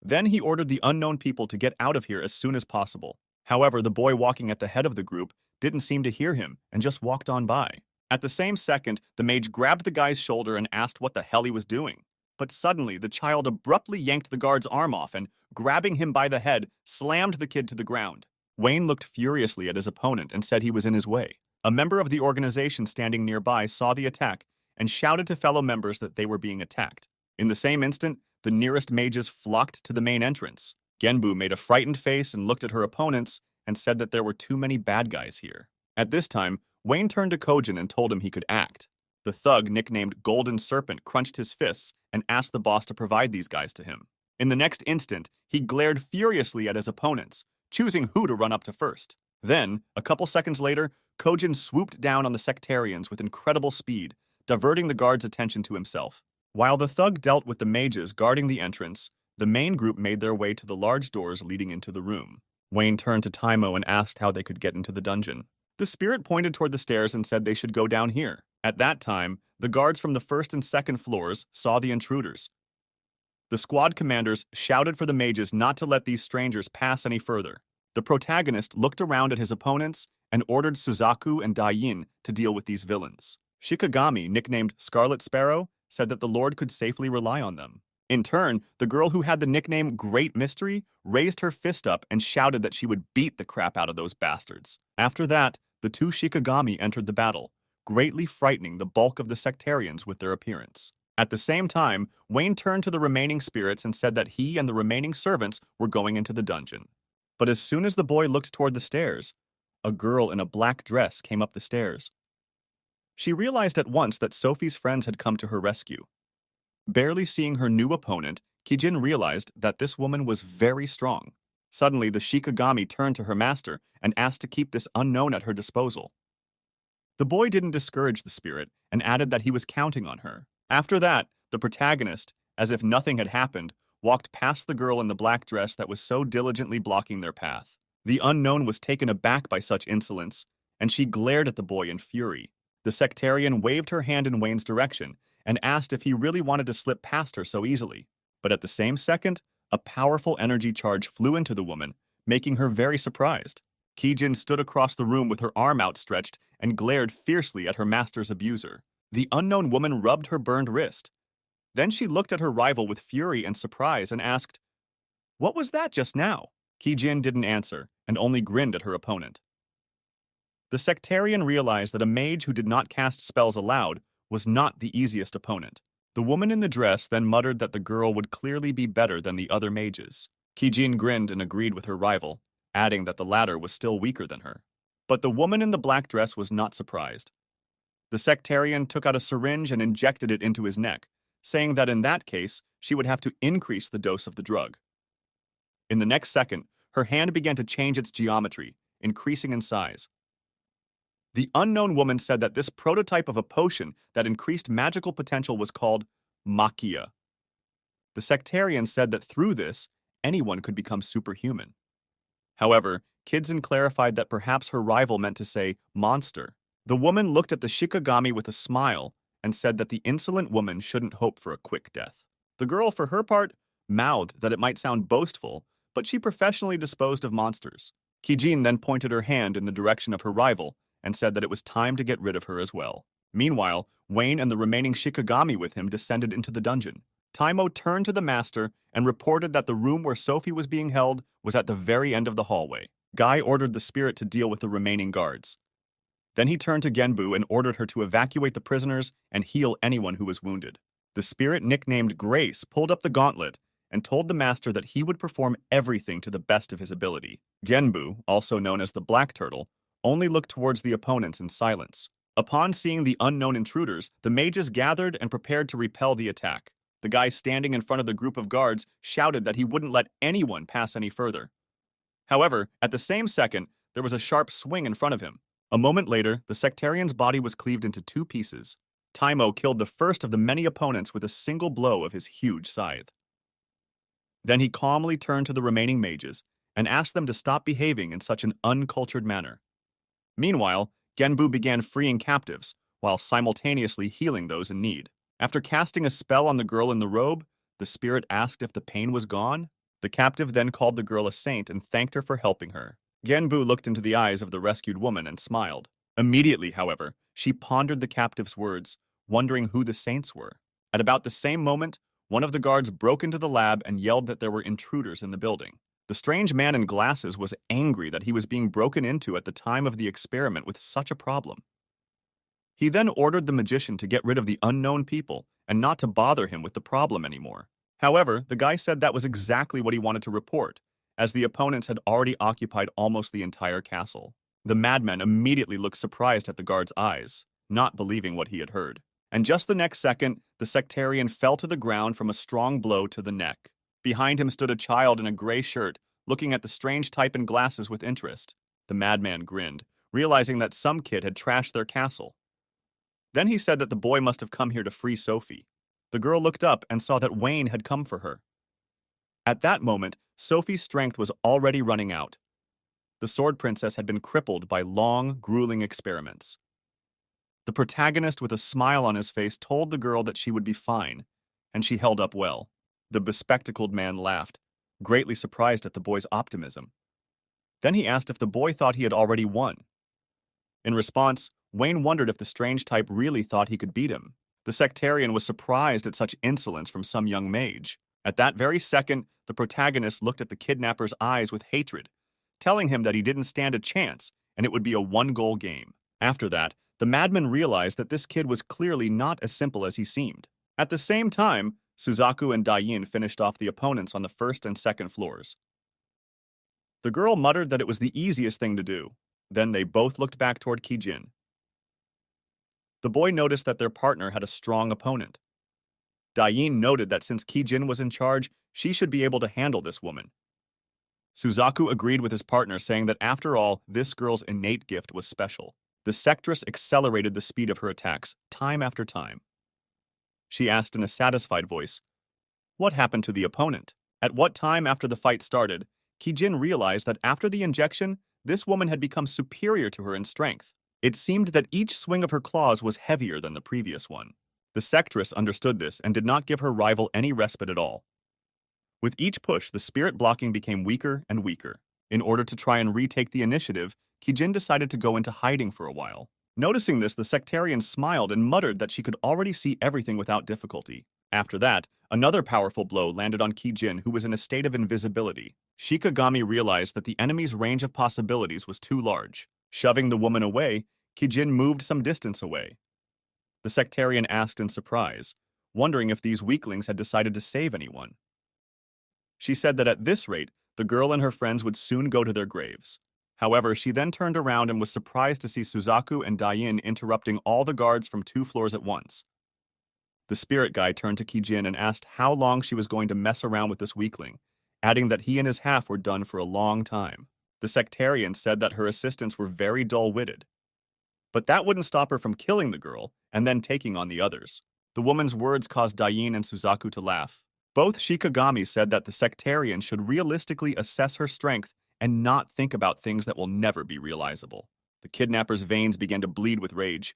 Then he ordered the unknown people to get out of here as soon as possible. However, the boy walking at the head of the group didn't seem to hear him and just walked on by. At the same second, the mage grabbed the guy's shoulder and asked what the hell he was doing. But suddenly, the child abruptly yanked the guard's arm off and, grabbing him by the head, slammed the kid to the ground. Wayne looked furiously at his opponent and said he was in his way. A member of the organization standing nearby saw the attack and shouted to fellow members that they were being attacked. In the same instant, the nearest mages flocked to the main entrance. Genbu made a frightened face and looked at her opponents and said that there were too many bad guys here. At this time, Wayne turned to Kojin and told him he could act. The thug, nicknamed Golden Serpent, crunched his fists and asked the boss to provide these guys to him. In the next instant, he glared furiously at his opponents, choosing who to run up to first. Then, a couple seconds later, Kojin swooped down on the sectarians with incredible speed, diverting the guard's attention to himself. While the thug dealt with the mages guarding the entrance, the main group made their way to the large doors leading into the room. Wayne turned to Taimo and asked how they could get into the dungeon. The spirit pointed toward the stairs and said they should go down here. At that time, the guards from the first and second floors saw the intruders. The squad commanders shouted for the mages not to let these strangers pass any further. The protagonist looked around at his opponents and ordered Suzaku and Dain to deal with these villains. Shikigami, nicknamed Scarlet Sparrow, said that the Lord could safely rely on them. In turn, the girl who had the nickname Great Mystery raised her fist up and shouted that she would beat the crap out of those bastards. After that, the 2 Shikigami entered the battle, greatly frightening the bulk of the sectarians with their appearance. At the same time, Wayne turned to the remaining spirits and said that he and the remaining servants were going into the dungeon. But as soon as the boy looked toward the stairs, a girl in a black dress came up the stairs. She realized at once that Sophie's friends had come to her rescue. Barely seeing her new opponent, Kijin realized that this woman was very strong. Suddenly, the Shikigami turned to her master and asked to keep this unknown at her disposal. The boy didn't discourage the spirit and added that he was counting on her. After that, the protagonist, as if nothing had happened, walked past the girl in the black dress that was so diligently blocking their path. The unknown was taken aback by such insolence, and she glared at the boy in fury. The sectarian waved her hand in Wayne's direction and asked if he really wanted to slip past her so easily. But at the same second, a powerful energy charge flew into the woman, making her very surprised. Kijin stood across the room with her arm outstretched and glared fiercely at her master's abuser. The unknown woman rubbed her burned wrist. Then she looked at her rival with fury and surprise and asked, "What was that just now?" Kijin didn't answer and only grinned at her opponent. The sectarian realized that a mage who did not cast spells aloud was not the easiest opponent. The woman in the dress then muttered that the girl would clearly be better than the other mages. Kijin grinned and agreed with her rival, adding that the latter was still weaker than her. But the woman in the black dress was not surprised. The sectarian took out a syringe and injected it into his neck, saying that in that case, she would have to increase the dose of the drug. In the next second, her hand began to change its geometry, increasing in size. The unknown woman said that this prototype of a potion that increased magical potential was called makia. The sectarian said that through this, anyone could become superhuman. However, Kidzen clarified that perhaps her rival meant to say monster. The woman looked at the Shikigami with a smile and said that the insolent woman shouldn't hope for a quick death. The girl, for her part, mouthed that it might sound boastful, but she professionally disposed of monsters. Kijin then pointed her hand in the direction of her rival and said that it was time to get rid of her as well. Meanwhile, Wayne and the remaining Shikigami with him descended into the dungeon. Taimo turned to the master and reported that the room where Sophie was being held was at the very end of the hallway. Guy ordered the spirit to deal with the remaining guards. Then he turned to Genbu and ordered her to evacuate the prisoners and heal anyone who was wounded. The spirit, nicknamed Grace, pulled up the gauntlet and told the master that he would perform everything to the best of his ability. Genbu, also known as the Black Turtle, only looked towards the opponents in silence. Upon seeing the unknown intruders, the mages gathered and prepared to repel the attack. The guy standing in front of the group of guards shouted that he wouldn't let anyone pass any further. However, at the same second, there was a sharp swing in front of him. A moment later, the sectarian's body was cleaved into two pieces. Taimo killed the first of the many opponents with a single blow of his huge scythe. Then he calmly turned to the remaining mages and asked them to stop behaving in such an uncultured manner. Meanwhile, Genbu began freeing captives, while simultaneously healing those in need. After casting a spell on the girl in the robe, the spirit asked if the pain was gone. The captive then called the girl a saint and thanked her for helping her. Genbu looked into the eyes of the rescued woman and smiled. Immediately, however, she pondered the captive's words, wondering who the saints were. At about the same moment, one of the guards broke into the lab and yelled that there were intruders in the building. The strange man in glasses was angry that he was being broken into at the time of the experiment with such a problem. He then ordered the magician to get rid of the unknown people and not to bother him with the problem anymore. However, the guy said that was exactly what he wanted to report, as the opponents had already occupied almost the entire castle. The madman immediately looked surprised at the guard's eyes, not believing what he had heard. And just the next second, the sectarian fell to the ground from a strong blow to the neck. Behind him stood a child in a gray shirt, looking at the strange type in glasses with interest. The madman grinned, realizing that some kid had trashed their castle. Then he said that the boy must have come here to free Sophie. The girl looked up and saw that Wayne had come for her. At that moment, Sophie's strength was already running out. The sword princess had been crippled by long, grueling experiments. The protagonist, with a smile on his face, told the girl that she would be fine, and she held up well. The bespectacled man laughed, greatly surprised at the boy's optimism. Then he asked if the boy thought he had already won. In response, Wayne wondered if the strange type really thought he could beat him. The sectarian was surprised at such insolence from some young mage. At that very second, the protagonist looked at the kidnapper's eyes with hatred, telling him that he didn't stand a chance and it would be a one-goal game. After that, the madman realized that this kid was clearly not as simple as he seemed. At the same time, Suzaku and Dayin finished off the opponents on the first and second floors. The girl muttered that it was the easiest thing to do. Then they both looked back toward Kijin. The boy noticed that their partner had a strong opponent. Dayin noted that since Kijin was in charge, she should be able to handle this woman. Suzaku agreed with his partner, saying that after all, this girl's innate gift was special. The sectress accelerated the speed of her attacks, time after time. She asked in a satisfied voice, "What happened to the opponent?" At what time after the fight started, Kijin realized that after the injection, this woman had become superior to her in strength. It seemed that each swing of her claws was heavier than the previous one. The sectress understood this and did not give her rival any respite at all. With each push, the spirit blocking became weaker and weaker. In order to try and retake the initiative, Kijin decided to go into hiding for a while. Noticing this, the sectarian smiled and muttered that she could already see everything without difficulty. After that, another powerful blow landed on Kijin, who was in a state of invisibility. Shikigami realized that the enemy's range of possibilities was too large. Shoving the woman away, Kijin moved some distance away. The sectarian asked in surprise, wondering if these weaklings had decided to save anyone. She said that at this rate, the girl and her friends would soon go to their graves. However, she then turned around and was surprised to see Suzaku and Dayin interrupting all the guards from 2 floors at once. The spirit guy turned to Kijin and asked how long she was going to mess around with this weakling, adding that he and his half were done for a long time. The sectarian said that her assistants were very dull-witted, but that wouldn't stop her from killing the girl and then taking on the others. The woman's words caused Dain and Suzaku to laugh. Both Shikigami said that the sectarian should realistically assess her strength and not think about things that will never be realizable. The kidnapper's veins began to bleed with rage.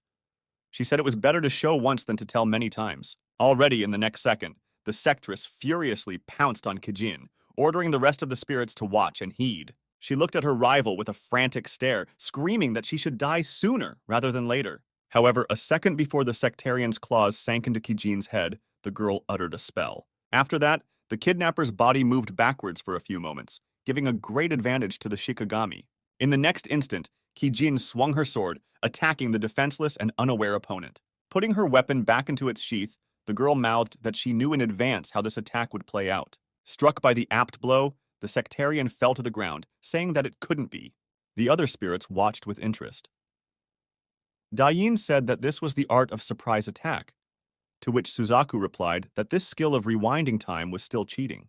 She said it was better to show once than to tell many times. Already in the next second, the sectress furiously pounced on Kijin, ordering the rest of the spirits to watch and heed. She looked at her rival with a frantic stare, screaming that she should die sooner rather than later. However, a second before the sectarian's claws sank into Kijin's head, the girl uttered a spell. After that, the kidnapper's body moved backwards for a few moments, giving a great advantage to the Shikigami. In the next instant, Kijin swung her sword, attacking the defenseless and unaware opponent. Putting her weapon back into its sheath, the girl mouthed that she knew in advance how this attack would play out. Struck by the apt blow, the sectarian fell to the ground, saying that it couldn't be. The other spirits watched with interest. Dain said that this was the art of surprise attack, to which Suzaku replied that this skill of rewinding time was still cheating.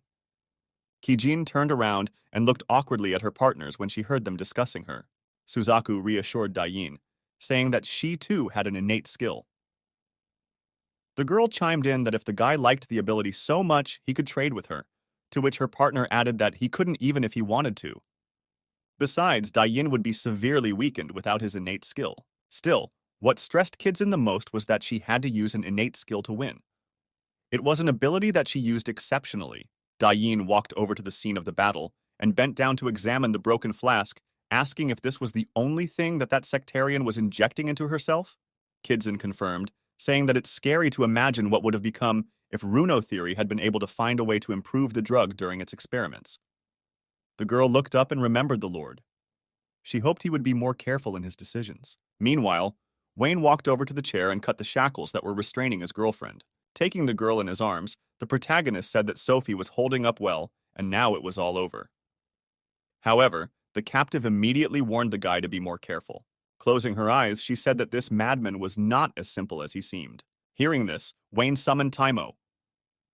Kijin turned around and looked awkwardly at her partners when she heard them discussing her. Suzaku reassured Dain, saying that she too had an innate skill. The girl chimed in that if the guy liked the ability so much, he could trade with her, to which her partner added that he couldn't even if he wanted to. Besides, Dain would be severely weakened without his innate skill. Still, what stressed Kijin the most was that she had to use an innate skill to win. It was an ability that she used exceptionally. Dain walked over to the scene of the battle and bent down to examine the broken flask, asking if this was the only thing that sectarian was injecting into herself. Kijin confirmed, saying that it's scary to imagine what would have become if Runo Theory had been able to find a way to improve the drug during its experiments. The girl looked up and remembered the Lord. She hoped he would be more careful in his decisions. Meanwhile, Wayne walked over to the chair and cut the shackles that were restraining his girlfriend. Taking the girl in his arms, the protagonist said that Sophie was holding up well, and now it was all over. However, the captive immediately warned the guy to be more careful. Closing her eyes, she said that this madman was not as simple as he seemed. Hearing this, Wayne summoned Taimo.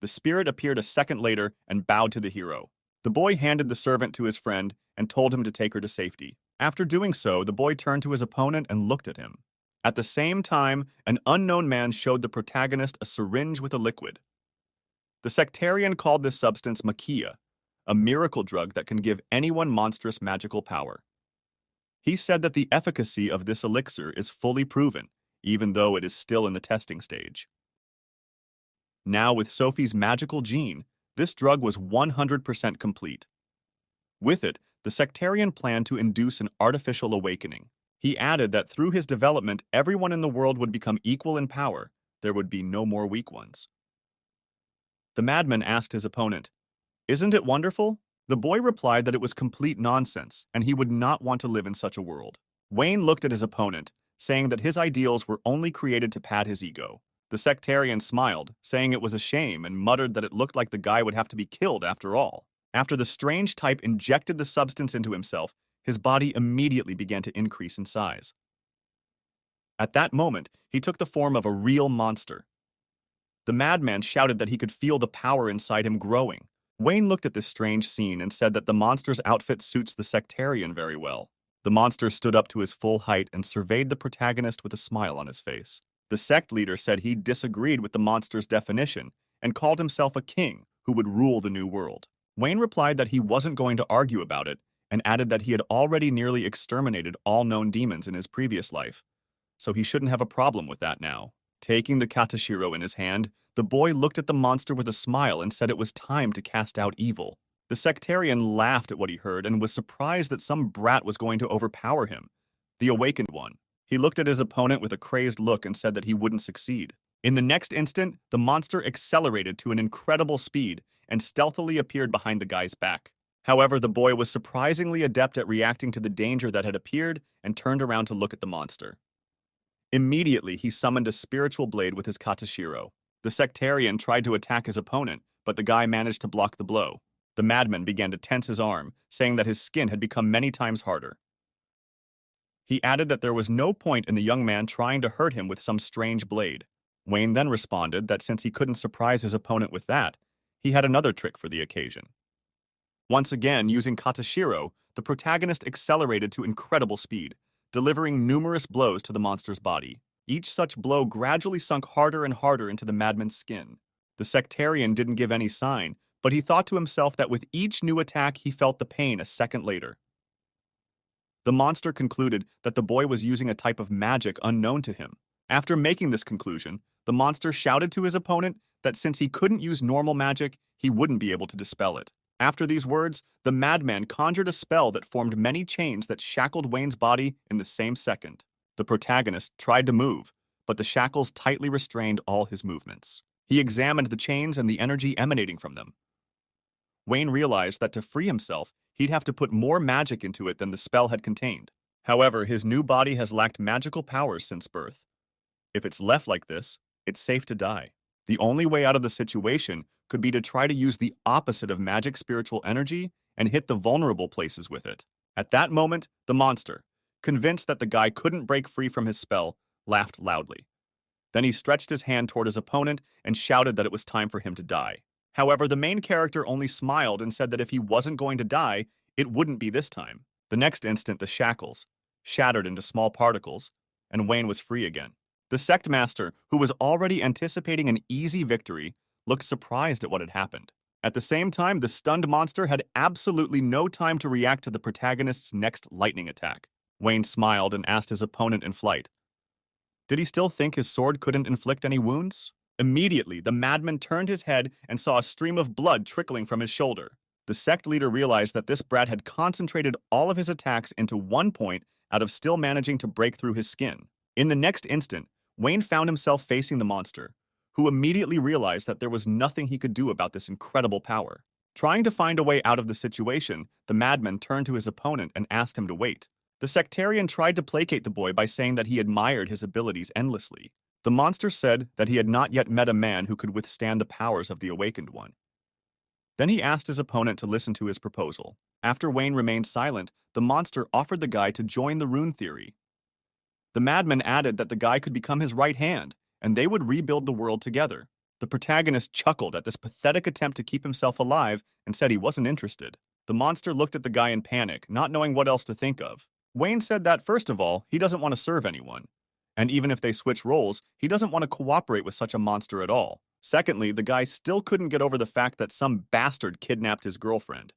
The spirit appeared a second later and bowed to the hero. The boy handed the servant to his friend and told him to take her to safety. After doing so, the boy turned to his opponent and looked at him. At the same time, an unknown man showed the protagonist a syringe with a liquid. The sectarian called this substance makia, a miracle drug that can give anyone monstrous magical power. He said that the efficacy of this elixir is fully proven, even though it is still in the testing stage. Now, with Sophie's magical gene, this drug was 100% complete. With it, the sectarian planned to induce an artificial awakening. He added that through his development, everyone in the world would become equal in power. There would be no more weak ones. The madman asked his opponent, "Isn't it wonderful?" The boy replied that it was complete nonsense, and he would not want to live in such a world. Wayne looked at his opponent, saying that his ideals were only created to pad his ego. The sectarian smiled, saying it was a shame, and muttered that it looked like the guy would have to be killed after all. After the strange type injected the substance into himself, his body immediately began to increase in size. At that moment, he took the form of a real monster. The madman shouted that he could feel the power inside him growing. Wayne looked at this strange scene and said that the monster's outfit suits the sectarian very well. The monster stood up to his full height and surveyed the protagonist with a smile on his face. The sect leader said he disagreed with the monster's definition and called himself a king who would rule the new world. Wayne replied that he wasn't going to argue about it and added that he had already nearly exterminated all known demons in his previous life, so he shouldn't have a problem with that now. Taking the katashiro in his hand, the boy looked at the monster with a smile and said it was time to cast out evil. The sectarian laughed at what he heard and was surprised that some brat was going to overpower him, the awakened one. He looked at his opponent with a crazed look and said that he wouldn't succeed. In the next instant, the monster accelerated to an incredible speed and stealthily appeared behind the guy's back. However, the boy was surprisingly adept at reacting to the danger that had appeared and turned around to look at the monster. Immediately, he summoned a spiritual blade with his katashiro. The sectarian tried to attack his opponent, but the guy managed to block the blow. The madman began to tense his arm, saying that his skin had become many times harder. He added that there was no point in the young man trying to hurt him with some strange blade. Wayne then responded that since he couldn't surprise his opponent with that, he had another trick for the occasion. Once again, using katashiro, the protagonist accelerated to incredible speed, delivering numerous blows to the monster's body. Each such blow gradually sunk harder and harder into the madman's skin. The sectarian didn't give any sign, but he thought to himself that with each new attack he felt the pain a second later. The monster concluded that the boy was using a type of magic unknown to him. After making this conclusion, the monster shouted to his opponent that since he couldn't use normal magic, he wouldn't be able to dispel it. After these words, the madman conjured a spell that formed many chains that shackled Wayne's body in the same second. The protagonist tried to move, but the shackles tightly restrained all his movements. He examined the chains and the energy emanating from them. Wayne realized that to free himself, he'd have to put more magic into it than the spell had contained. However, his new body has lacked magical powers since birth. If it's left like this, it's safe to die. The only way out of the situation could be to try to use the opposite of magic spiritual energy and hit the vulnerable places with it. At that moment, the monster, convinced that the guy couldn't break free from his spell, laughed loudly. Then he stretched his hand toward his opponent and shouted that it was time for him to die. However, the main character only smiled and said that if he wasn't going to die, it wouldn't be this time. The next instant, the shackles shattered into small particles, and Wayne was free again. The sect master, who was already anticipating an easy victory, looked surprised at what had happened. At the same time, the stunned monster had absolutely no time to react to the protagonist's next lightning attack. Wayne smiled and asked his opponent in flight, did he still think his sword couldn't inflict any wounds? Immediately, the madman turned his head and saw a stream of blood trickling from his shoulder. The sect leader realized that this brat had concentrated all of his attacks into one point out of still managing to break through his skin. In the next instant, Wayne found himself facing the monster, who immediately realized that there was nothing he could do about this incredible power. Trying to find a way out of the situation, the madman turned to his opponent and asked him to wait. The sectarian tried to placate the boy by saying that he admired his abilities endlessly. The monster said that he had not yet met a man who could withstand the powers of the awakened one. Then he asked his opponent to listen to his proposal. After Wayne remained silent, the monster offered the guy to join the rune theory. The madman added that the guy could become his right hand, and they would rebuild the world together. The protagonist chuckled at this pathetic attempt to keep himself alive and said he wasn't interested. The monster looked at the guy in panic, not knowing what else to think of. Wayne said that, first of all, he doesn't want to serve anyone. And even if they switch roles, he doesn't want to cooperate with such a monster at all. Secondly, the guy still couldn't get over the fact that some bastard kidnapped his girlfriend.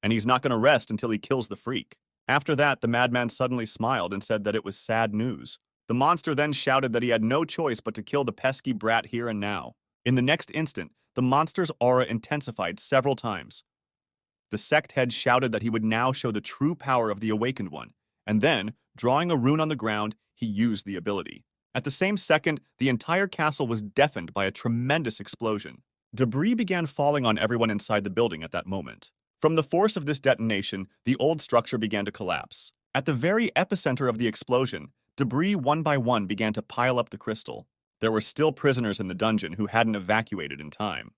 And he's not going to rest until he kills the freak. After that, the madman suddenly smiled and said that it was sad news. The monster then shouted that he had no choice but to kill the pesky brat here and now. In the next instant, the monster's aura intensified several times. The sect head shouted that he would now show the true power of the awakened one. And then, drawing a rune on the ground, he used the ability. At the same second, the entire castle was deafened by a tremendous explosion. Debris began falling on everyone inside the building at that moment. From the force of this detonation, the old structure began to collapse. At the very epicenter of the explosion, debris one by one began to pile up the crystal. There were still prisoners in the dungeon who hadn't evacuated in time.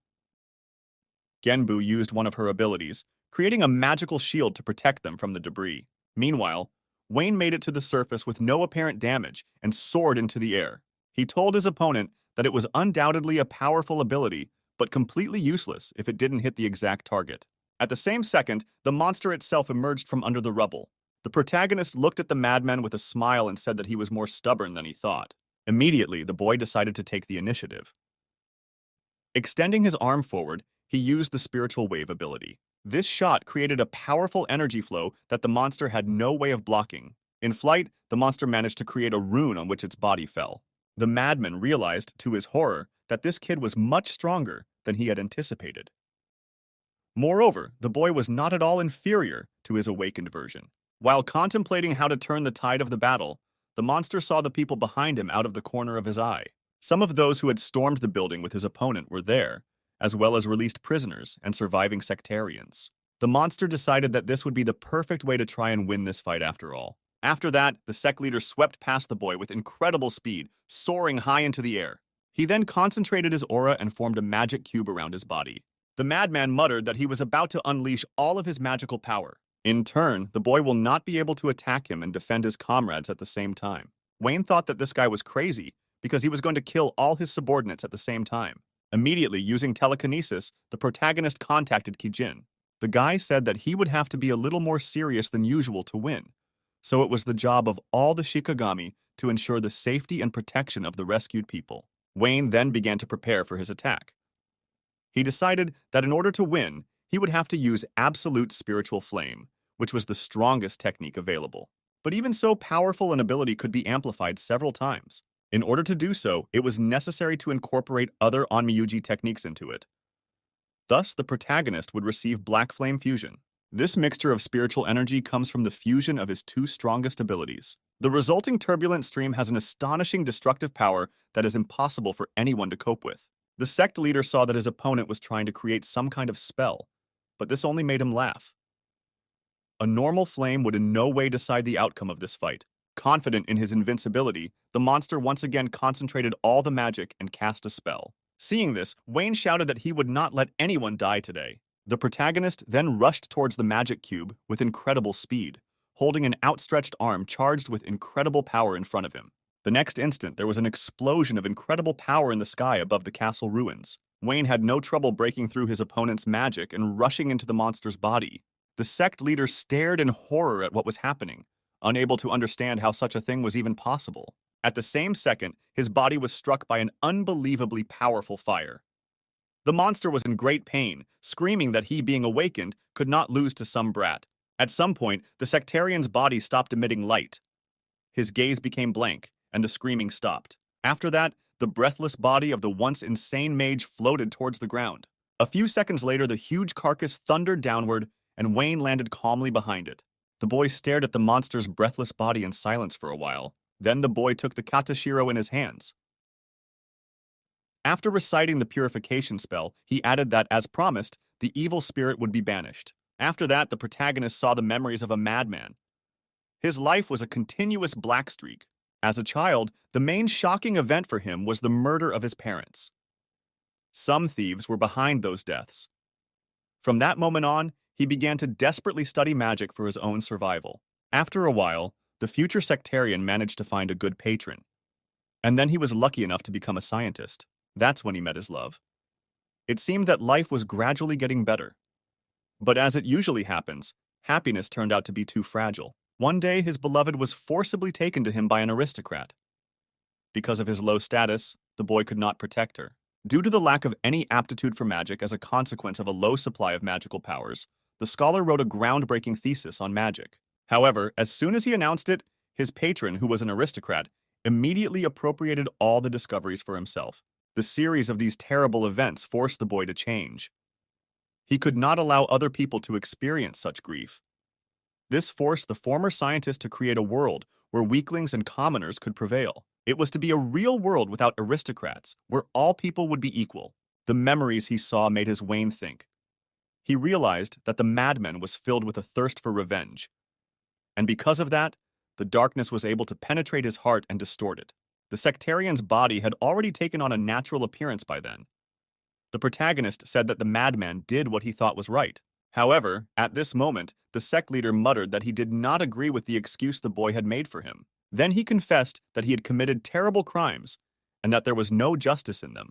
Genbu used one of her abilities, creating a magical shield to protect them from the debris. Meanwhile, Wayne made it to the surface with no apparent damage and soared into the air. He told his opponent that it was undoubtedly a powerful ability, but completely useless if it didn't hit the exact target. At the same second, the monster itself emerged from under the rubble. The protagonist looked at the madman with a smile and said that he was more stubborn than he thought. Immediately, the boy decided to take the initiative. Extending his arm forward, he used the spiritual wave ability. This shot created a powerful energy flow that the monster had no way of blocking. In flight, the monster managed to create a rune on which its body fell. The madman realized, to his horror, that this kid was much stronger than he had anticipated. Moreover, the boy was not at all inferior to his awakened version. While contemplating how to turn the tide of the battle, the monster saw the people behind him out of the corner of his eye. Some of those who had stormed the building with his opponent were there, as well as released prisoners and surviving sectarians. The monster decided that this would be the perfect way to try and win this fight after all. After that, the sect leader swept past the boy with incredible speed, soaring high into the air. He then concentrated his aura and formed a magic cube around his body. The madman muttered that he was about to unleash all of his magical power. In turn, the boy will not be able to attack him and defend his comrades at the same time. Wayne thought that this guy was crazy, because he was going to kill all his subordinates at the same time. Immediately, using telekinesis, the protagonist contacted Kijin. The guy said that he would have to be a little more serious than usual to win, so it was the job of all the Shikigami to ensure the safety and protection of the rescued people. Wayne then began to prepare for his attack. He decided that in order to win, he would have to use absolute spiritual flame, which was the strongest technique available. But even so powerful an ability could be amplified several times. In order to do so, it was necessary to incorporate other Onmyuji techniques into it. Thus, the protagonist would receive Black Flame Fusion. This mixture of spiritual energy comes from the fusion of his two strongest abilities. The resulting turbulent stream has an astonishing destructive power that is impossible for anyone to cope with. The sect leader saw that his opponent was trying to create some kind of spell, but this only made him laugh. A normal flame would in no way decide the outcome of this fight. Confident in his invincibility, the monster once again concentrated all the magic and cast a spell. Seeing this, Wayne shouted that he would not let anyone die today. The protagonist then rushed towards the magic cube with incredible speed, holding an outstretched arm charged with incredible power in front of him. The next instant, there was an explosion of incredible power in the sky above the castle ruins. Wayne had no trouble breaking through his opponent's magic and rushing into the monster's body. The sect leader stared in horror at what was happening, unable to understand how such a thing was even possible. At the same second, his body was struck by an unbelievably powerful fire. The monster was in great pain, screaming that he, being awakened, could not lose to some brat. At some point, the sectarian's body stopped emitting light. His gaze became blank, and the screaming stopped. After that, the breathless body of the once insane mage floated towards the ground. A few seconds later, the huge carcass thundered downward, and Wayne landed calmly behind it. The boy stared at the monster's breathless body in silence for a while. Then the boy took the katashiro in his hands. After reciting the purification spell, he added that, as promised, the evil spirit would be banished. After that, the protagonist saw the memories of a madman. His life was a continuous black streak. As a child, the main shocking event for him was the murder of his parents. Some thieves were behind those deaths. From that moment on, he began to desperately study magic for his own survival. After a while, the future sectarian managed to find a good patron. And then he was lucky enough to become a scientist. That's when he met his love. It seemed that life was gradually getting better. But as it usually happens, happiness turned out to be too fragile. One day, his beloved was forcibly taken to him by an aristocrat. Because of his low status, the boy could not protect her. Due to the lack of any aptitude for magic as a consequence of a low supply of magical powers, the scholar wrote a groundbreaking thesis on magic. However, as soon as he announced it, his patron, who was an aristocrat, immediately appropriated all the discoveries for himself. The series of these terrible events forced the boy to change. He could not allow other people to experience such grief. This forced the former scientist to create a world where weaklings and commoners could prevail. It was to be a real world without aristocrats, where all people would be equal. The memories he saw made his Wayne think. He realized that the madman was filled with a thirst for revenge. And because of that, the darkness was able to penetrate his heart and distort it. The sectarian's body had already taken on a natural appearance by then. The protagonist said that the madman did what he thought was right. However, at this moment, the sect leader muttered that he did not agree with the excuse the boy had made for him. Then he confessed that he had committed terrible crimes and that there was no justice in them.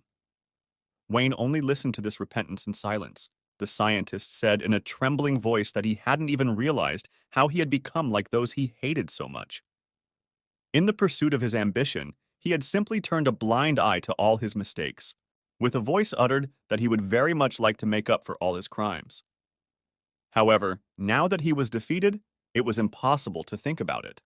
Wayne only listened to this repentance in silence. The scientist said in a trembling voice that he hadn't even realized how he had become like those he hated so much. In the pursuit of his ambition, he had simply turned a blind eye to all his mistakes, with a voice uttered that he would very much like to make up for all his crimes. However, now that he was defeated, it was impossible to think about it.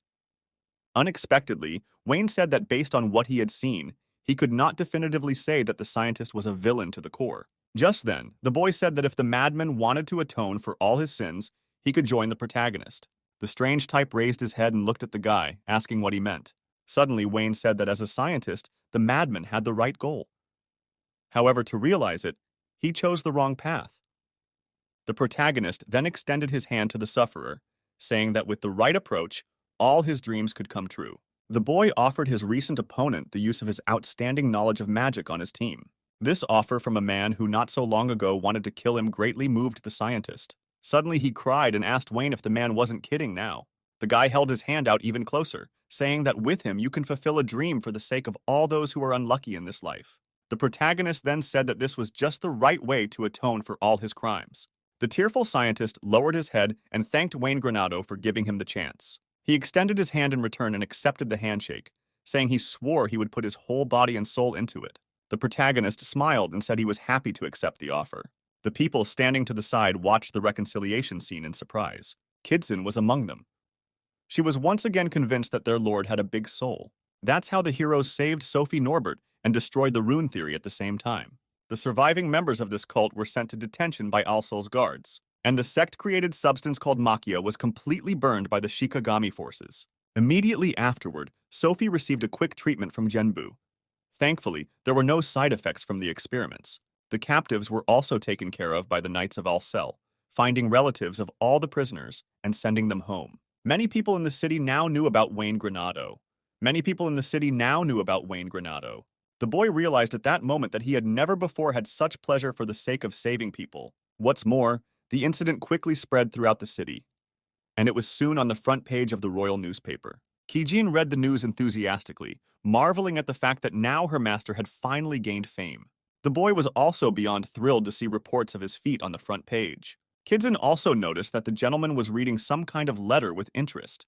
Unexpectedly, Wayne said that based on what he had seen, he could not definitively say that the scientist was a villain to the core. Just then, the boy said that if the madman wanted to atone for all his sins, he could join the protagonist. The strange type raised his head and looked at the guy, asking what he meant. Suddenly, Wayne said that as a scientist, the madman had the right goal. However, to realize it, he chose the wrong path. The protagonist then extended his hand to the sufferer, saying that with the right approach, all his dreams could come true. The boy offered his recent opponent the use of his outstanding knowledge of magic on his team. This offer from a man who not so long ago wanted to kill him greatly moved the scientist. Suddenly he cried and asked Wayne if the man wasn't kidding now. The guy held his hand out even closer, saying that with him you can fulfill a dream for the sake of all those who are unlucky in this life. The protagonist then said that this was just the right way to atone for all his crimes. The tearful scientist lowered his head and thanked Wayne Granado for giving him the chance. He extended his hand in return and accepted the handshake, saying he swore he would put his whole body and soul into it. The protagonist smiled and said he was happy to accept the offer. The people standing to the side watched the reconciliation scene in surprise. Kidson was among them. She was once again convinced that their lord had a big soul. That's how the heroes saved Sophie Norbert and destroyed the rune theory at the same time. The surviving members of this cult were sent to detention by Alsol's guards, and the sect-created substance called makia was completely burned by the Shikigami forces. Immediately afterward, Sophie received a quick treatment from Genbu. Thankfully, there were no side effects from the experiments. The captives were also taken care of by the Knights of Alcel, finding relatives of all the prisoners and sending them home. Many people in the city now knew about Wayne Granado. The boy realized at that moment that he had never before had such pleasure for the sake of saving people. What's more, the incident quickly spread throughout the city, and it was soon on the front page of the royal newspaper. Kijin read the news enthusiastically, marveling at the fact that now her master had finally gained fame. The boy was also beyond thrilled to see reports of his feat on the front page. Kidson also noticed that the gentleman was reading some kind of letter with interest.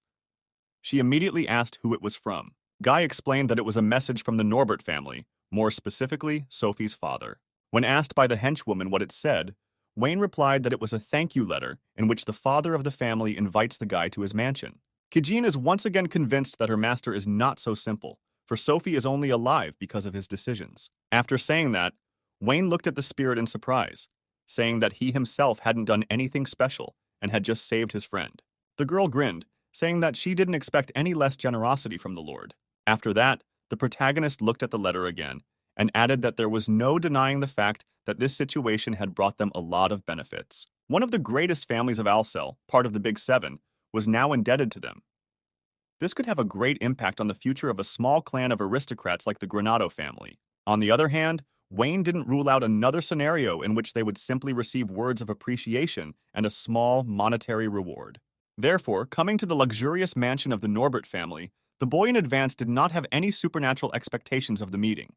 She immediately asked who it was from. Guy explained that it was a message from the Norbert family, more specifically, Sophie's father. When asked by the henchwoman what it said, Wayne replied that it was a thank you letter in which the father of the family invites the guy to his mansion. Kijin is once again convinced that her master is not so simple, for Sophie is only alive because of his decisions. After saying that, Wayne looked at the spirit in surprise, saying that he himself hadn't done anything special and had just saved his friend. The girl grinned, saying that she didn't expect any less generosity from the Lord. After that, the protagonist looked at the letter again and added that there was no denying the fact that this situation had brought them a lot of benefits. One of the greatest families of Alcel, part of the Big Seven, was now indebted to them. This could have a great impact on the future of a small clan of aristocrats like the Granado family. On the other hand, Wayne didn't rule out another scenario in which they would simply receive words of appreciation and a small monetary reward. Therefore, coming to the luxurious mansion of the Norbert family, the boy in advance did not have any supernatural expectations of the meeting.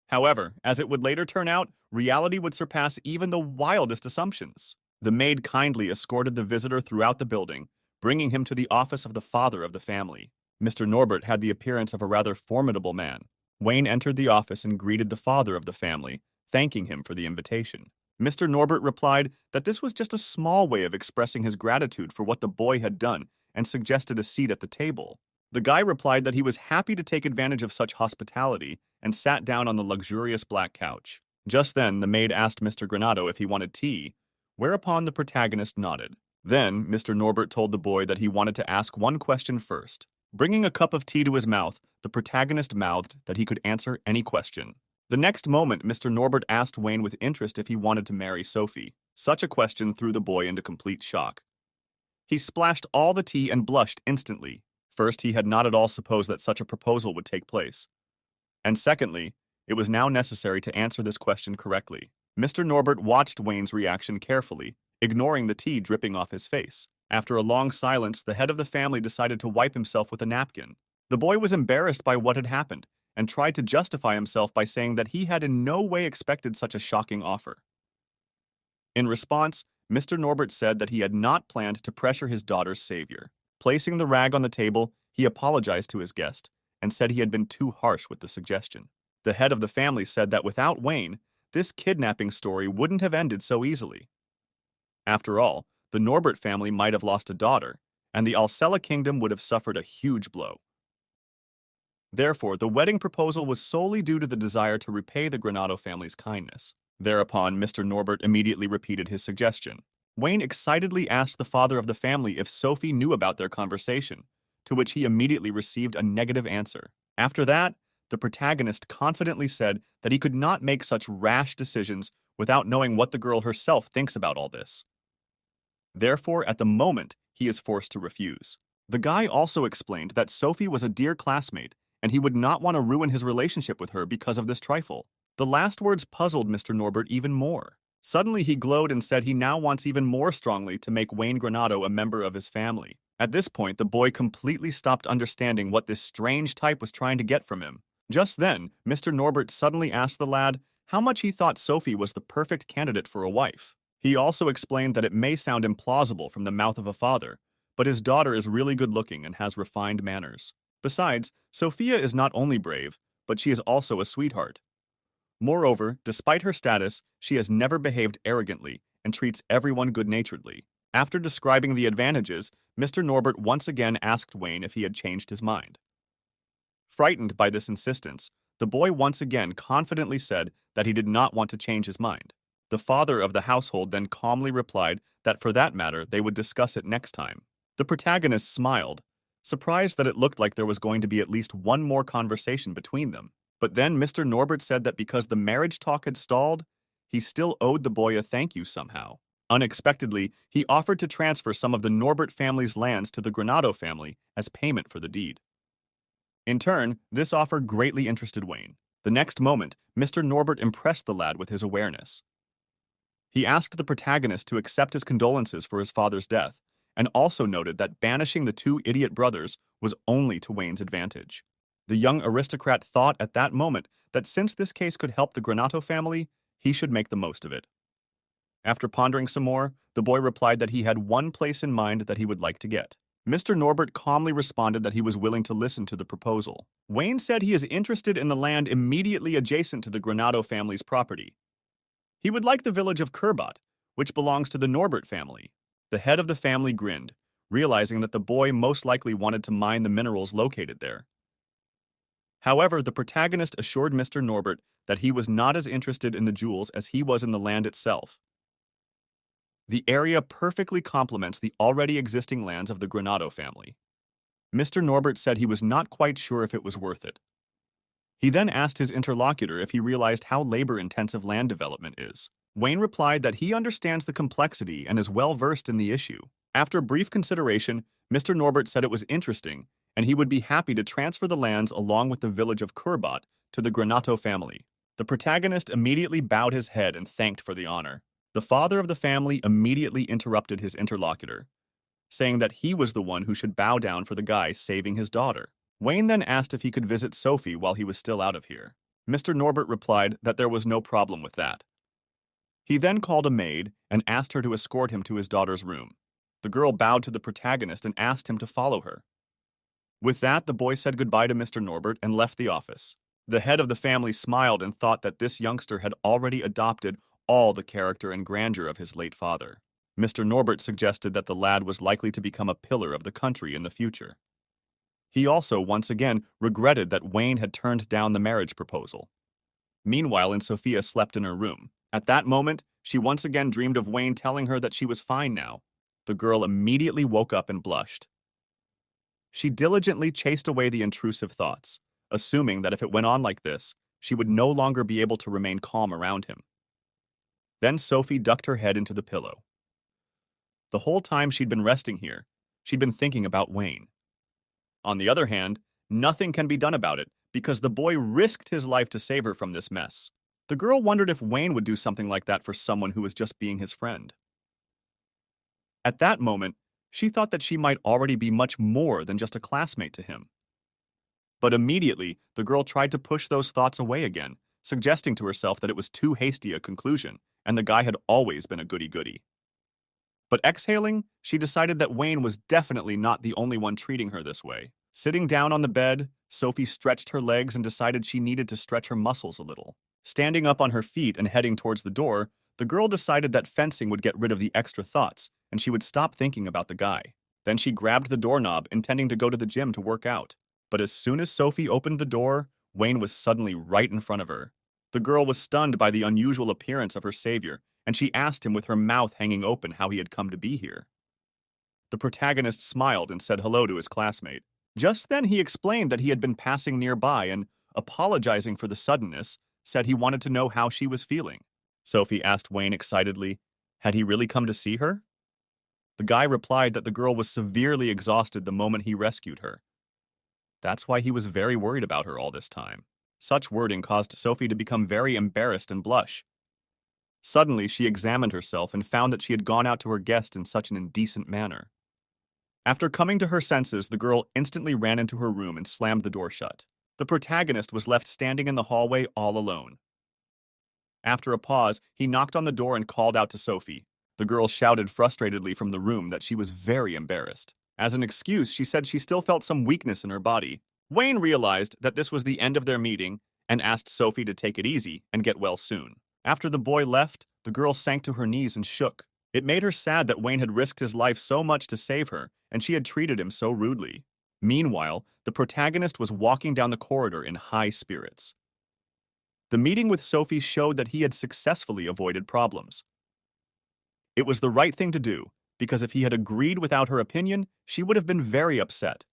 However, as it would later turn out, reality would surpass even the wildest assumptions. The maid kindly escorted the visitor throughout the building, bringing him to the office of the father of the family. Mr. Norbert had the appearance of a rather formidable man. Wayne entered the office and greeted the father of the family, thanking him for the invitation. Mr. Norbert replied that this was just a small way of expressing his gratitude for what the boy had done and suggested a seat at the table. The guy replied that he was happy to take advantage of such hospitality and sat down on the luxurious black couch. Just then, the maid asked Mr. Granado if he wanted tea, whereupon the protagonist nodded. Then, Mr. Norbert told the boy that he wanted to ask one question first. Bringing a cup of tea to his mouth, the protagonist mouthed that he could answer any question. The next moment, Mr. Norbert asked Wayne with interest if he wanted to marry Sophie. Such a question threw the boy into complete shock. He splashed all the tea and blushed instantly. First, he had not at all supposed that such a proposal would take place. And secondly, it was now necessary to answer this question correctly. Mr. Norbert watched Wayne's reaction carefully, ignoring the tea dripping off his face. After a long silence, the head of the family decided to wipe himself with a napkin. The boy was embarrassed by what had happened and tried to justify himself by saying that he had in no way expected such a shocking offer. In response, Mr. Norbert said that he had not planned to pressure his daughter's savior. Placing the rag on the table, he apologized to his guest and said he had been too harsh with the suggestion. The head of the family said that without Wayne, this kidnapping story wouldn't have ended so easily. After all, the Norbert family might have lost a daughter, and the Alcela kingdom would have suffered a huge blow. Therefore, the wedding proposal was solely due to the desire to repay the Granado family's kindness. Thereupon, Mr. Norbert immediately repeated his suggestion. Wayne excitedly asked the father of the family if Sophie knew about their conversation, to which he immediately received a negative answer. After that, the protagonist confidently said that he could not make such rash decisions without knowing what the girl herself thinks about all this. Therefore, at the moment, he is forced to refuse. The guy also explained that Sophie was a dear classmate, and he would not want to ruin his relationship with her because of this trifle. The last words puzzled Mr. Norbert even more. Suddenly, he glowed and said he now wants even more strongly to make Wayne Granado a member of his family. At this point, the boy completely stopped understanding what this strange type was trying to get from him. Just then, Mr. Norbert suddenly asked the lad how much he thought Sophie was the perfect candidate for a wife. He also explained that it may sound implausible from the mouth of a father, but his daughter is really good-looking and has refined manners. Besides, Sophia is not only brave, but she is also a sweetheart. Moreover, despite her status, she has never behaved arrogantly and treats everyone good-naturedly. After describing the advantages, Mr. Norbert once again asked Wayne if he had changed his mind. Frightened by this insistence, the boy once again confidently said that he did not want to change his mind. The father of the household then calmly replied that for that matter they would discuss it next time. The protagonist smiled, surprised that it looked like there was going to be at least one more conversation between them. But then Mr. Norbert said that because the marriage talk had stalled, he still owed the boy a thank you somehow. Unexpectedly, he offered to transfer some of the Norbert family's lands to the Granado family as payment for the deed. In turn, this offer greatly interested Wayne. The next moment, Mr. Norbert impressed the lad with his awareness. He asked the protagonist to accept his condolences for his father's death, and also noted that banishing the two idiot brothers was only to Wayne's advantage. The young aristocrat thought at that moment that since this case could help the Granato family, he should make the most of it. After pondering some more, the boy replied that he had one place in mind that he would like to get. Mr. Norbert calmly responded that he was willing to listen to the proposal. Wayne said he is interested in the land immediately adjacent to the Granado family's property. He would like the village of Kerbat, which belongs to the Norbert family. The head of the family grinned, realizing that the boy most likely wanted to mine the minerals located there. However, the protagonist assured Mr. Norbert that he was not as interested in the jewels as he was in the land itself. The area perfectly complements the already existing lands of the Granado family. Mr. Norbert said he was not quite sure if it was worth it. He then asked his interlocutor if he realized how labor-intensive land development is. Wayne replied that he understands the complexity and is well-versed in the issue. After brief consideration, Mr. Norbert said it was interesting, and he would be happy to transfer the lands along with the village of Kerbat to the Granato family. The protagonist immediately bowed his head and thanked for the honor. The father of the family immediately interrupted his interlocutor, saying that he was the one who should bow down for the guy saving his daughter. Wayne then asked if he could visit Sophie while he was still out of here. Mr. Norbert replied that there was no problem with that. He then called a maid and asked her to escort him to his daughter's room. The girl bowed to the protagonist and asked him to follow her. With that, the boy said goodbye to Mr. Norbert and left the office. The head of the family smiled and thought that this youngster had already adopted all the character and grandeur of his late father. Mr. Norbert suggested that the lad was likely to become a pillar of the country in the future. He also, once again, regretted that Wayne had turned down the marriage proposal. Meanwhile, Sophia slept in her room. At that moment, she once again dreamed of Wayne telling her that she was fine now. The girl immediately woke up and blushed. She diligently chased away the intrusive thoughts, assuming that if it went on like this, she would no longer be able to remain calm around him. Then Sophie ducked her head into the pillow. The whole time she'd been resting here, she'd been thinking about Wayne. On the other hand, nothing can be done about it because the boy risked his life to save her from this mess. The girl wondered if Wayne would do something like that for someone who was just being his friend. At that moment, she thought that she might already be much more than just a classmate to him. But immediately, the girl tried to push those thoughts away again, suggesting to herself that it was too hasty a conclusion, and the guy had always been a goody-goody. But exhaling, she decided that Wayne was definitely not the only one treating her this way. Sitting down on the bed, Sophie stretched her legs and decided she needed to stretch her muscles a little. Standing up on her feet and heading towards the door, the girl decided that fencing would get rid of the extra thoughts, and she would stop thinking about the guy. Then she grabbed the doorknob, intending to go to the gym to work out. But as soon as Sophie opened the door, Wayne was suddenly right in front of her. The girl was stunned by the unusual appearance of her savior, and she asked him with her mouth hanging open how he had come to be here. The protagonist smiled and said hello to his classmate. Just then he explained that he had been passing nearby and, apologizing for the suddenness, said he wanted to know how she was feeling. Sophie asked Wayne excitedly, had he really come to see her? The guy replied that the girl was severely exhausted the moment he rescued her. That's why he was very worried about her all this time. Such wording caused Sophie to become very embarrassed and blush. Suddenly, she examined herself and found that she had gone out to her guest in such an indecent manner. After coming to her senses, the girl instantly ran into her room and slammed the door shut. The protagonist was left standing in the hallway all alone. After a pause, he knocked on the door and called out to Sophie. The girl shouted frustratedly from the room that she was very embarrassed. As an excuse, she said she still felt some weakness in her body. Wayne realized that this was the end of their meeting and asked Sophie to take it easy and get well soon. After the boy left, the girl sank to her knees and shook. It made her sad that Wayne had risked his life so much to save her, and she had treated him so rudely. Meanwhile, the protagonist was walking down the corridor in high spirits. The meeting with Sophie showed that he had successfully avoided problems. It was the right thing to do, because if he had agreed without her opinion, she would have been very upset.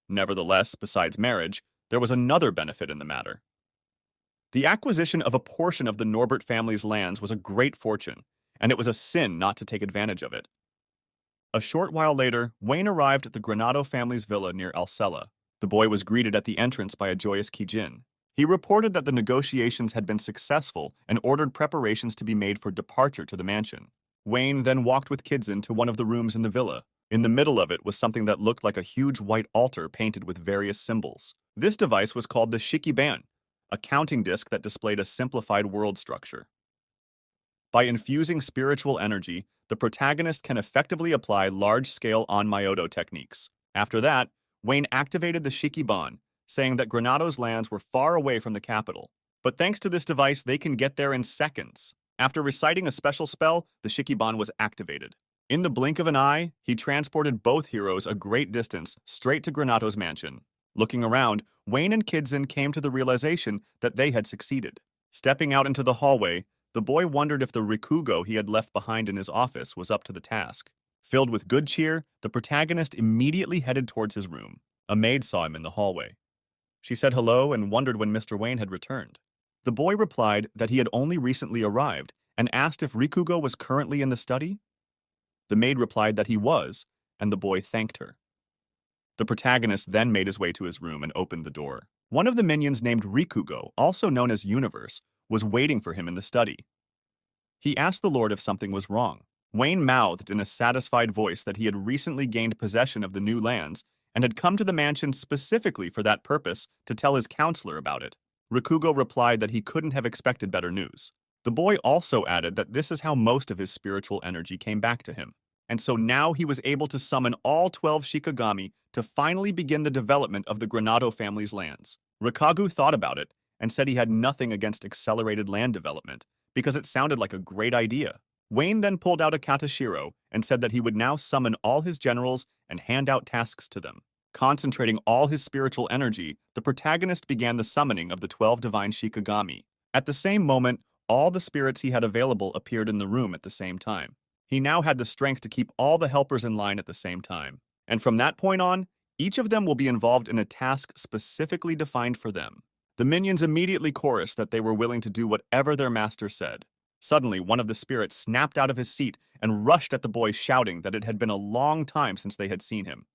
Nevertheless, besides marriage, there was another benefit in the matter. The acquisition of a portion of the Norbert family's lands was a great fortune, and it was a sin not to take advantage of it. A short while later, Wayne arrived at the Granado family's villa near Alcela. The boy was greeted at the entrance by a joyous Kijin. He reported that the negotiations had been successful and ordered preparations to be made for departure to the mansion. Wayne then walked with Kidson to one of the rooms in the villa. In the middle of it was something that looked like a huge white altar painted with various symbols. This device was called the Shikigami, a counting disc that displayed a simplified world structure. By infusing spiritual energy, the protagonist can effectively apply large-scale onmyoto techniques. After that, Wayne activated the Shikigami, saying that Granado's lands were far away from the capital. But thanks to this device, they can get there in seconds. After reciting a special spell, the Shikigami was activated. In the blink of an eye, he transported both heroes a great distance straight to Granado's mansion. Looking around, Wayne and Kidson came to the realization that they had succeeded. Stepping out into the hallway, the boy wondered if the rikugo he had left behind in his office was up to the task. Filled with good cheer, the protagonist immediately headed towards his room. A maid saw him in the hallway. She said hello and wondered when Mr. Wayne had returned. The boy replied that he had only recently arrived and asked if Rikugo was currently in the study. The maid replied that he was, and the boy thanked her. The protagonist then made his way to his room and opened the door. One of the minions named Rikugo, also known as Universe, was waiting for him in the study. He asked the Lord if something was wrong. Wayne mouthed in a satisfied voice that he had recently gained possession of the new lands and had come to the mansion specifically for that purpose to tell his counselor about it. Rikugo replied that he couldn't have expected better news. The boy also added that this is how most of his spiritual energy came back to him, and so now he was able to summon all 12 Shikigami to finally begin the development of the Granado family's lands. Rikagu thought about it and said he had nothing against accelerated land development because it sounded like a great idea. Wayne then pulled out a katashiro and said that he would now summon all his generals and hand out tasks to them. Concentrating all his spiritual energy, the protagonist began the summoning of the 12 divine Shikigami. At the same moment, all the spirits he had available appeared in the room at the same time. He now had the strength to keep all the helpers in line at the same time. And from that point on, each of them will be involved in a task specifically defined for them. The minions immediately chorused that they were willing to do whatever their master said. Suddenly, one of the spirits snapped out of his seat and rushed at the boy, shouting that it had been a long time since they had seen him.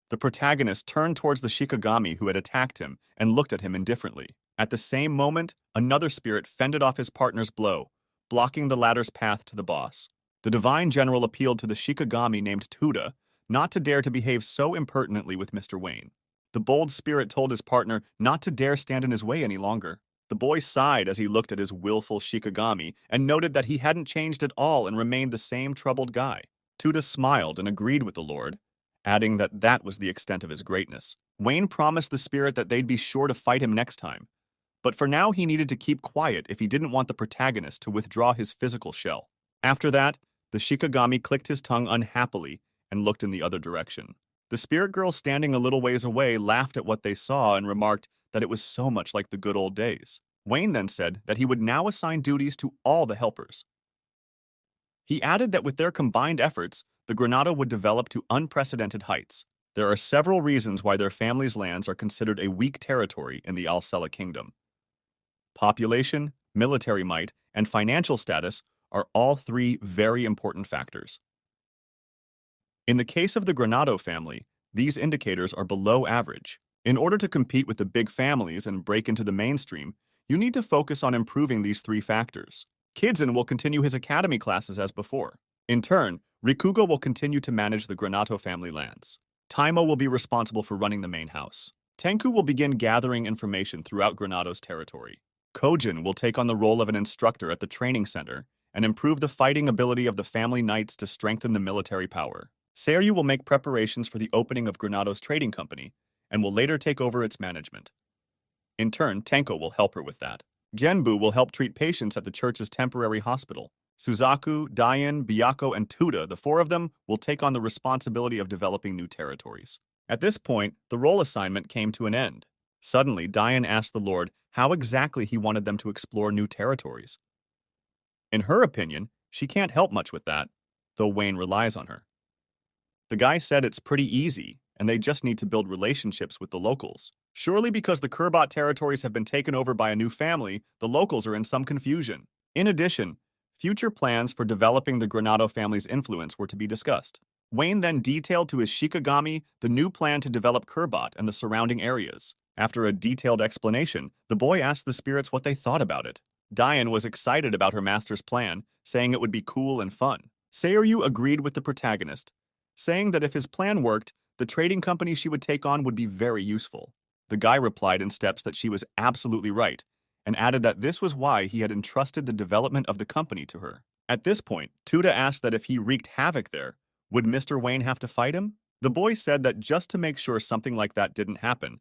The protagonist turned towards the Shikigami who had attacked him and looked at him indifferently. At the same moment, another spirit fended off his partner's blow, blocking the latter's path to the boss. The divine general appealed to the Shikigami named Tuda not to dare to behave so impertinently with Mr. Wayne. The bold spirit told his partner not to dare stand in his way any longer. The boy sighed as he looked at his willful Shikigami and noted that he hadn't changed at all and remained the same troubled guy. Tuda smiled and agreed with the Lord, adding that that was the extent of his greatness. Wayne promised the spirit that they'd be sure to fight him next time, but for now he needed to keep quiet if he didn't want the protagonist to withdraw his physical shell. After that, the Shikigami clicked his tongue unhappily and looked in the other direction. The spirit girl standing a little ways away laughed at what they saw and remarked that it was so much like the good old days. Wayne then said that he would now assign duties to all the helpers. He added that with their combined efforts, the Granado would develop to unprecedented heights. There are several reasons why their family's lands are considered a weak territory in the Alcela kingdom. Population, military might, and financial status are all three very important factors. In the case of the Granado family, these indicators are below average. In order to compete with the big families and break into the mainstream, you need to focus on improving these three factors. Kidson will continue his academy classes as before. In turn, Rikugo will continue to manage the Granato family lands. Taimo will be responsible for running the main house. Tenku will begin gathering information throughout Granato's territory. Kojin will take on the role of an instructor at the training center and improve the fighting ability of the family knights to strengthen the military power. Seiryu will make preparations for the opening of Granato's trading company and will later take over its management. In turn, Tenko will help her with that. Genbu will help treat patients at the church's temporary hospital. Suzaku, Dayan, Byaku, and Tuda, the four of them, will take on the responsibility of developing new territories. At this point, the role assignment came to an end. Suddenly, Dayan asked the Lord how exactly he wanted them to explore new territories. In her opinion, she can't help much with that, though Wayne relies on her. The guy said it's pretty easy, and they just need to build relationships with the locals. Surely because the Kurbot territories have been taken over by a new family, the locals are in some confusion. In addition, future plans for developing the Granato family's influence were to be discussed. Wayne then detailed to his Shikigami the new plan to develop Kurbot and the surrounding areas. After a detailed explanation, the boy asked the spirits what they thought about it. Dayan was excited about her master's plan, saying it would be cool and fun. Seiryu agreed with the protagonist, saying that if his plan worked, the trading company she would take on would be very useful. The guy replied in steps that she was absolutely right, and added that this was why he had entrusted the development of the company to her. At this point, Tuda asked that if he wreaked havoc there, would Mr. Wayne have to fight him? The boy said that just to make sure something like that didn't happen,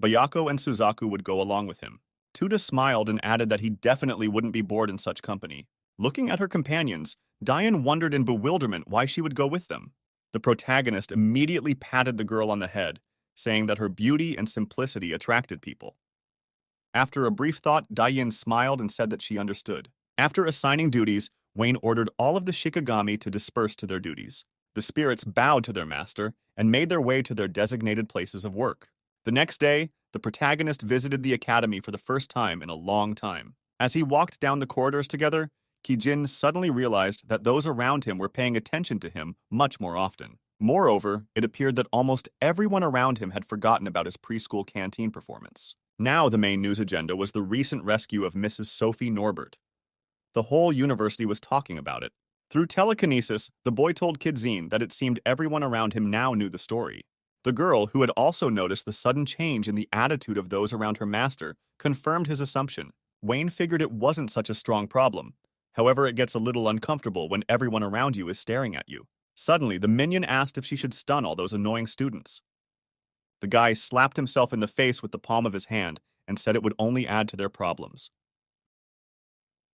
Byaku and Suzaku would go along with him. Tuda smiled and added that he definitely wouldn't be bored in such company. Looking at her companions, Dayan wondered in bewilderment why she would go with them. The protagonist immediately patted the girl on the head, saying that her beauty and simplicity attracted people. After a brief thought, Dayan smiled and said that she understood. After assigning duties, Wayne ordered all of the Shikigami to disperse to their duties. The spirits bowed to their master and made their way to their designated places of work. The next day, the protagonist visited the academy for the first time in a long time. As he walked down the corridors together, Kijin suddenly realized that those around him were paying attention to him much more often. Moreover, it appeared that almost everyone around him had forgotten about his preschool canteen performance. Now the main news agenda was the recent rescue of Mrs. Sophie Norbert. The whole university was talking about it. Through telekinesis, the boy told Kidzine that it seemed everyone around him now knew the story. The girl, who had also noticed the sudden change in the attitude of those around her master, confirmed his assumption. Wayne figured it wasn't such a strong problem. However, it gets a little uncomfortable when everyone around you is staring at you. Suddenly, the minion asked if she should stun all those annoying students. The guy slapped himself in the face with the palm of his hand and said it would only add to their problems.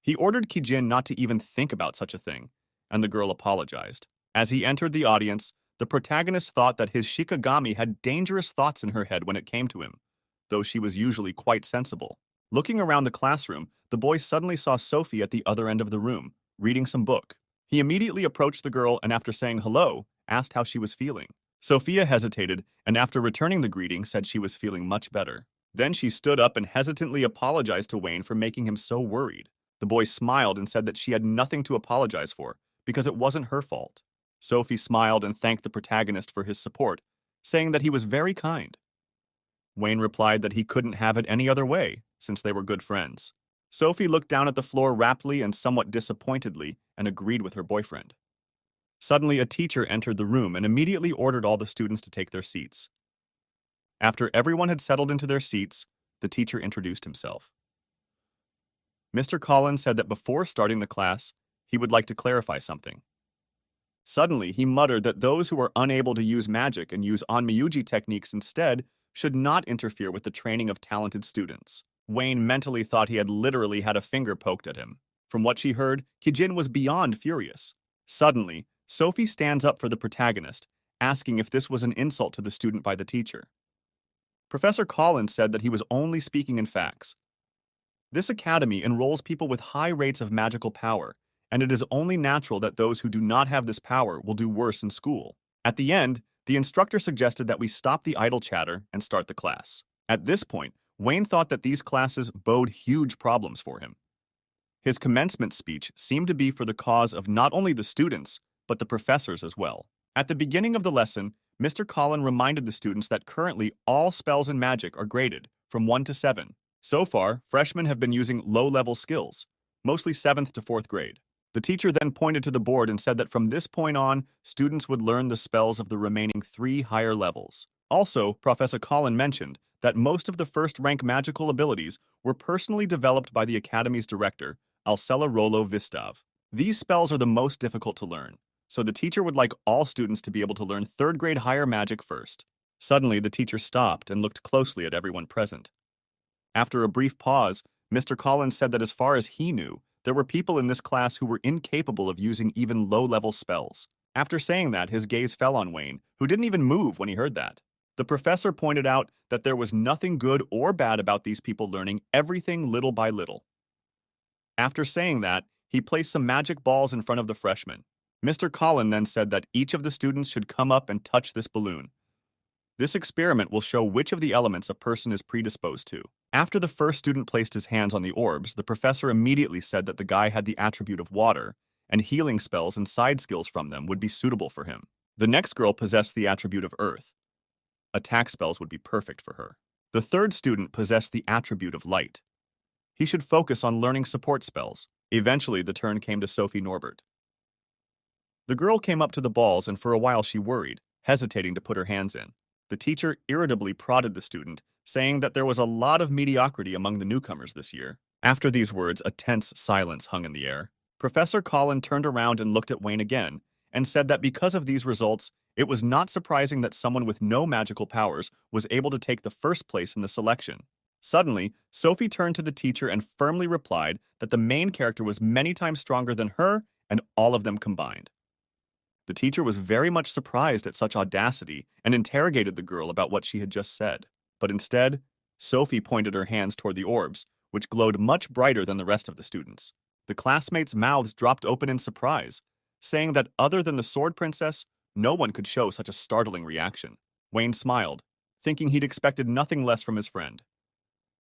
He ordered Kijin not to even think about such a thing, and the girl apologized. As he entered the audience, the protagonist thought that his Shikigami had dangerous thoughts in her head when it came to him, though she was usually quite sensible. Looking around the classroom, the boy suddenly saw Sophie at the other end of the room, reading some book. He immediately approached the girl and after saying hello, asked how she was feeling. Sophia hesitated and after returning the greeting said she was feeling much better. Then she stood up and hesitantly apologized to Wayne for making him so worried. The boy smiled and said that she had nothing to apologize for, because it wasn't her fault. Sophie smiled and thanked the protagonist for his support, saying that he was very kind. Wayne replied that he couldn't have it any other way, since they were good friends. Sophie looked down at the floor raptly and somewhat disappointedly and agreed with her boyfriend. Suddenly, a teacher entered the room and immediately ordered all the students to take their seats. After everyone had settled into their seats, the teacher introduced himself. Mr. Collins said that before starting the class, he would like to clarify something. Suddenly, he muttered that those who are unable to use magic and use onmyuji techniques instead should not interfere with the training of talented students. Wayne mentally thought he had literally had a finger poked at him. From what she heard, Kijin was beyond furious. Suddenly, Sophie stands up for the protagonist, asking if this was an insult to the student by the teacher. Professor Collins said that he was only speaking in facts. This academy enrolls people with high rates of magical power, and it is only natural that those who do not have this power will do worse in school. At the end, the instructor suggested that we stop the idle chatter and start the class. At this point, Wayne thought that these classes bode huge problems for him. His commencement speech seemed to be for the cause of not only the students, but the professors as well. At the beginning of the lesson, Mr. Collin reminded the students that currently all spells in magic are graded from 1 to 7. So far, freshmen have been using low-level skills, mostly 7th to 4th grade. The teacher then pointed to the board and said that from this point on, students would learn the spells of the remaining 3 higher levels. Also, Professor Colin mentioned that most of the first-rank magical abilities were personally developed by the Academy's director, Alcela Rollo Vistav. These spells are the most difficult to learn, so the teacher would like all students to be able to learn 3rd-grade higher magic first. Suddenly, the teacher stopped and looked closely at everyone present. After a brief pause, Mr. Collins said that as far as he knew, there were people in this class who were incapable of using even low-level spells. After saying that, his gaze fell on Wayne, who didn't even move when he heard that. The professor pointed out that there was nothing good or bad about these people learning everything little by little. After saying that, he placed some magic balls in front of the freshmen. Mr. Collin then said that each of the students should come up and touch this balloon. This experiment will show which of the elements a person is predisposed to. After the first student placed his hands on the orbs, the professor immediately said that the guy had the attribute of water, and healing spells and side skills from them would be suitable for him. The next girl possessed the attribute of earth. Attack spells would be perfect for her. The third student possessed the attribute of light. He should focus on learning support spells. Eventually, the turn came to Sophie Norbert. The girl came up to the balls, and for a while she worried, hesitating to put her hands in. The teacher irritably prodded the student, saying that there was a lot of mediocrity among the newcomers this year. After these words, a tense silence hung in the air. Professor Colin turned around and looked at Wayne again, and said that because of these results, it was not surprising that someone with no magical powers was able to take the first place in the selection. Suddenly, Sophie turned to the teacher and firmly replied that the main character was many times stronger than her and all of them combined. The teacher was very much surprised at such audacity and interrogated the girl about what she had just said. But instead, Sophie pointed her hands toward the orbs, which glowed much brighter than the rest of the students. The classmates' mouths dropped open in surprise, saying that other than the Sword Princess, no one could show such a startling reaction. Wayne smiled, thinking he'd expected nothing less from his friend.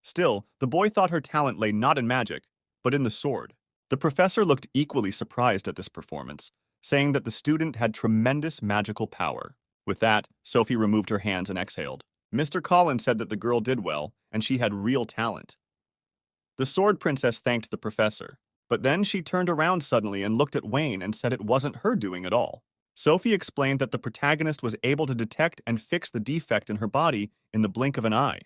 Still, the boy thought her talent lay not in magic, but in the sword. The professor looked equally surprised at this performance, saying that the student had tremendous magical power. With that, Sophie removed her hands and exhaled. Mr. Collins said that the girl did well, and she had real talent. The Sword Princess thanked the professor, but then she turned around suddenly and looked at Wayne and said it wasn't her doing at all. Sophie explained that the protagonist was able to detect and fix the defect in her body in the blink of an eye.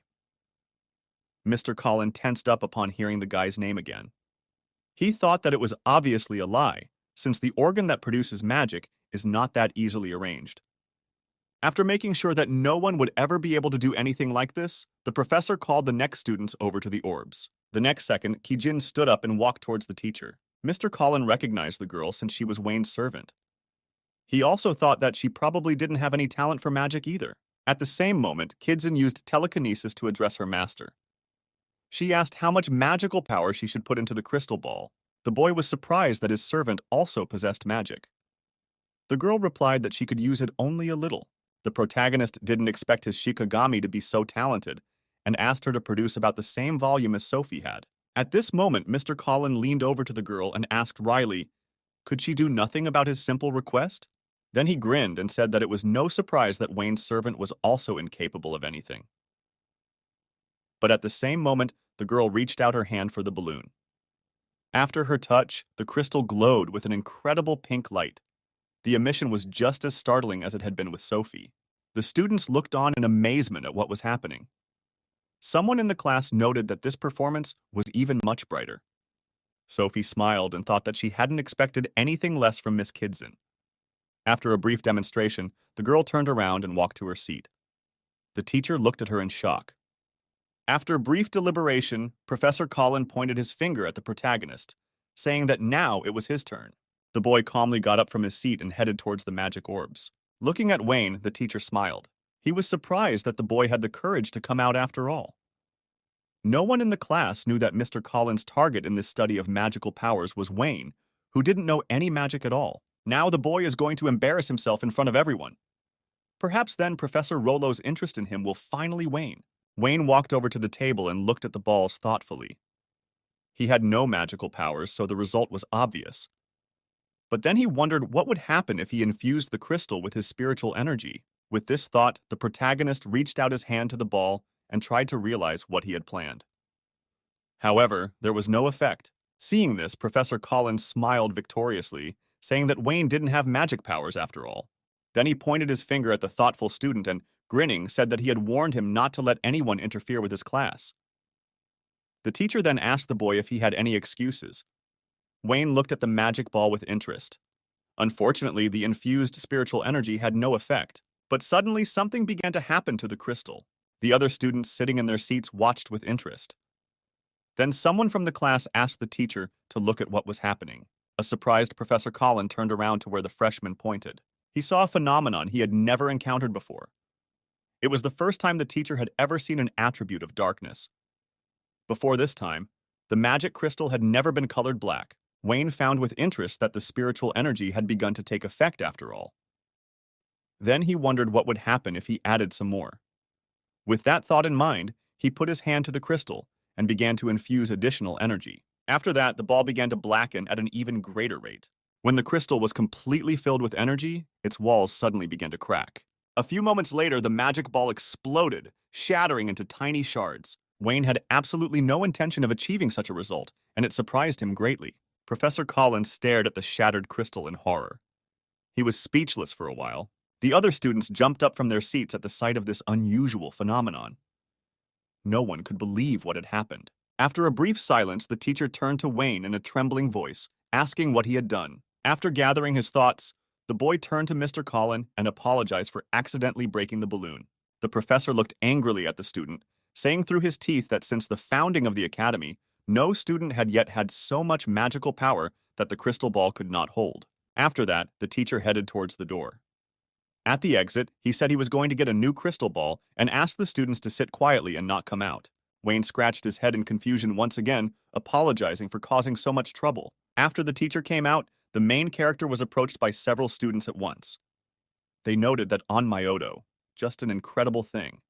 Mr. Collins tensed up upon hearing the guy's name again. He thought that it was obviously a lie, since the organ that produces magic is not that easily arranged. After making sure that no one would ever be able to do anything like this, the professor called the next students over to the orbs. The next second, Kijin stood up and walked towards the teacher. Mr. Collin recognized the girl since she was Wayne's servant. He also thought that she probably didn't have any talent for magic either. At the same moment, Kijin used telekinesis to address her master. She asked how much magical power she should put into the crystal ball. The boy was surprised that his servant also possessed magic. The girl replied that she could use it only a little. The protagonist didn't expect his Shikigami to be so talented, and asked her to produce about the same volume as Sophie had. At this moment, Mr. Collin leaned over to the girl and asked wryly, could she do nothing about his simple request? Then he grinned and said that it was no surprise that Wayne's servant was also incapable of anything. But at the same moment, the girl reached out her hand for the balloon. After her touch, the crystal glowed with an incredible pink light. The emission was just as startling as it had been with Sophie. The students looked on in amazement at what was happening. Someone in the class noted that this performance was even much brighter. Sophie smiled and thought that she hadn't expected anything less from Miss Kidson. After a brief demonstration, the girl turned around and walked to her seat. The teacher looked at her in shock. After brief deliberation, Professor Colin pointed his finger at the protagonist, saying that now it was his turn. The boy calmly got up from his seat and headed towards the magic orbs. Looking at Wayne, the teacher smiled. He was surprised that the boy had the courage to come out after all. No one in the class knew that Mr. Collins' target in this study of magical powers was Wayne, who didn't know any magic at all. Now the boy is going to embarrass himself in front of everyone. Perhaps then Professor Rollo's interest in him will finally wane. Wayne walked over to the table and looked at the balls thoughtfully. He had no magical powers, so the result was obvious. But then he wondered what would happen if he infused the crystal with his spiritual energy. With this thought, the protagonist reached out his hand to the ball and tried to realize what he had planned. However, there was no effect. Seeing this, Professor Collins smiled victoriously, saying that Wayne didn't have magic powers after all. Then he pointed his finger at the thoughtful student and, grinning, said that he had warned him not to let anyone interfere with his class. The teacher then asked the boy if he had any excuses. Wayne looked at the magic ball with interest. Unfortunately, the infused spiritual energy had no effect, but suddenly something began to happen to the crystal. The other students sitting in their seats watched with interest. Then someone from the class asked the teacher to look at what was happening. A surprised Professor Collin turned around to where the freshman pointed. He saw a phenomenon he had never encountered before. It was the first time the teacher had ever seen an attribute of darkness. Before this time, the magic crystal had never been colored black. Wayne found with interest that the spiritual energy had begun to take effect after all. Then he wondered what would happen if he added some more. With that thought in mind, he put his hand to the crystal and began to infuse additional energy. After that, the ball began to blacken at an even greater rate. When the crystal was completely filled with energy, its walls suddenly began to crack. A few moments later, the magic ball exploded, shattering into tiny shards. Wayne had absolutely no intention of achieving such a result, and it surprised him greatly. Professor Collins stared at the shattered crystal in horror. He was speechless for a while. The other students jumped up from their seats at the sight of this unusual phenomenon. No one could believe what had happened. After a brief silence, the teacher turned to Wayne in a trembling voice, asking what he had done. After gathering his thoughts, the boy turned to Mr. Collin and apologized for accidentally breaking the balloon. The professor looked angrily at the student, saying through his teeth that since the founding of the academy, no student had yet had so much magical power that the crystal ball could not hold. After that, the teacher headed towards the door. At the exit, he said he was going to get a new crystal ball and asked the students to sit quietly and not come out. Wayne scratched his head in confusion once again, apologizing for causing so much trouble. After the teacher came out, the main character was approached by several students at once. They noted that on Myoto, just an incredible thing.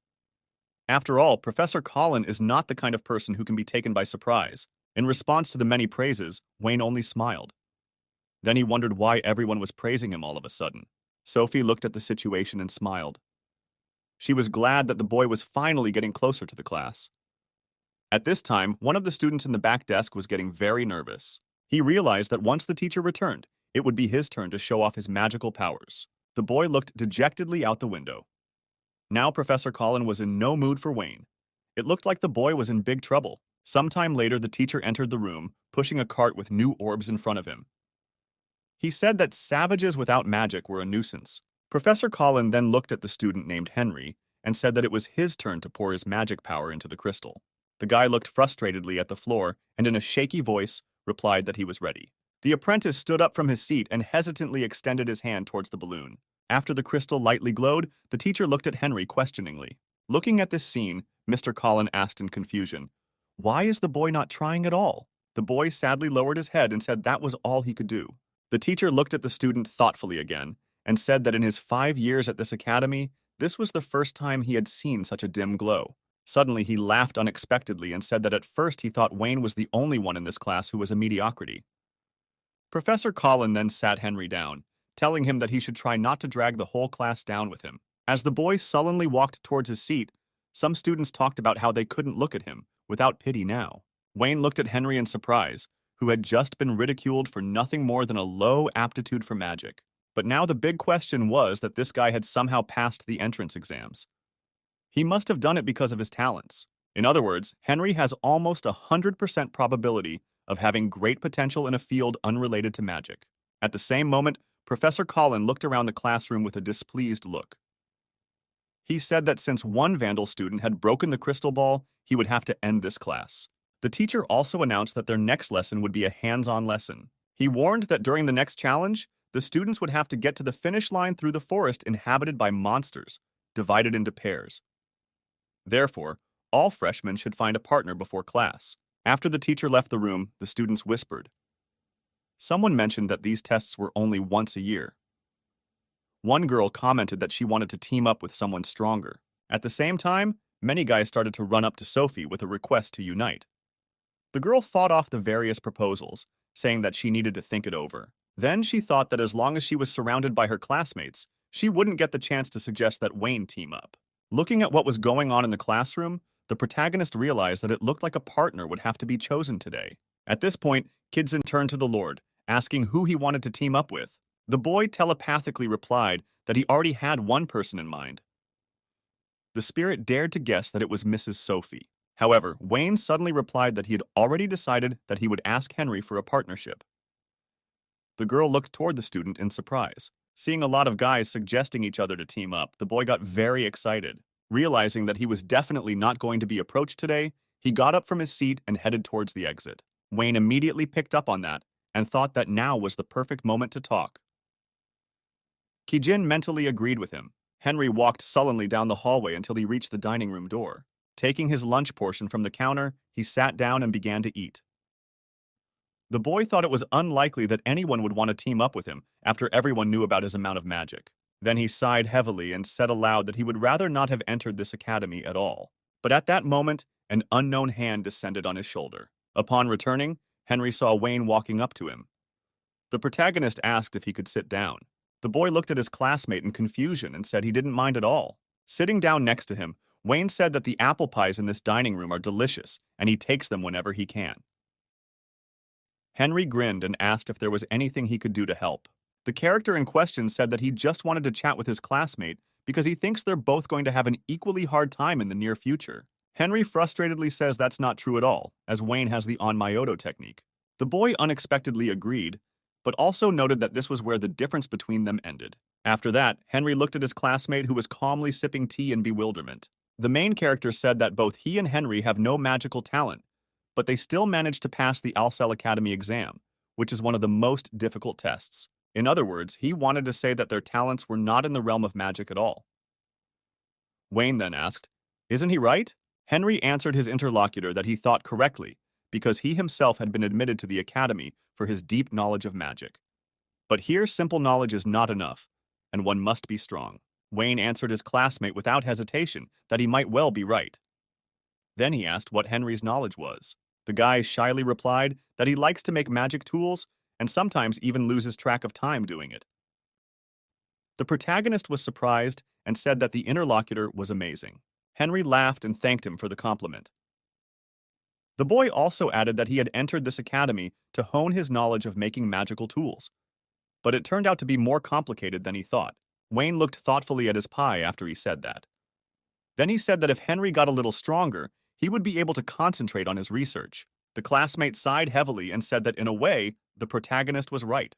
After all, Professor Collin is not the kind of person who can be taken by surprise. In response to the many praises, Wayne only smiled. Then he wondered why everyone was praising him all of a sudden. Sophie looked at the situation and smiled. She was glad that the boy was finally getting closer to the class. At this time, one of the students in the back desk was getting very nervous. He realized that once the teacher returned, it would be his turn to show off his magical powers. The boy looked dejectedly out the window. Now Professor Collin was in no mood for Wayne. It looked like the boy was in big trouble. Sometime later, the teacher entered the room, pushing a cart with new orbs in front of him. He said that savages without magic were a nuisance. Professor Collin then looked at the student named Henry and said that it was his turn to pour his magic power into the crystal. The guy looked frustratedly at the floor and in a shaky voice replied that he was ready. The apprentice stood up from his seat and hesitantly extended his hand towards the balloon. After the crystal lightly glowed, the teacher looked at Henry questioningly. Looking at this scene, Mr. Collin asked in confusion, "Why is the boy not trying at all?" The boy sadly lowered his head and said that was all he could do. The teacher looked at the student thoughtfully again and said that in his 5 years at this academy, this was the first time he had seen such a dim glow. Suddenly, he laughed unexpectedly and said that at first he thought Wayne was the only one in this class who was a mediocrity. Professor Collin then sat Henry down, telling him that he should try not to drag the whole class down with him. As the boy sullenly walked towards his seat, some students talked about how they couldn't look at him without pity now. Wayne looked at Henry in surprise, who had just been ridiculed for nothing more than a low aptitude for magic. But now the big question was that this guy had somehow passed the entrance exams. He must have done it because of his talents. In other words, Henry has almost 100% probability of having great potential in a field unrelated to magic. At the same moment, Professor Collin looked around the classroom with a displeased look. He said that since one Vandal student had broken the crystal ball, he would have to end this class. The teacher also announced that their next lesson would be a hands-on lesson. He warned that during the next challenge, the students would have to get to the finish line through the forest inhabited by monsters, divided into pairs. Therefore, all freshmen should find a partner before class. After the teacher left the room, the students whispered. Someone mentioned that these tests were only once a year. One girl commented that she wanted to team up with someone stronger. At the same time, many guys started to run up to Sophie with a request to unite. The girl fought off the various proposals, saying that she needed to think it over. Then she thought that as long as she was surrounded by her classmates, she wouldn't get the chance to suggest that Wayne team up. Looking at what was going on in the classroom, the protagonist realized that it looked like a partner would have to be chosen today. At this point, Kidson turned to the Lord, asking who he wanted to team up with. The boy telepathically replied that he already had one person in mind. The spirit dared to guess that it was Mrs. Sophie. However, Wayne suddenly replied that he had already decided that he would ask Henry for a partnership. The girl looked toward the student in surprise. Seeing a lot of guys suggesting each other to team up, the boy got very excited. Realizing that he was definitely not going to be approached today, he got up from his seat and headed towards the exit. Wayne immediately picked up on that and thought that now was the perfect moment to talk. Kijin mentally agreed with him. Henry walked sullenly down the hallway until he reached the dining room door. Taking his lunch portion from the counter, he sat down and began to eat. The boy thought it was unlikely that anyone would want to team up with him after everyone knew about his amount of magic. Then he sighed heavily and said aloud that he would rather not have entered this academy at all. But at that moment, an unknown hand descended on his shoulder. Upon returning, Henry saw Wayne walking up to him. The protagonist asked if he could sit down. The boy looked at his classmate in confusion and said he didn't mind at all. Sitting down next to him, Wayne said that the apple pies in this dining room are delicious, and he takes them whenever he can. Henry grinned and asked if there was anything he could do to help. The character in question said that he just wanted to chat with his classmate because he thinks they're both going to have an equally hard time in the near future. Henry frustratedly says that's not true at all, as Wayne has the onmyoto technique. The boy unexpectedly agreed, but also noted that this was where the difference between them ended. After that, Henry looked at his classmate who was calmly sipping tea in bewilderment. The main character said that both he and Henry have no magical talent, but they still managed to pass the Alcel Academy exam, which is one of the most difficult tests. In other words, he wanted to say that their talents were not in the realm of magic at all. Wayne then asked, "Isn't he right?" Henry answered his interlocutor that he thought correctly, because he himself had been admitted to the academy for his deep knowledge of magic. But here simple knowledge is not enough, and one must be strong. Wayne answered his classmate without hesitation that he might well be right. Then he asked what Henry's knowledge was. The guy shyly replied that he likes to make magic tools and sometimes even loses track of time doing it. The protagonist was surprised and said that the interlocutor was amazing. Henry laughed and thanked him for the compliment. The boy also added that he had entered this academy to hone his knowledge of making magical tools, but it turned out to be more complicated than he thought. Wayne looked thoughtfully at his pie after he said that. Then he said that if Henry got a little stronger, he would be able to concentrate on his research. The classmate sighed heavily and said that in a way, the protagonist was right.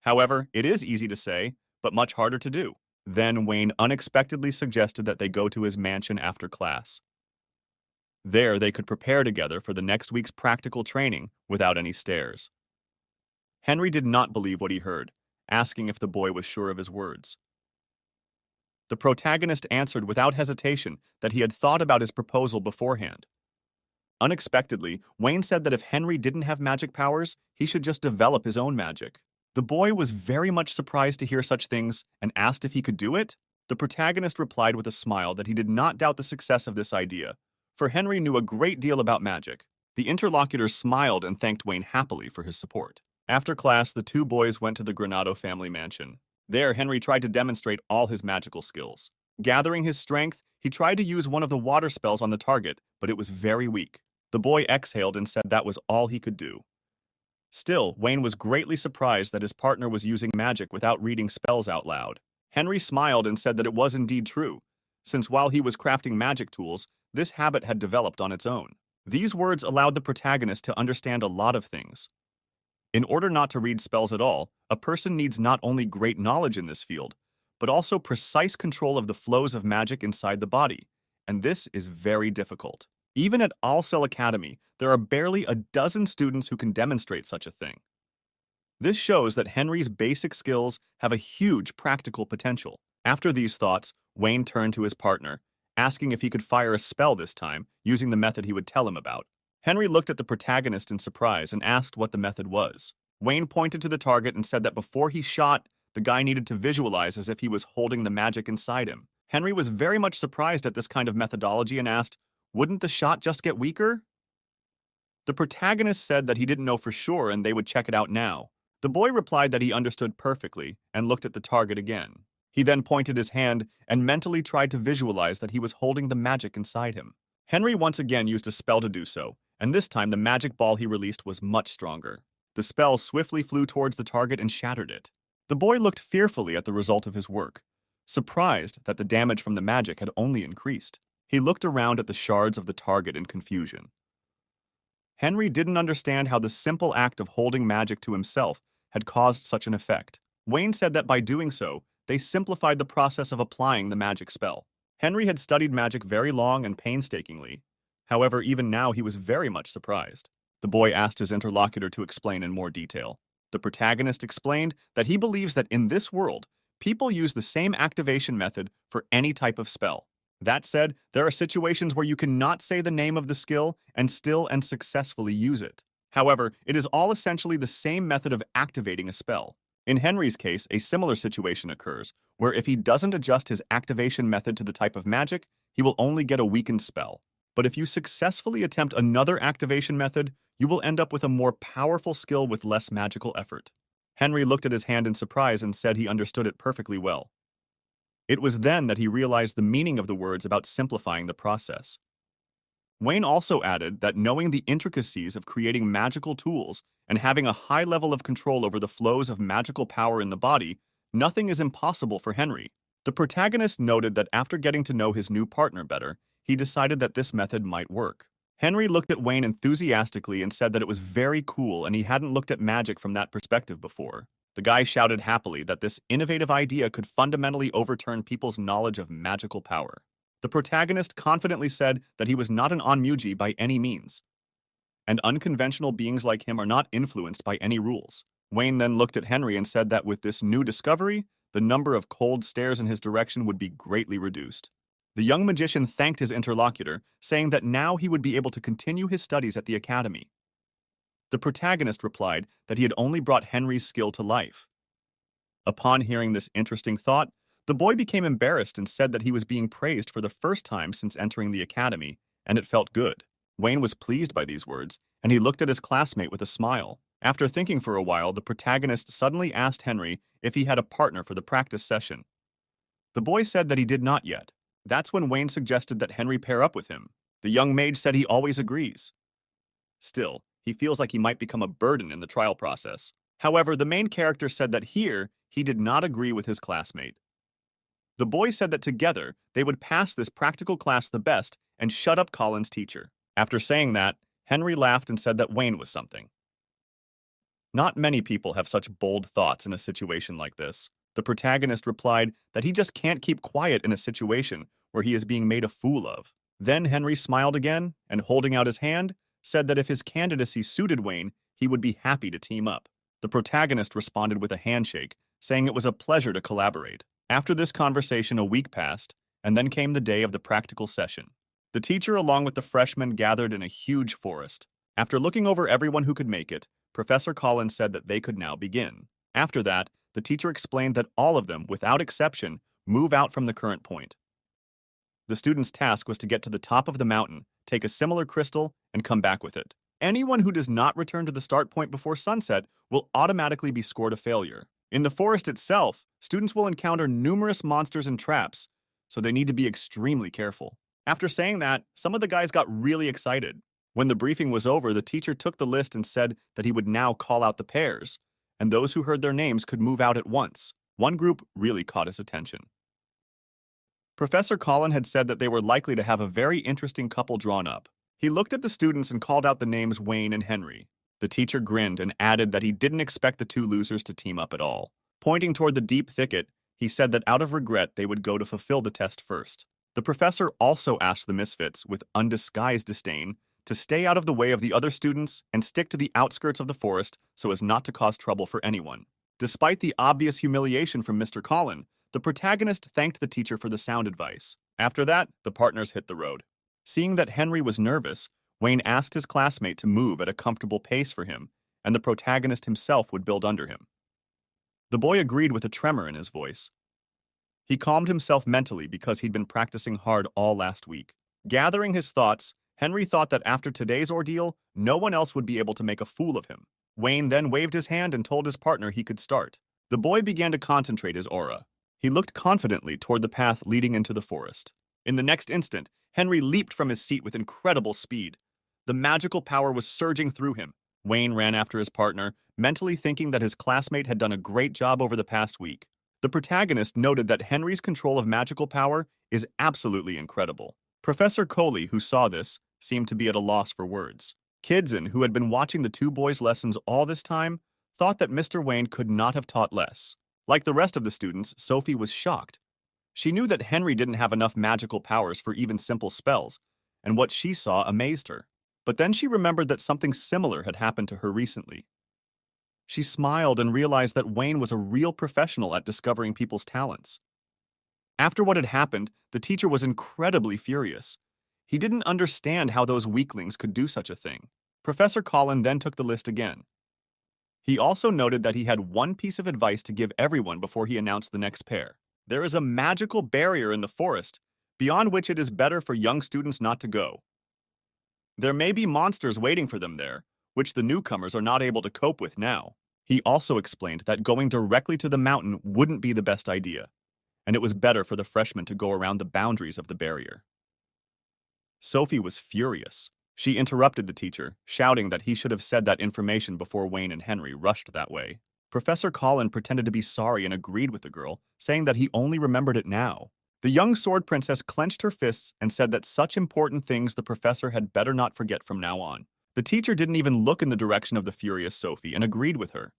However, it is easy to say, but much harder to do. Then Wayne unexpectedly suggested that they go to his mansion after class. There, they could prepare together for the next week's practical training without any stares. Henry did not believe what he heard, asking if the boy was sure of his words. The protagonist answered without hesitation that he had thought about his proposal beforehand. Unexpectedly, Wayne said that if Henry didn't have magic powers, he should just develop his own magic. The boy was very much surprised to hear such things and asked if he could do it. The protagonist replied with a smile that he did not doubt the success of this idea, for Henry knew a great deal about magic. The interlocutor smiled and thanked Wayne happily for his support. After class, the two boys went to the Granado family mansion. There, Henry tried to demonstrate all his magical skills. Gathering his strength, he tried to use one of the water spells on the target, but it was very weak. The boy exhaled and said that was all he could do. Still, Wayne was greatly surprised that his partner was using magic without reading spells out loud. Henry smiled and said that it was indeed true, since while he was crafting magic tools, this habit had developed on its own. These words allowed the protagonist to understand a lot of things. In order not to read spells at all, a person needs not only great knowledge in this field, but also precise control of the flows of magic inside the body, and this is very difficult. Even at Alcel Academy, there are barely a dozen students who can demonstrate such a thing. This shows that Henry's basic skills have a huge practical potential. After these thoughts, Wayne turned to his partner, asking if he could fire a spell this time, using the method he would tell him about. Henry looked at the protagonist in surprise and asked what the method was. Wayne pointed to the target and said that before he shot, the guy needed to visualize as if he was holding the magic inside him. Henry was very much surprised at this kind of methodology and asked, "Wouldn't the shot just get weaker?" The protagonist said that he didn't know for sure and they would check it out now. The boy replied that he understood perfectly and looked at the target again. He then pointed his hand and mentally tried to visualize that he was holding the magic inside him. Henry once again used a spell to do so, and this time the magic ball he released was much stronger. The spell swiftly flew towards the target and shattered it. The boy looked fearfully at the result of his work, surprised that the damage from the magic had only increased. He looked around at the shards of the target in confusion. Henry didn't understand how the simple act of holding magic to himself had caused such an effect. Wayne said that by doing so, they simplified the process of applying the magic spell. Henry had studied magic very long and painstakingly. However, even now he was very much surprised. The boy asked his interlocutor to explain in more detail. The protagonist explained that he believes that in this world, people use the same activation method for any type of spell. That said, there are situations where you cannot say the name of the skill and still and successfully use it. However, it is all essentially the same method of activating a spell. In Henry's case, a similar situation occurs, where if he doesn't adjust his activation method to the type of magic, he will only get a weakened spell. But if you successfully attempt another activation method, you will end up with a more powerful skill with less magical effort. Henry looked at his hand in surprise and said he understood it perfectly well. It was then that he realized the meaning of the words about simplifying the process. Wayne also added that knowing the intricacies of creating magical tools and having a high level of control over the flows of magical power in the body, nothing is impossible for Henry. The protagonist noted that after getting to know his new partner better, he decided that this method might work. Henry looked at Wayne enthusiastically and said that it was very cool and he hadn't looked at magic from that perspective before. The guy shouted happily that this innovative idea could fundamentally overturn people's knowledge of magical power. The protagonist confidently said that he was not an onmuji by any means, and unconventional beings like him are not influenced by any rules. Wayne then looked at Henry and said that with this new discovery, the number of cold stares in his direction would be greatly reduced. The young magician thanked his interlocutor, saying that now he would be able to continue his studies at the academy. The protagonist replied that he had only brought Henry's skill to life. Upon hearing this interesting thought, the boy became embarrassed and said that he was being praised for the first time since entering the academy, and it felt good. Wayne was pleased by these words, and he looked at his classmate with a smile. After thinking for a while, the protagonist suddenly asked Henry if he had a partner for the practice session. The boy said that he did not yet. That's when Wayne suggested that Henry pair up with him. The young mage said he always agrees. Still, he feels like he might become a burden in the trial process. However, the main character said that here, he did not agree with his classmate. The boy said that together, they would pass this practical class the best and shut up Colin's teacher. After saying that, Henry laughed and said that Wayne was something. Not many people have such bold thoughts in a situation like this. The protagonist replied that he just can't keep quiet in a situation where he is being made a fool of. Then Henry smiled again and, holding out his hand, said that if his candidacy suited Wayne, he would be happy to team up. The protagonist responded with a handshake, saying it was a pleasure to collaborate. After this conversation, a week passed, and then came the day of the practical session. The teacher, along with the freshmen, gathered in a huge forest. After looking over everyone who could make it, Professor Collins said that they could now begin. After that, the teacher explained that all of them, without exception, move out from the current point. The student's task was to get to the top of the mountain, take a similar crystal, and come back with it. Anyone who does not return to the start point before sunset will automatically be scored a failure. In the forest itself, students will encounter numerous monsters and traps, so they need to be extremely careful. After saying that, some of the guys got really excited. When the briefing was over, the teacher took the list and said that he would now call out the pairs, and those who heard their names could move out at once. One group really caught his attention. Professor Collin had said that they were likely to have a very interesting couple drawn up. He looked at the students and called out the names Wayne and Henry. The teacher grinned and added that he didn't expect the two losers to team up at all. Pointing toward the deep thicket, he said that out of regret they would go to fulfill the test first. The professor also asked the misfits, with undisguised disdain, to stay out of the way of the other students and stick to the outskirts of the forest so as not to cause trouble for anyone. Despite the obvious humiliation from Mr. Collin, the protagonist thanked the teacher for the sound advice. After that, the partners hit the road. Seeing that Henry was nervous, Wayne asked his classmate to move at a comfortable pace for him, and the protagonist himself would build under him. The boy agreed with a tremor in his voice. He calmed himself mentally because he'd been practicing hard all last week. Gathering his thoughts, Henry thought that after today's ordeal, no one else would be able to make a fool of him. Wayne then waved his hand and told his partner he could start. The boy began to concentrate his aura. He looked confidently toward the path leading into the forest. In the next instant, Henry leaped from his seat with incredible speed. The magical power was surging through him. Wayne ran after his partner, mentally thinking that his classmate had done a great job over the past week. The protagonist noted that Henry's control of magical power is absolutely incredible. Professor Coley, who saw this, seemed to be at a loss for words. Kidson, who had been watching the two boys' lessons all this time, thought that Mr. Wayne could not have taught less. Like the rest of the students, Sophie was shocked. She knew that Henry didn't have enough magical powers for even simple spells, and what she saw amazed her. But then she remembered that something similar had happened to her recently. She smiled and realized that Wayne was a real professional at discovering people's talents. After what had happened, the teacher was incredibly furious. He didn't understand how those weaklings could do such a thing. Professor Colin then took the list again. He also noted that he had one piece of advice to give everyone before he announced the next pair. There is a magical barrier in the forest, beyond which it is better for young students not to go. There may be monsters waiting for them there, which the newcomers are not able to cope with now. He also explained that going directly to the mountain wouldn't be the best idea, and it was better for the freshmen to go around the boundaries of the barrier. Sophie was furious. She interrupted the teacher, shouting that he should have said that information before Wayne and Henry rushed that way. Professor Colin pretended to be sorry and agreed with the girl, saying that he only remembered it now. The young sword princess clenched her fists and said that such important things the professor had better not forget from now on. The teacher didn't even look in the direction of the furious Sophie and agreed with her,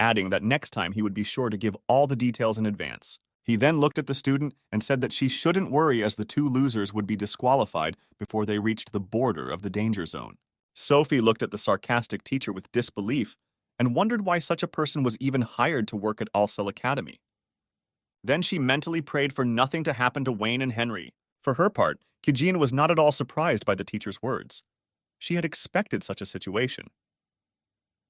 adding that next time he would be sure to give all the details in advance. He then looked at the student and said that she shouldn't worry as the two losers would be disqualified before they reached the border of the danger zone. Sophie looked at the sarcastic teacher with disbelief and wondered why such a person was even hired to work at Allsell Academy. Then she mentally prayed for nothing to happen to Wayne and Henry. For her part, Kijin was not at all surprised by the teacher's words. She had expected such a situation.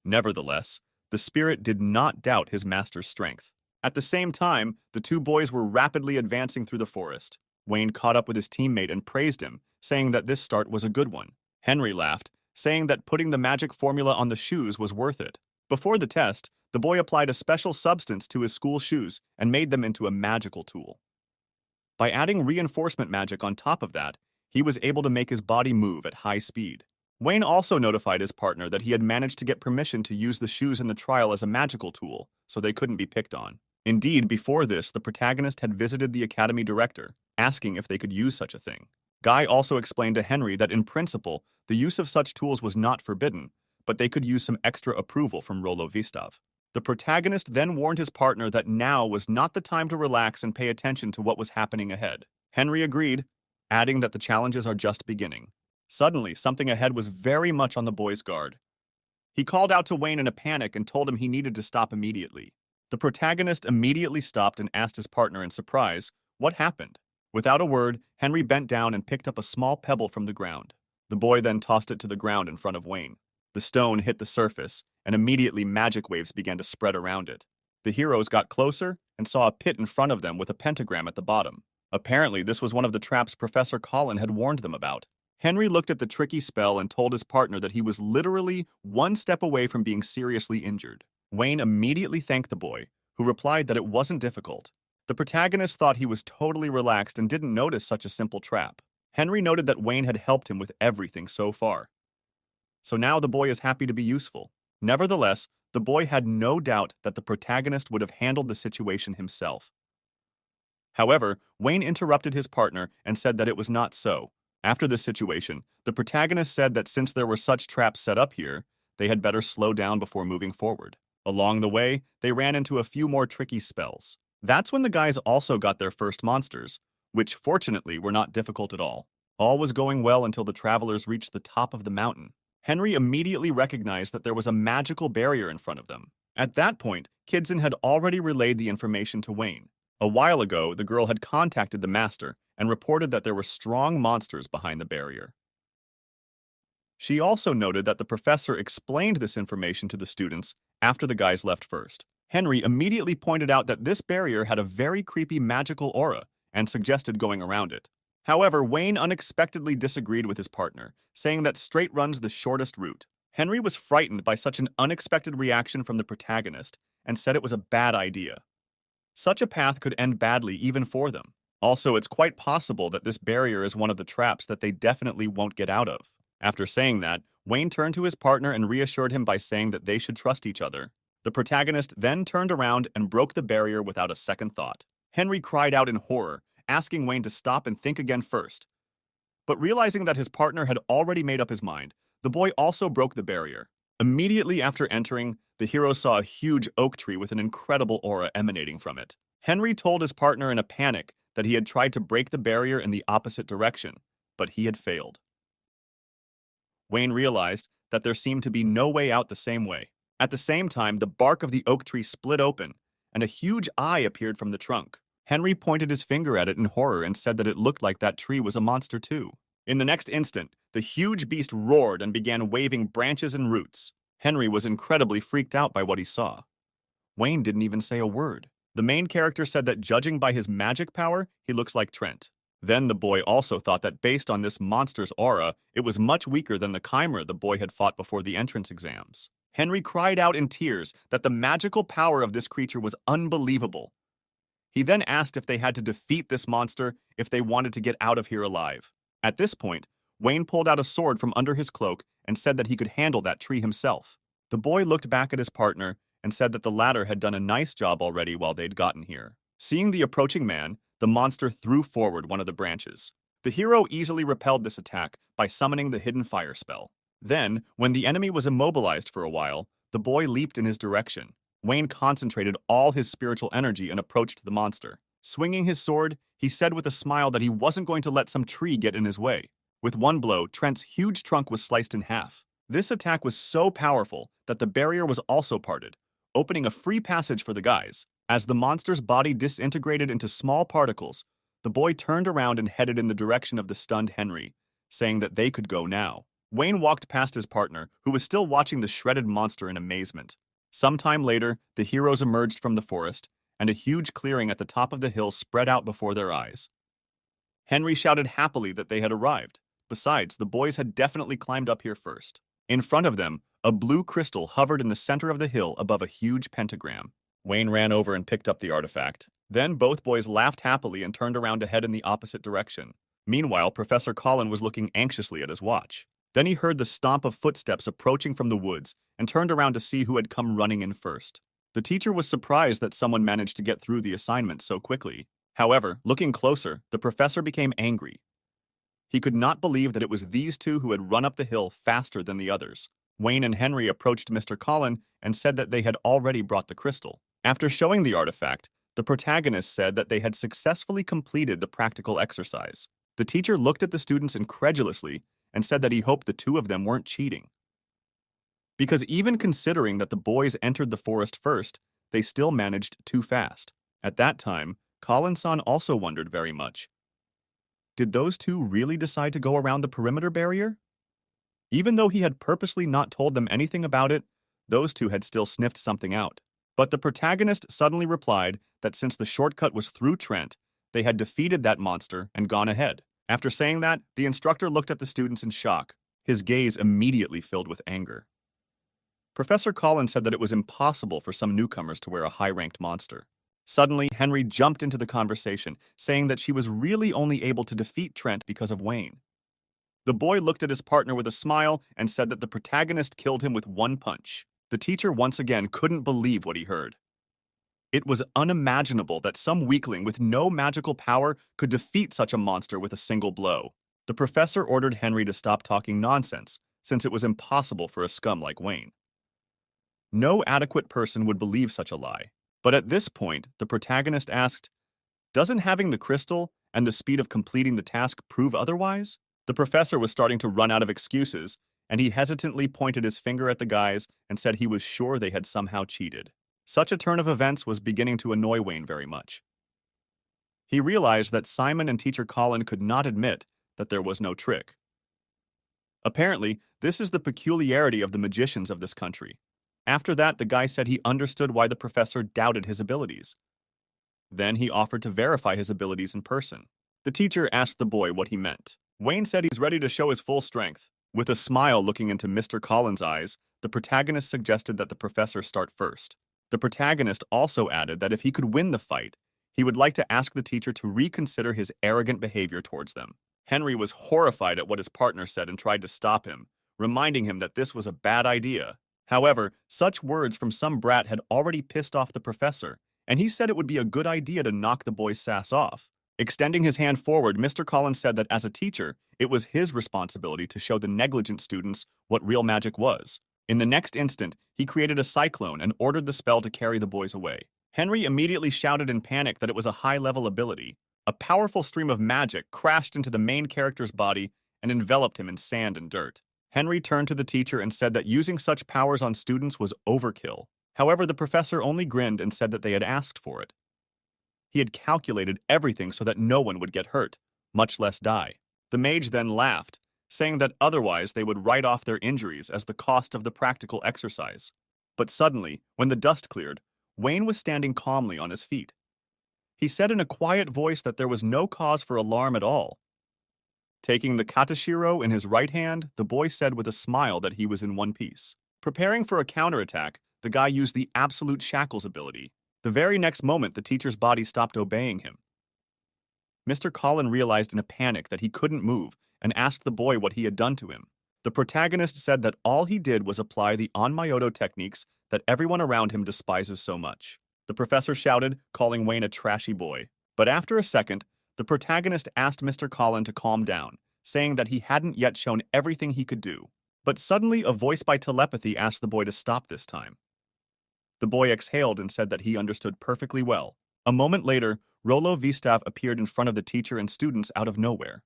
Nevertheless, the spirit did not doubt his master's strength. At the same time, the two boys were rapidly advancing through the forest. Wayne caught up with his teammate and praised him, saying that this start was a good one. Henry laughed, saying that putting the magic formula on the shoes was worth it. Before the test, the boy applied a special substance to his school shoes and made them into a magical tool. By adding reinforcement magic on top of that, he was able to make his body move at high speed. Wayne also notified his partner that he had managed to get permission to use the shoes in the trial as a magical tool, so they couldn't be picked on. Indeed, before this, the protagonist had visited the academy director, asking if they could use such a thing. Guy also explained to Henry that in principle, the use of such tools was not forbidden, but they could use some extra approval from Rolo Vistav. The protagonist then warned his partner that now was not the time to relax and pay attention to what was happening ahead. Henry agreed, adding that the challenges are just beginning. Suddenly, something ahead was very much on the boy's guard. He called out to Wayne in a panic and told him he needed to stop immediately. The protagonist immediately stopped and asked his partner in surprise, what happened? Without a word, Henry bent down and picked up a small pebble from the ground. The boy then tossed it to the ground in front of Wayne. The stone hit the surface, and immediately magic waves began to spread around it. The heroes got closer and saw a pit in front of them with a pentagram at the bottom. Apparently, this was one of the traps Professor Colin had warned them about. Henry looked at the tricky spell and told his partner that he was literally one step away from being seriously injured. Wayne immediately thanked the boy, who replied that it wasn't difficult. The protagonist thought he was totally relaxed and didn't notice such a simple trap. Henry noted that Wayne had helped him with everything so far. So now the boy is happy to be useful. Nevertheless, the boy had no doubt that the protagonist would have handled the situation himself. However, Wayne interrupted his partner and said that it was not so. After this situation, the protagonist said that since there were such traps set up here, they had better slow down before moving forward. Along the way, they ran into a few more tricky spells. That's when the guys also got their first monsters, which fortunately were not difficult at all. All was going well until the travelers reached the top of the mountain. Henry immediately recognized that there was a magical barrier in front of them. At that point, Kidson had already relayed the information to Wayne. A while ago, the girl had contacted the master and reported that there were strong monsters behind the barrier. She also noted that the professor explained this information to the students after the guys left first. Henry immediately pointed out that this barrier had a very creepy magical aura and suggested going around it. However, Wayne unexpectedly disagreed with his partner, saying that straight run's the shortest route. Henry was frightened by such an unexpected reaction from the protagonist and said it was a bad idea. Such a path could end badly even for them. Also, it's quite possible that this barrier is one of the traps that they definitely won't get out of. After saying that, Wayne turned to his partner and reassured him by saying that they should trust each other. The protagonist then turned around and broke the barrier without a second thought. Henry cried out in horror, asking Wayne to stop and think again first. But realizing that his partner had already made up his mind, the boy also broke the barrier. Immediately after entering, the hero saw a huge oak tree with an incredible aura emanating from it. Henry told his partner in a panic that he had tried to break the barrier in the opposite direction, but he had failed. Wayne realized that there seemed to be no way out the same way. At the same time, the bark of the oak tree split open, and a huge eye appeared from the trunk. Henry pointed his finger at it in horror and said that it looked like that tree was a monster too. In the next instant, the huge beast roared and began waving branches and roots. Henry was incredibly freaked out by what he saw. Wayne didn't even say a word. The main character said that judging by his magic power, he looks like Trent. Then the boy also thought that based on this monster's aura, it was much weaker than the chimera the boy had fought before the entrance exams. Henry cried out in tears that the magical power of this creature was unbelievable. He then asked if they had to defeat this monster if they wanted to get out of here alive. At this point, Wayne pulled out a sword from under his cloak and said that he could handle that tree himself. The boy looked back at his partner and said that the latter had done a nice job already while they'd gotten here. Seeing the approaching man, the monster threw forward one of the branches. The hero easily repelled this attack by summoning the hidden fire spell. Then, when the enemy was immobilized for a while, the boy leaped in his direction. Wayne concentrated all his spiritual energy and approached the monster. Swinging his sword, he said with a smile that he wasn't going to let some tree get in his way. With one blow, Trent's huge trunk was sliced in half. This attack was so powerful that the barrier was also parted, opening a free passage for the guys. As the monster's body disintegrated into small particles, the boy turned around and headed in the direction of the stunned Henry, saying that they could go now. Wayne walked past his partner, who was still watching the shredded monster in amazement. Sometime later, the heroes emerged from the forest, and a huge clearing at the top of the hill spread out before their eyes. Henry shouted happily that they had arrived. Besides, the boys had definitely climbed up here first. In front of them, a blue crystal hovered in the center of the hill above a huge pentagram. Wayne ran over and picked up the artifact. Then both boys laughed happily and turned around to head in the opposite direction. Meanwhile, Professor Colin was looking anxiously at his watch. Then he heard the stomp of footsteps approaching from the woods and turned around to see who had come running in first. The teacher was surprised that someone managed to get through the assignment so quickly. However, looking closer, the professor became angry. He could not believe that it was these two who had run up the hill faster than the others. Wayne and Henry approached Mr. Colin and said that they had already brought the crystal. After showing the artifact, the protagonist said that they had successfully completed the practical exercise. The teacher looked at the students incredulously and said that he hoped the two of them weren't cheating. Because even considering that the boys entered the forest first, they still managed too fast. At that time, Colin-san also wondered very much. Did those two really decide to go around the perimeter barrier? Even though he had purposely not told them anything about it, those two had still sniffed something out. But the protagonist suddenly replied that since the shortcut was through Trent, they had defeated that monster and gone ahead. After saying that, the instructor looked at the students in shock. His gaze immediately filled with anger. Professor Collins said that it was impossible for some newcomers to wear a high-ranked monster. Suddenly, Henry jumped into the conversation, saying that she was really only able to defeat Trent because of Wayne. The boy looked at his partner with a smile and said that the protagonist killed him with one punch. The teacher once again couldn't believe what he heard. It was unimaginable that some weakling with no magical power could defeat such a monster with a single blow. The professor ordered Henry to stop talking nonsense, since it was impossible for a scum like Wayne. No adequate person would believe such a lie. But at this point, the protagonist asked, "Doesn't having the crystal and the speed of completing the task prove otherwise?" The professor was starting to run out of excuses, and he hesitantly pointed his finger at the guys and said he was sure they had somehow cheated. Such a turn of events was beginning to annoy Wayne very much. He realized that Simon and Teacher Colin could not admit that there was no trick. Apparently, this is the peculiarity of the magicians of this country. After that, the guy said he understood why the professor doubted his abilities. Then he offered to verify his abilities in person. The teacher asked the boy what he meant. Wayne said he's ready to show his full strength. With a smile looking into Mr. Collins' eyes, the protagonist suggested that the professor start first. The protagonist also added that if he could win the fight, he would like to ask the teacher to reconsider his arrogant behavior towards them. Henry was horrified at what his partner said and tried to stop him, reminding him that this was a bad idea. However, such words from some brat had already pissed off the professor, and he said it would be a good idea to knock the boy's sass off. Extending his hand forward, Mr. Collins said that as a teacher, it was his responsibility to show the negligent students what real magic was. In the next instant, he created a cyclone and ordered the spell to carry the boys away. Henry immediately shouted in panic that it was a high-level ability. A powerful stream of magic crashed into the main character's body and enveloped him in sand and dirt. Henry turned to the teacher and said that using such powers on students was overkill. However, the professor only grinned and said that they had asked for it. He had calculated everything so that no one would get hurt, much less die. The mage then laughed, saying that otherwise they would write off their injuries as the cost of the practical exercise. But suddenly, when the dust cleared, Wayne was standing calmly on his feet. He said in a quiet voice that there was no cause for alarm at all. Taking the katashiro in his right hand, the boy said with a smile that he was in one piece. Preparing for a counterattack, the guy used the absolute shackles ability. The very next moment, the teacher's body stopped obeying him. Mr. Collin realized in a panic that he couldn't move and asked the boy what he had done to him. The protagonist said that all he did was apply the onmyoto techniques that everyone around him despises so much. The professor shouted, calling Wayne a trashy boy. But after a second, the protagonist asked Mr. Collin to calm down, saying that he hadn't yet shown everything he could do. But suddenly, a voice by telepathy asked the boy to stop this time. The boy exhaled and said that he understood perfectly well. A moment later, Rollo Vistav appeared in front of the teacher and students out of nowhere.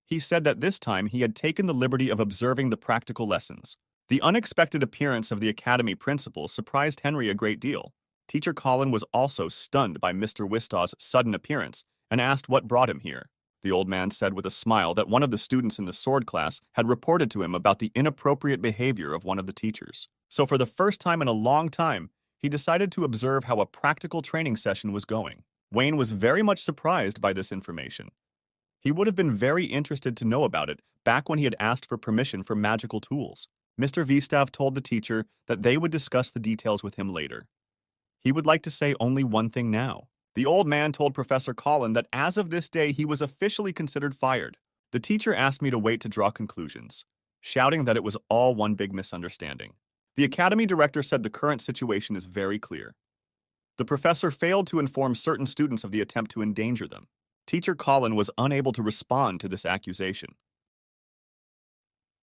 He said that this time he had taken the liberty of observing the practical lessons. The unexpected appearance of the academy principal surprised Henry a great deal. Teacher Collin was also stunned by Mr. Wistav's sudden appearance and asked what brought him here. The old man said with a smile that one of the students in the sword class had reported to him about the inappropriate behavior of one of the teachers. So for the first time in a long time, he decided to observe how a practical training session was going. Wayne was very much surprised by this information. He would have been very interested to know about it back when he had asked for permission for magical tools. Mr. Vistav told the teacher that they would discuss the details with him later. He would like to say only one thing now. The old man told Professor Collin that as of this day he was officially considered fired. The teacher asked me to wait to draw conclusions, shouting that it was all one big misunderstanding. The academy director said the current situation is very clear. The professor failed to inform certain students of the attempt to endanger them. Teacher Collin was unable to respond to this accusation.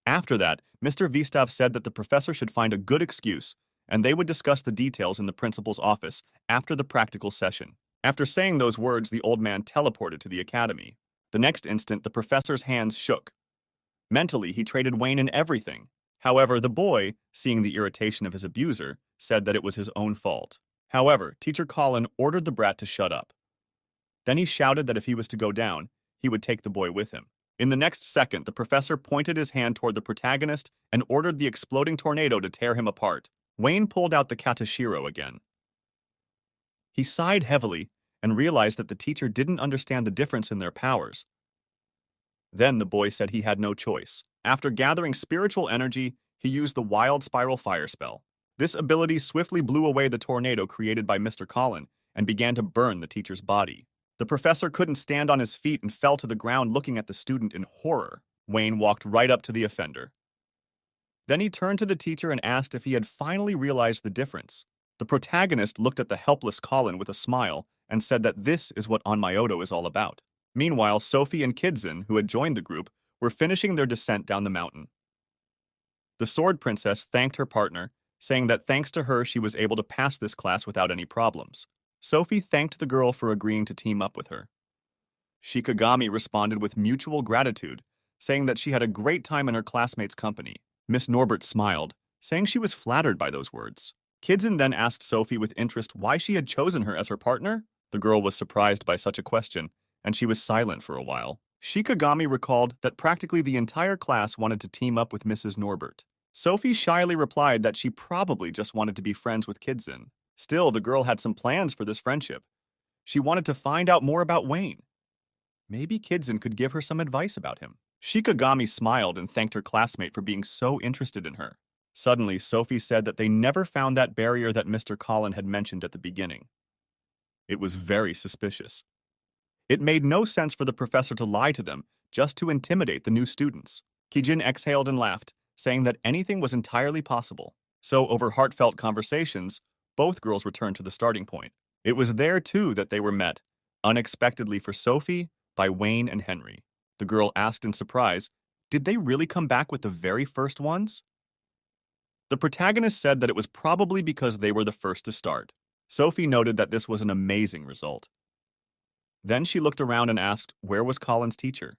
After that, Mr. Vistav said that the professor should find a good excuse, and they would discuss the details in the principal's office after the practical session. After saying those words, the old man teleported to the academy. The next instant, the professor's hands shook. Mentally, he traded Wayne in everything. However, the boy, seeing the irritation of his abuser, said that it was his own fault. However, Teacher Collin ordered the brat to shut up. Then he shouted that if he was to go down, he would take the boy with him. In the next second, the professor pointed his hand toward the protagonist and ordered the exploding tornado to tear him apart. Wayne pulled out the katashiro again. He sighed heavily and realized that the teacher didn't understand the difference in their powers. Then the boy said he had no choice. After gathering spiritual energy, he used the wild spiral fire spell. This ability swiftly blew away the tornado created by Mr. Collin and began to burn the teacher's body. The professor couldn't stand on his feet and fell to the ground looking at the student in horror. Wayne walked right up to the offender. Then he turned to the teacher and asked if he had finally realized the difference. The protagonist looked at the helpless Collin with a smile and said that this is what onmyoto is all about. Meanwhile, Sophie and Kidzin, who had joined the group, were finishing their descent down the mountain. The sword princess thanked her partner, saying that thanks to her she was able to pass this class without any problems. Sophie thanked the girl for agreeing to team up with her. Shikigami responded with mutual gratitude, saying that she had a great time in her classmates' company. Miss Norbert smiled, saying she was flattered by those words. Kidzin then asked Sophie with interest why she had chosen her as her partner. The girl was surprised by such a question, and she was silent for a while. Shikigami recalled that practically the entire class wanted to team up with Mrs. Norbert. Sophie shyly replied that she probably just wanted to be friends with Kidzin. Still, the girl had some plans for this friendship. She wanted to find out more about Wayne. Maybe Kidzin could give her some advice about him. Shikigami smiled and thanked her classmate for being so interested in her. Suddenly, Sophie said that they never found that barrier that Mr. Collin had mentioned at the beginning. It was very suspicious. It made no sense for the professor to lie to them just to intimidate the new students. Kijin exhaled and laughed, saying that anything was entirely possible. So, over heartfelt conversations, both girls returned to the starting point. It was there, too, that they were met, unexpectedly for Sophie, by Wayne and Henry. The girl asked in surprise, did they really come back with the very first ones? The protagonist said that it was probably because they were the first to start. Sophie noted that this was an amazing result. Then she looked around and asked, where was Colin's teacher?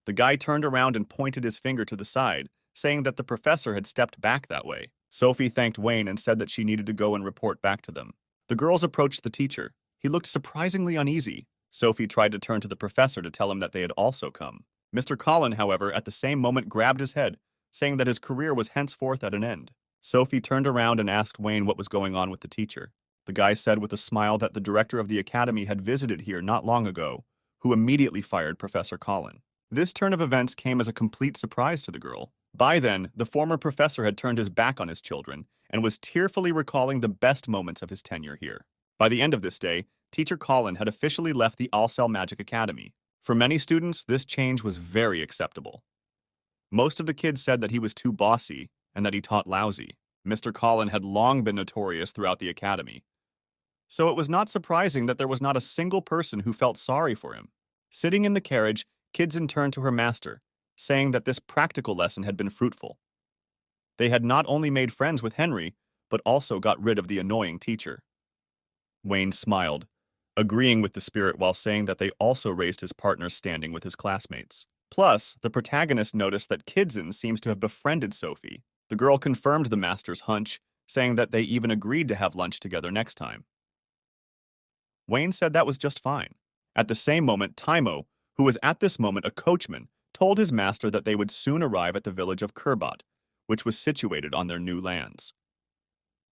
The guy turned around and pointed his finger to the side, saying that the professor had stepped back that way. Sophie thanked Wayne and said that she needed to go and report back to them. The girls approached the teacher. He looked surprisingly uneasy. Sophie tried to turn to the professor to tell him that they had also come. Mr. Colin, however, at the same moment grabbed his head, saying that his career was henceforth at an end. Sophie turned around and asked Wayne what was going on with the teacher. The guy said with a smile that the director of the academy had visited here not long ago, who immediately fired Professor Colin. This turn of events came as a complete surprise to the girl. By then, the former professor had turned his back on his children and was tearfully recalling the best moments of his tenure here. By the end of this day, Teacher Colin had officially left the All-Cell Magic Academy. For many students, this change was very acceptable. Most of the kids said that he was too bossy and that he taught lousy. Mr. Colin had long been notorious throughout the academy, so it was not surprising that there was not a single person who felt sorry for him. Sitting in the carriage, Kidson turned to her master, saying that this practical lesson had been fruitful. They had not only made friends with Henry, but also got rid of the annoying teacher. Wayne smiled, agreeing with the spirit while saying that they also raised his partner's standing with his classmates. Plus, the protagonist noticed that Kidson seems to have befriended Sophie. The girl confirmed the master's hunch, saying that they even agreed to have lunch together next time. Wayne said that was just fine. At the same moment, Taimo, who was at this moment a coachman, told his master that they would soon arrive at the village of Kurbot, which was situated on their new lands.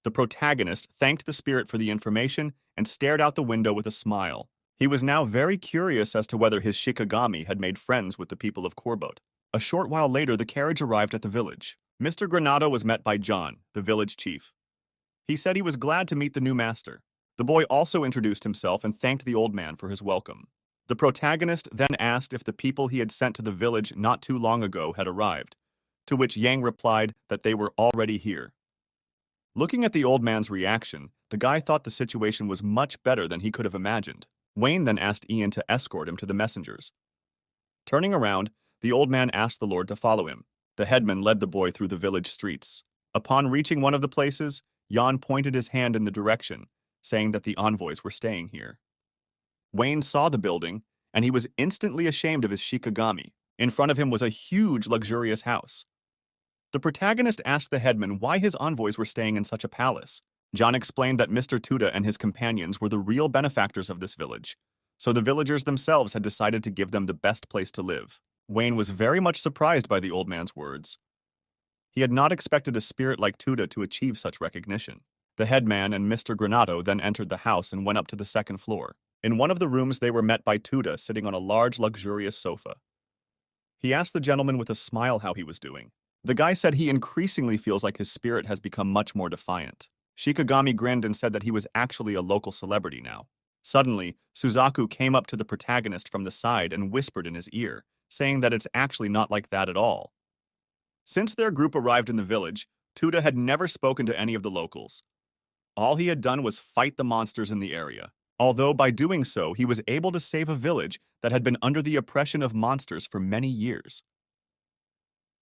The protagonist thanked the spirit for the information and stared out the window with a smile. He was now very curious as to whether his Shikigami had made friends with the people of Kurbot. A short while later, the carriage arrived at the village. Mr. Granado was met by John, the village chief. He said he was glad to meet the new master. The boy also introduced himself and thanked the old man for his welcome. The protagonist then asked if the people he had sent to the village not too long ago had arrived, to which Yang replied that they were already here. Looking at the old man's reaction, the guy thought the situation was much better than he could have imagined. Wayne then asked Ian to escort him to the messengers. Turning around, the old man asked the Lord to follow him. The headman led the boy through the village streets. Upon reaching one of the places, Jan pointed his hand in the direction, saying that the envoys were staying here. Wayne saw the building, and he was instantly ashamed of his Shikigami. In front of him was a huge, luxurious house. The protagonist asked the headman why his envoys were staying in such a palace. John explained that Mr. Tuda and his companions were the real benefactors of this village, so the villagers themselves had decided to give them the best place to live. Wayne was very much surprised by the old man's words. He had not expected a spirit like Tuda to achieve such recognition. The headman and Mr. Granado then entered the house and went up to the second floor. In one of the rooms, they were met by Tuda sitting on a large, luxurious sofa. He asked the gentleman with a smile how he was doing. The guy said he increasingly feels like his spirit has become much more defiant. Shikigami grinned and said that he was actually a local celebrity now. Suddenly, Suzaku came up to the protagonist from the side and whispered in his ear, saying that it's actually not like that at all. Since their group arrived in the village, Tuda had never spoken to any of the locals. All he had done was fight the monsters in the area, although by doing so he was able to save a village that had been under the oppression of monsters for many years.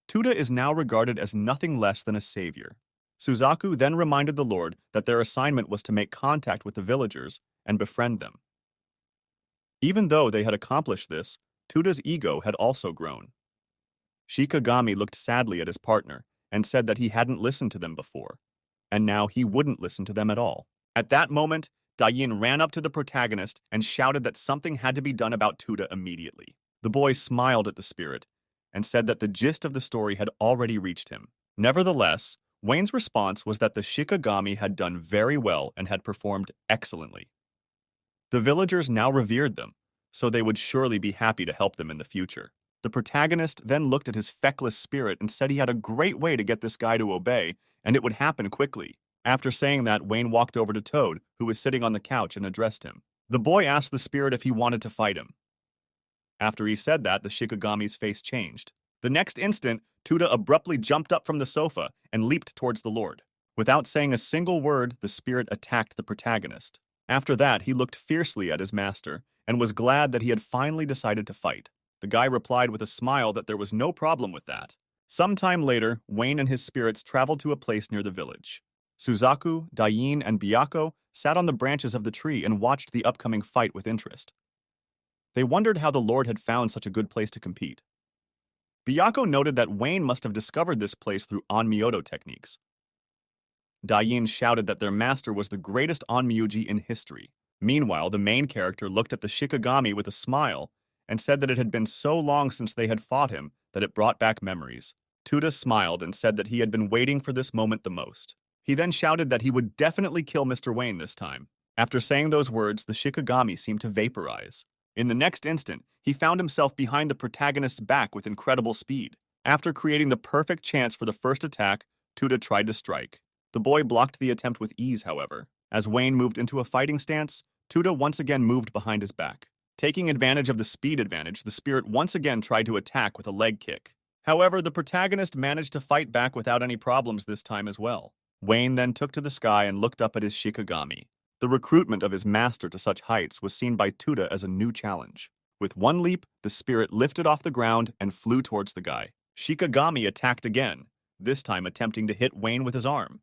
Tuda is now regarded as nothing less than a savior. Suzaku then reminded the Lord that their assignment was to make contact with the villagers and befriend them. Even though they had accomplished this, Tuda's ego had also grown. Shikigami looked sadly at his partner and said that he hadn't listened to them before, and now he wouldn't listen to them at all. At that moment, Dayin ran up to the protagonist and shouted that something had to be done about Tuda immediately. The boy smiled at the spirit and said that the gist of the story had already reached him. Nevertheless, Wayne's response was that the Shikigami had done very well and had performed excellently. The villagers now revered them, so they would surely be happy to help them in the future. The protagonist then looked at his feckless spirit and said he had a great way to get this guy to obey, and it would happen quickly. After saying that, Wayne walked over to Toad, who was sitting on the couch, and addressed him. The boy asked the spirit if he wanted to fight him. After he said that, the Shikigami's face changed. The next instant, Tuda abruptly jumped up from the sofa and leaped towards the Lord. Without saying a single word, the spirit attacked the protagonist. After that, he looked fiercely at his master and was glad that he had finally decided to fight. The guy replied with a smile that there was no problem with that. Sometime later, Wayne and his spirits traveled to a place near the village. Suzaku, Dain, and Byako sat on the branches of the tree and watched the upcoming fight with interest. They wondered how the Lord had found such a good place to compete. Byako noted that Wayne must have discovered this place through onmyoto techniques. Dain shouted that their master was the greatest onmyuji in history. Meanwhile, the main character looked at the Shikigami with a smile and said that it had been so long since they had fought him that it brought back memories. Tuda smiled and said that he had been waiting for this moment the most. He then shouted that he would definitely kill Mr. Wayne this time. After saying those words, the Shikigami seemed to vaporize. In the next instant, he found himself behind the protagonist's back with incredible speed. After creating the perfect chance for the first attack, Tuda tried to strike. The boy blocked the attempt with ease, however. As Wayne moved into a fighting stance, Tuda once again moved behind his back. Taking advantage of the speed advantage, the spirit once again tried to attack with a leg kick. However, the protagonist managed to fight back without any problems this time as well. Wayne then took to the sky and looked up at his Shikigami. The recruitment of his master to such heights was seen by Tuda as a new challenge. With one leap, the spirit lifted off the ground and flew towards the guy. Shikigami attacked again, this time attempting to hit Wayne with his arm.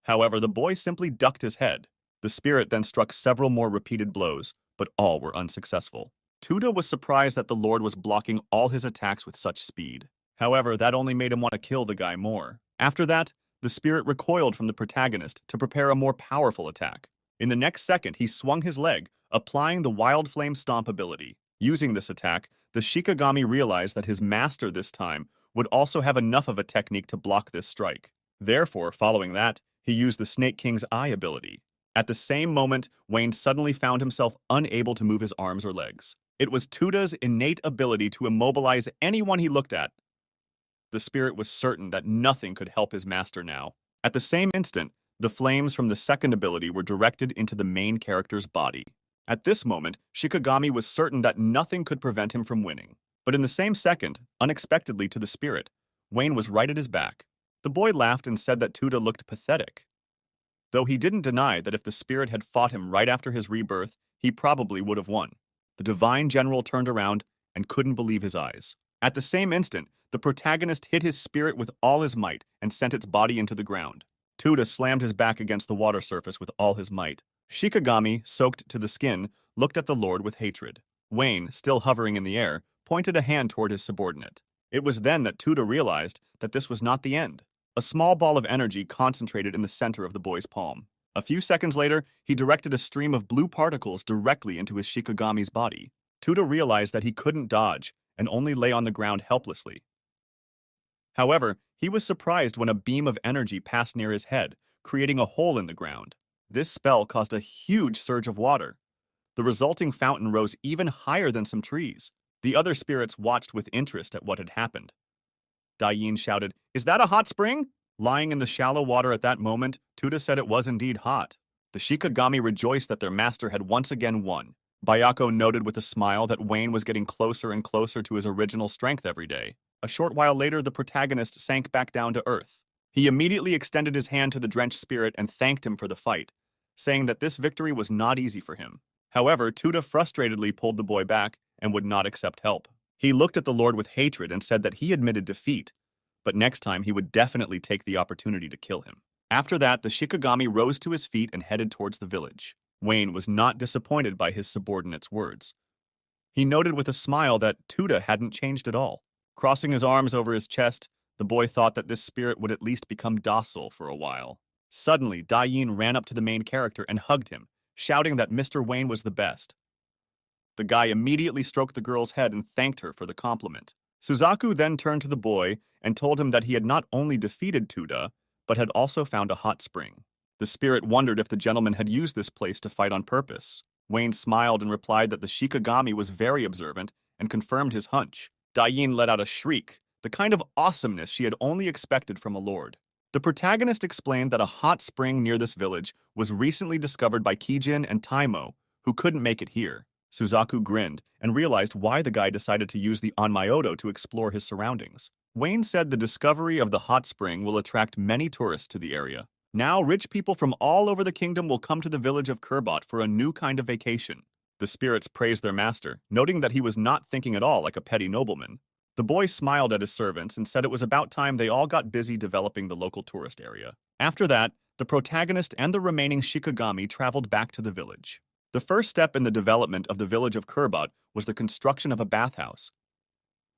However, the boy simply ducked his head. The spirit then struck several more repeated blows, but all were unsuccessful. Tuda was surprised that the Lord was blocking all his attacks with such speed. However, that only made him want to kill the guy more. After that, the spirit recoiled from the protagonist to prepare a more powerful attack. In the next second, he swung his leg, applying the Wild Flame Stomp ability. Using this attack, the Shikigami realized that his master this time would also have enough of a technique to block this strike. Therefore, following that, he used the Snake King's Eye ability. At the same moment, Wayne suddenly found himself unable to move his arms or legs. It was Tuda's innate ability to immobilize anyone he looked at. The spirit was certain that nothing could help his master now. At the same instant, the flames from the second ability were directed into the main character's body. At this moment, Shikigami was certain that nothing could prevent him from winning. But in the same second, unexpectedly to the spirit, Wayne was right at his back. The boy laughed and said that Tuda looked pathetic. Though he didn't deny that if the spirit had fought him right after his rebirth, he probably would have won. The divine general turned around and couldn't believe his eyes. At the same instant, the protagonist hit his spirit with all his might and sent its body into the ground. Tuda slammed his back against the water surface with all his might. Shikigami, soaked to the skin, looked at the Lord with hatred. Wayne, still hovering in the air, pointed a hand toward his subordinate. It was then that Tuda realized that this was not the end. A small ball of energy concentrated in the center of the boy's palm. A few seconds later, he directed a stream of blue particles directly into his Shikigami's body. Tuda realized that he couldn't dodge and only lay on the ground helplessly. However, he was surprised when a beam of energy passed near his head, creating a hole in the ground. This spell caused a huge surge of water. The resulting fountain rose even higher than some trees. The other spirits watched with interest at what had happened. Dain shouted, "Is that a hot spring?" Lying in the shallow water at that moment, Tuda said it was indeed hot. The Shikigami rejoiced that their master had once again won. Byako noted with a smile that Wayne was getting closer and closer to his original strength every day. A short while later, the protagonist sank back down to earth. He immediately extended his hand to the drenched spirit and thanked him for the fight, saying that this victory was not easy for him. However, Tuda frustratedly pulled the boy back and would not accept help. He looked at the Lord with hatred and said that he admitted defeat, but next time he would definitely take the opportunity to kill him. After that, the Shikigami rose to his feet and headed towards the village. Wayne was not disappointed by his subordinate's words. He noted with a smile that Tuda hadn't changed at all. Crossing his arms over his chest, the boy thought that this spirit would at least become docile for a while. Suddenly, Dain ran up to the main character and hugged him, shouting that Mr. Wayne was the best. The guy immediately stroked the girl's head and thanked her for the compliment. Suzaku then turned to the boy and told him that he had not only defeated Tuda, but had also found a hot spring. The spirit wondered if the gentleman had used this place to fight on purpose. Wayne smiled and replied that the Shikigami was very observant and confirmed his hunch. Dain let out a shriek, the kind of awesomeness she had only expected from a lord. The protagonist explained that a hot spring near this village was recently discovered by Kijin and Taimo, who couldn't make it here. Suzaku grinned and realized why the guy decided to use the Onmyoto to explore his surroundings. Wayne said the discovery of the hot spring will attract many tourists to the area. Now, rich people from all over the kingdom will come to the village of Kurbot for a new kind of vacation. The spirits praised their master, noting that he was not thinking at all like a petty nobleman. The boy smiled at his servants and said it was about time they all got busy developing the local tourist area. After that, the protagonist and the remaining Shikigami traveled back to the village. The first step in the development of the village of Kurbot was the construction of a bathhouse.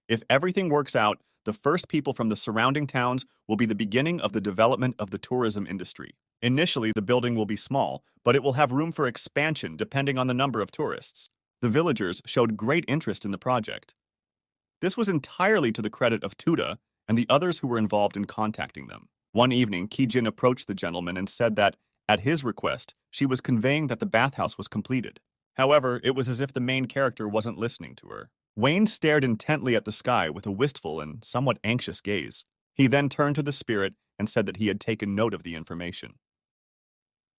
If everything works out, the first people from the surrounding towns will be the beginning of the development of the tourism industry. Initially, the building will be small, but it will have room for expansion depending on the number of tourists. The villagers showed great interest in the project. This was entirely to the credit of Tuda and the others who were involved in contacting them. One evening, Kijin approached the gentleman and said that, at his request, she was conveying that the bathhouse was completed. However, it was as if the main character wasn't listening to her. Wayne stared intently at the sky with a wistful and somewhat anxious gaze. He then turned to the spirit and said that he had taken note of the information.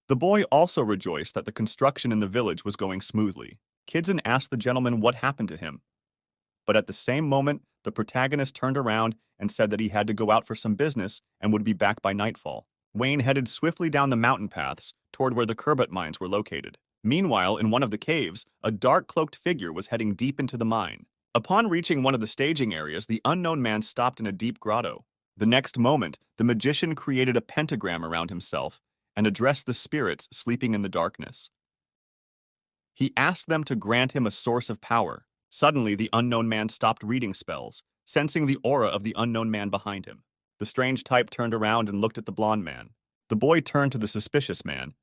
The boy also rejoiced that the construction in the village was going smoothly. Kijin asked the gentleman what happened to him. But at the same moment, the protagonist turned around and said that he had to go out for some business and would be back by nightfall. Wayne headed swiftly down the mountain paths toward where the Kurbot mines were located. Meanwhile, in one of the caves, a dark-cloaked figure was heading deep into the mine. Upon reaching one of the staging areas, the unknown man stopped in a deep grotto. The next moment, the magician created a pentagram around himself and addressed the spirits sleeping in the darkness. He asked them to grant him a source of power. Suddenly, the unknown man stopped reading spells, sensing the aura of the unknown man behind him. The strange type turned around and looked at the blonde man. The boy turned to the suspicious man,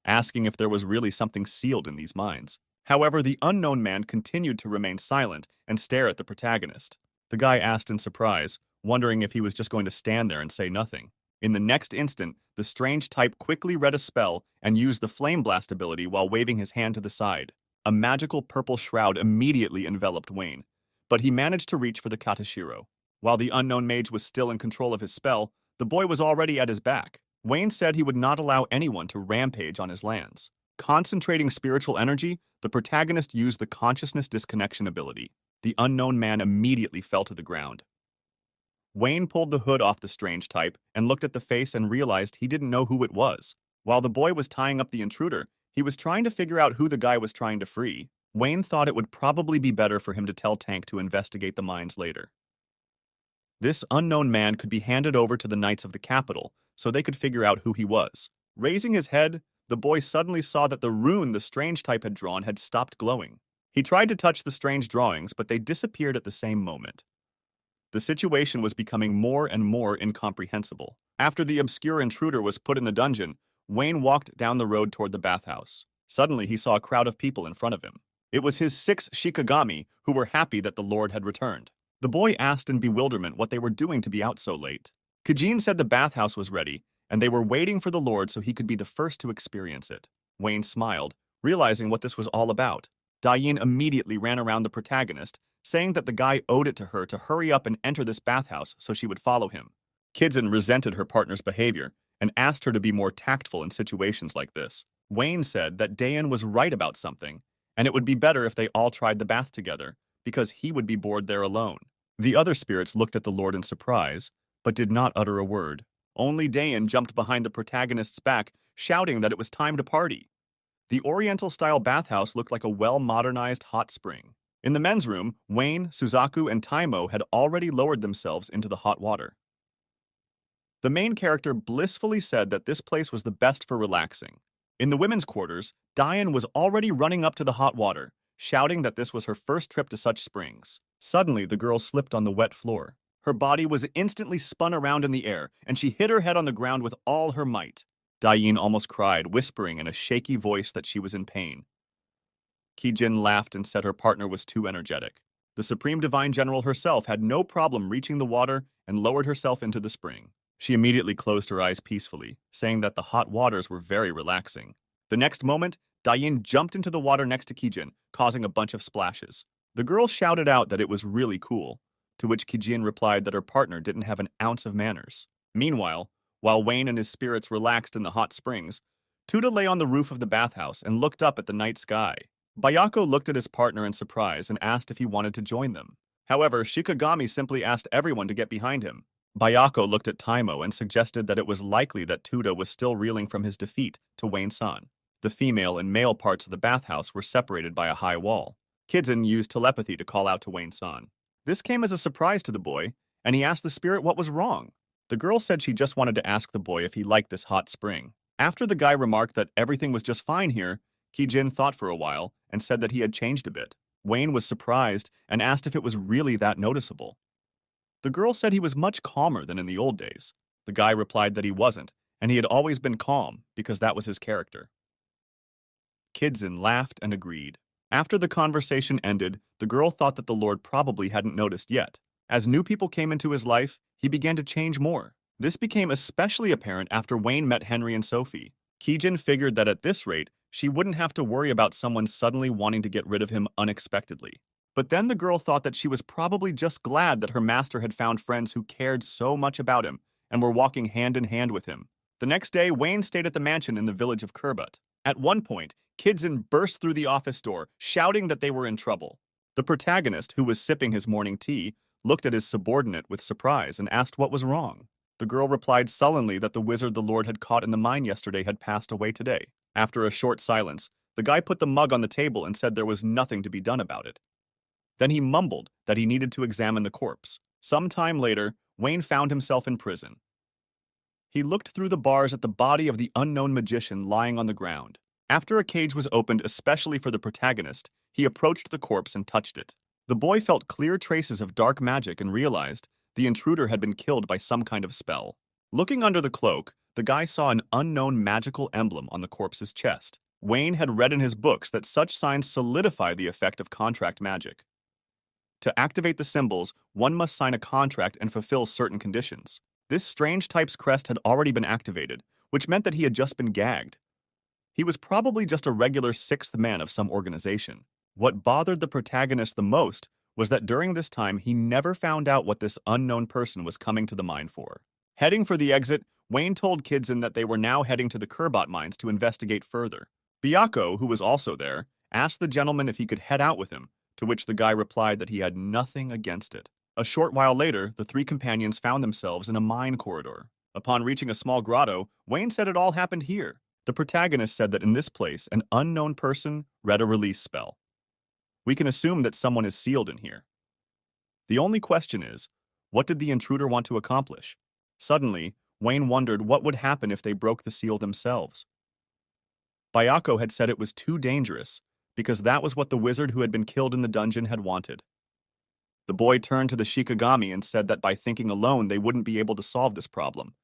asking if there was really something sealed in these mines. However, the unknown man continued to remain silent and stare at the protagonist. The guy asked in surprise, wondering if he was just going to stand there and say nothing. In the next instant, the strange type quickly read a spell and used the Flame Blast ability while waving his hand to the side. A magical purple shroud immediately enveloped Wayne, but he managed to reach for the katashiro. While the unknown mage was still in control of his spell, the boy was already at his back. Wayne said he would not allow anyone to rampage on his lands. Concentrating spiritual energy, the protagonist used the consciousness disconnection ability. The unknown man immediately fell to the ground. Wayne pulled the hood off the strange type and looked at the face and realized he didn't know who it was. While the boy was tying up the intruder, he was trying to figure out who the guy was trying to free. Wayne thought it would probably be better for him to tell Tank to investigate the mines later. This unknown man could be handed over to the knights of the capital so they could figure out who he was. Raising his head, the boy suddenly saw that the rune the strange type had drawn had stopped glowing. He tried to touch the strange drawings, but they disappeared at the same moment. The situation was becoming more and more incomprehensible. After the obscure intruder was put in the dungeon, Wayne walked down the road toward the bathhouse. Suddenly, he saw a crowd of people in front of him. It was his 6 Shikigami who were happy that the Lord had returned. The boy asked in bewilderment what they were doing to be out so late. Kijin said the bathhouse was ready, and they were waiting for the Lord so he could be the first to experience it. Wayne smiled, realizing what this was all about. Dayin immediately ran around the protagonist, saying that the guy owed it to her to hurry up and enter this bathhouse so she would follow him. Kijin resented her partner's behavior and asked her to be more tactful in situations like this. Wayne said that Dayan was right about something, and it would be better if they all tried the bath together, because he would be bored there alone. The other spirits looked at the Lord in surprise, but did not utter a word. Only Dayan jumped behind the protagonist's back, shouting that it was time to party. The Oriental-style bathhouse looked like a well-modernized hot spring. In the men's room, Wayne, Suzaku, and Taimo had already lowered themselves into the hot water. The main character blissfully said that this place was the best for relaxing. In the women's quarters, Dayan was already running up to the hot water, shouting that this was her first trip to such springs. Suddenly, the girl slipped on the wet floor. Her body was instantly spun around in the air, and she hit her head on the ground with all her might. Dayin almost cried, whispering in a shaky voice that she was in pain. Kijin laughed and said her partner was too energetic. The Supreme Divine General herself had no problem reaching the water and lowered herself into the spring. She immediately closed her eyes peacefully, saying that the hot waters were very relaxing. The next moment, Dayin jumped into the water next to Kijin, causing a bunch of splashes. The girl shouted out that it was really cool, to which Kijin replied that her partner didn't have an ounce of manners. Meanwhile, while Wayne and his spirits relaxed in the hot springs, Tuda lay on the roof of the bathhouse and looked up at the night sky. Bayako looked at his partner in surprise and asked if he wanted to join them. However, Shikigami simply asked everyone to get behind him. Bayako looked at Taimo and suggested that it was likely that Tuda was still reeling from his defeat to Wayne-san. The female and male parts of the bathhouse were separated by a high wall. Kidzen used telepathy to call out to Wayne-san. This came as a surprise to the boy, and he asked the spirit what was wrong. The girl said she just wanted to ask the boy if he liked this hot spring. After the guy remarked that everything was just fine here, Kijin thought for a while and said that he had changed a bit. Wayne was surprised and asked if it was really that noticeable. The girl said he was much calmer than in the old days. The guy replied that he wasn't, and he had always been calm because that was his character. Kidzen laughed and agreed. After the conversation ended, the girl thought that the Lord probably hadn't noticed yet. As new people came into his life, he began to change more. This became especially apparent after Wayne met Henry and Sophie. Kijin figured that at this rate, she wouldn't have to worry about someone suddenly wanting to get rid of him unexpectedly. But then the girl thought that she was probably just glad that her master had found friends who cared so much about him and were walking hand in hand with him. The next day, Wayne stayed at the mansion in the village of Kurbut. At one point, Kidzen burst through the office door, shouting that they were in trouble. The protagonist, who was sipping his morning tea, looked at his subordinate with surprise and asked what was wrong. The girl replied sullenly that the wizard the Lord had caught in the mine yesterday had passed away today. After a short silence, the guy put the mug on the table and said there was nothing to be done about it. Then he mumbled that he needed to examine the corpse. Some time later, Wayne found himself in prison. He looked through the bars at the body of the unknown magician lying on the ground. After a cage was opened especially for the protagonist, he approached the corpse and touched it. The boy felt clear traces of dark magic and realized the intruder had been killed by some kind of spell. Looking under the cloak, the guy saw an unknown magical emblem on the corpse's chest. Wayne had read in his books that such signs solidify the effect of contract magic. To activate the symbols, one must sign a contract and fulfill certain conditions. This strange type's crest had already been activated, which meant that he had just been gagged. He was probably just a regular sixth man of some organization. What bothered the protagonist the most was that during this time he never found out what this unknown person was coming to the mine for. Heading for the exit, Wayne told Kidzen that they were now heading to the Kurbut mines to investigate further. Byako, who was also there, asked the gentleman if he could head out with him, to which the guy replied that he had nothing against it. A short while later, the three companions found themselves in a mine corridor. Upon reaching a small grotto, Wayne said it all happened here. The protagonist said that in this place, an unknown person read a release spell. We can assume that someone is sealed in here. The only question is, what did the intruder want to accomplish? Suddenly, Wayne wondered what would happen if they broke the seal themselves. Byako had said it was too dangerous, because that was what the wizard who had been killed in the dungeon had wanted. The boy turned to the Shikigami and said that by thinking alone they wouldn't be able to solve this problem,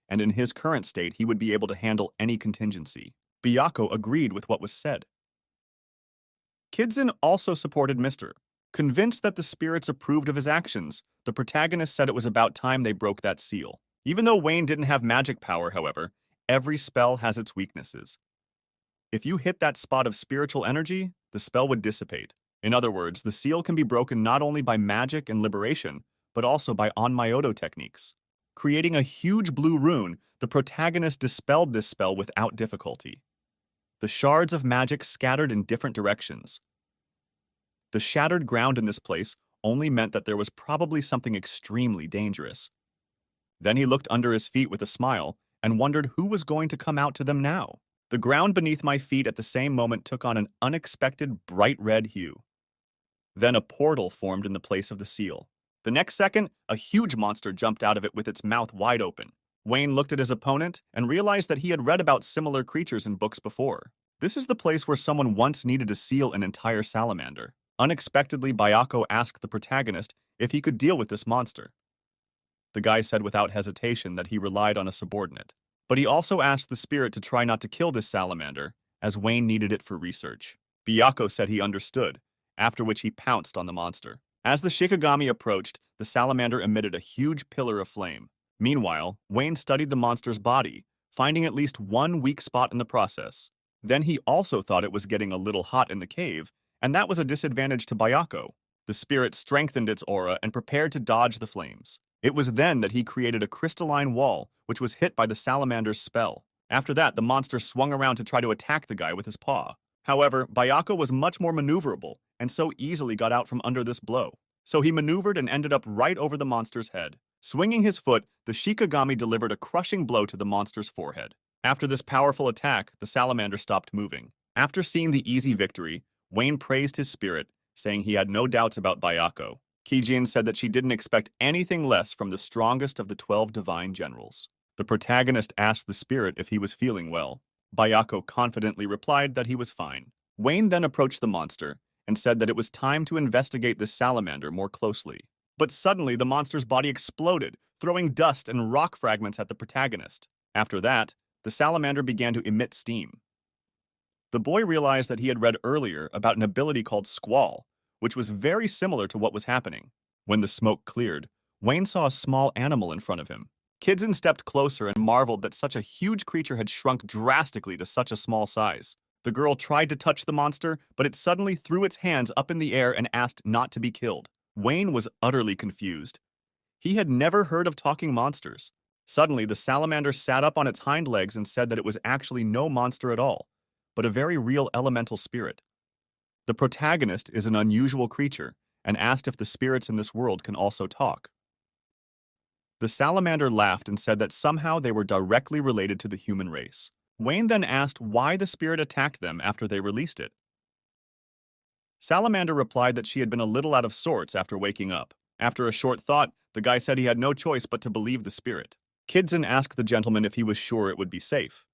and in his current state he would be able to handle any contingency. Byako agreed with what was said. Kidzen also supported Mr. Convinced that the spirits approved of his actions, the protagonist said it was about time they broke that seal. Even though Wayne didn't have magic power, however, every spell has its weaknesses. If you hit that spot of spiritual energy, the spell would dissipate. In other words, the seal can be broken not only by magic and liberation, but also by onmyoto techniques. Creating a huge blue rune, the protagonist dispelled this spell without difficulty. The shards of magic scattered in different directions. The shattered ground in this place only meant that there was probably something extremely dangerous. Then he looked under his feet with a smile and wondered who was going to come out to them now. The ground beneath my feet at the same moment took on an unexpected bright red hue. Then a portal formed in the place of the seal. The next second, a huge monster jumped out of it with its mouth wide open. Wayne looked at his opponent and realized that he had read about similar creatures in books before. This is the place where someone once needed to seal an entire salamander. Unexpectedly, Byako asked the protagonist if he could deal with this monster. The guy said without hesitation that he relied on a subordinate. But he also asked the spirit to try not to kill this salamander, as Wayne needed it for research. Byako said he understood, after which he pounced on the monster. As the Shikigami approached, the salamander emitted a huge pillar of flame. Meanwhile, Wayne studied the monster's body, finding at least one weak spot in the process. Then he also thought it was getting a little hot in the cave, and that was a disadvantage to Byako. The spirit strengthened its aura and prepared to dodge the flames. It was then that he created a crystalline wall, which was hit by the salamander's spell. After that, the monster swung around to try to attack the guy with his paw. However, Bayako was much more maneuverable, and so easily got out from under this blow. So he maneuvered and ended up right over the monster's head. Swinging his foot, the Shikigami delivered a crushing blow to the monster's forehead. After this powerful attack, the salamander stopped moving. After seeing the easy victory, Wayne praised his spirit, saying he had no doubts about Bayako. Kijin said that she didn't expect anything less from the strongest of the 12 divine generals. The protagonist asked the spirit if he was feeling well. Bayako confidently replied that he was fine. Wayne then approached the monster and said that it was time to investigate the salamander more closely. But suddenly the monster's body exploded, throwing dust and rock fragments at the protagonist. After that, the salamander began to emit steam. The boy realized that he had read earlier about an ability called Squall, which was very similar to what was happening. When the smoke cleared, Wayne saw a small animal in front of him. Kidson stepped closer and marveled that such a huge creature had shrunk drastically to such a small size. The girl tried to touch the monster, but it suddenly threw its hands up in the air and asked not to be killed. Wayne was utterly confused. He had never heard of talking monsters. Suddenly, the salamander sat up on its hind legs and said that it was actually no monster at all, but a very real elemental spirit. The protagonist is an unusual creature and asked if the spirits in this world can also talk. The salamander laughed and said that somehow they were directly related to the human race. Wayne then asked why the spirit attacked them after they released it. Salamander replied that she had been a little out of sorts after waking up. After a short thought, the guy said he had no choice but to believe the spirit. Kidson asked the gentleman if he was sure it would be safe.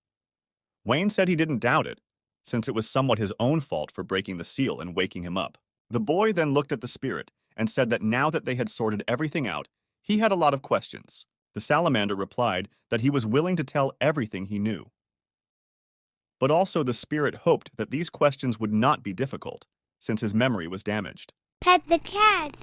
Wayne said he didn't doubt it, since it was somewhat his own fault for breaking the seal and waking him up. The boy then looked at the spirit and said that now that they had sorted everything out, he had a lot of questions. The salamander replied that he was willing to tell everything he knew. But also the spirit hoped that these questions would not be difficult, since his memory was damaged. Pet the cat.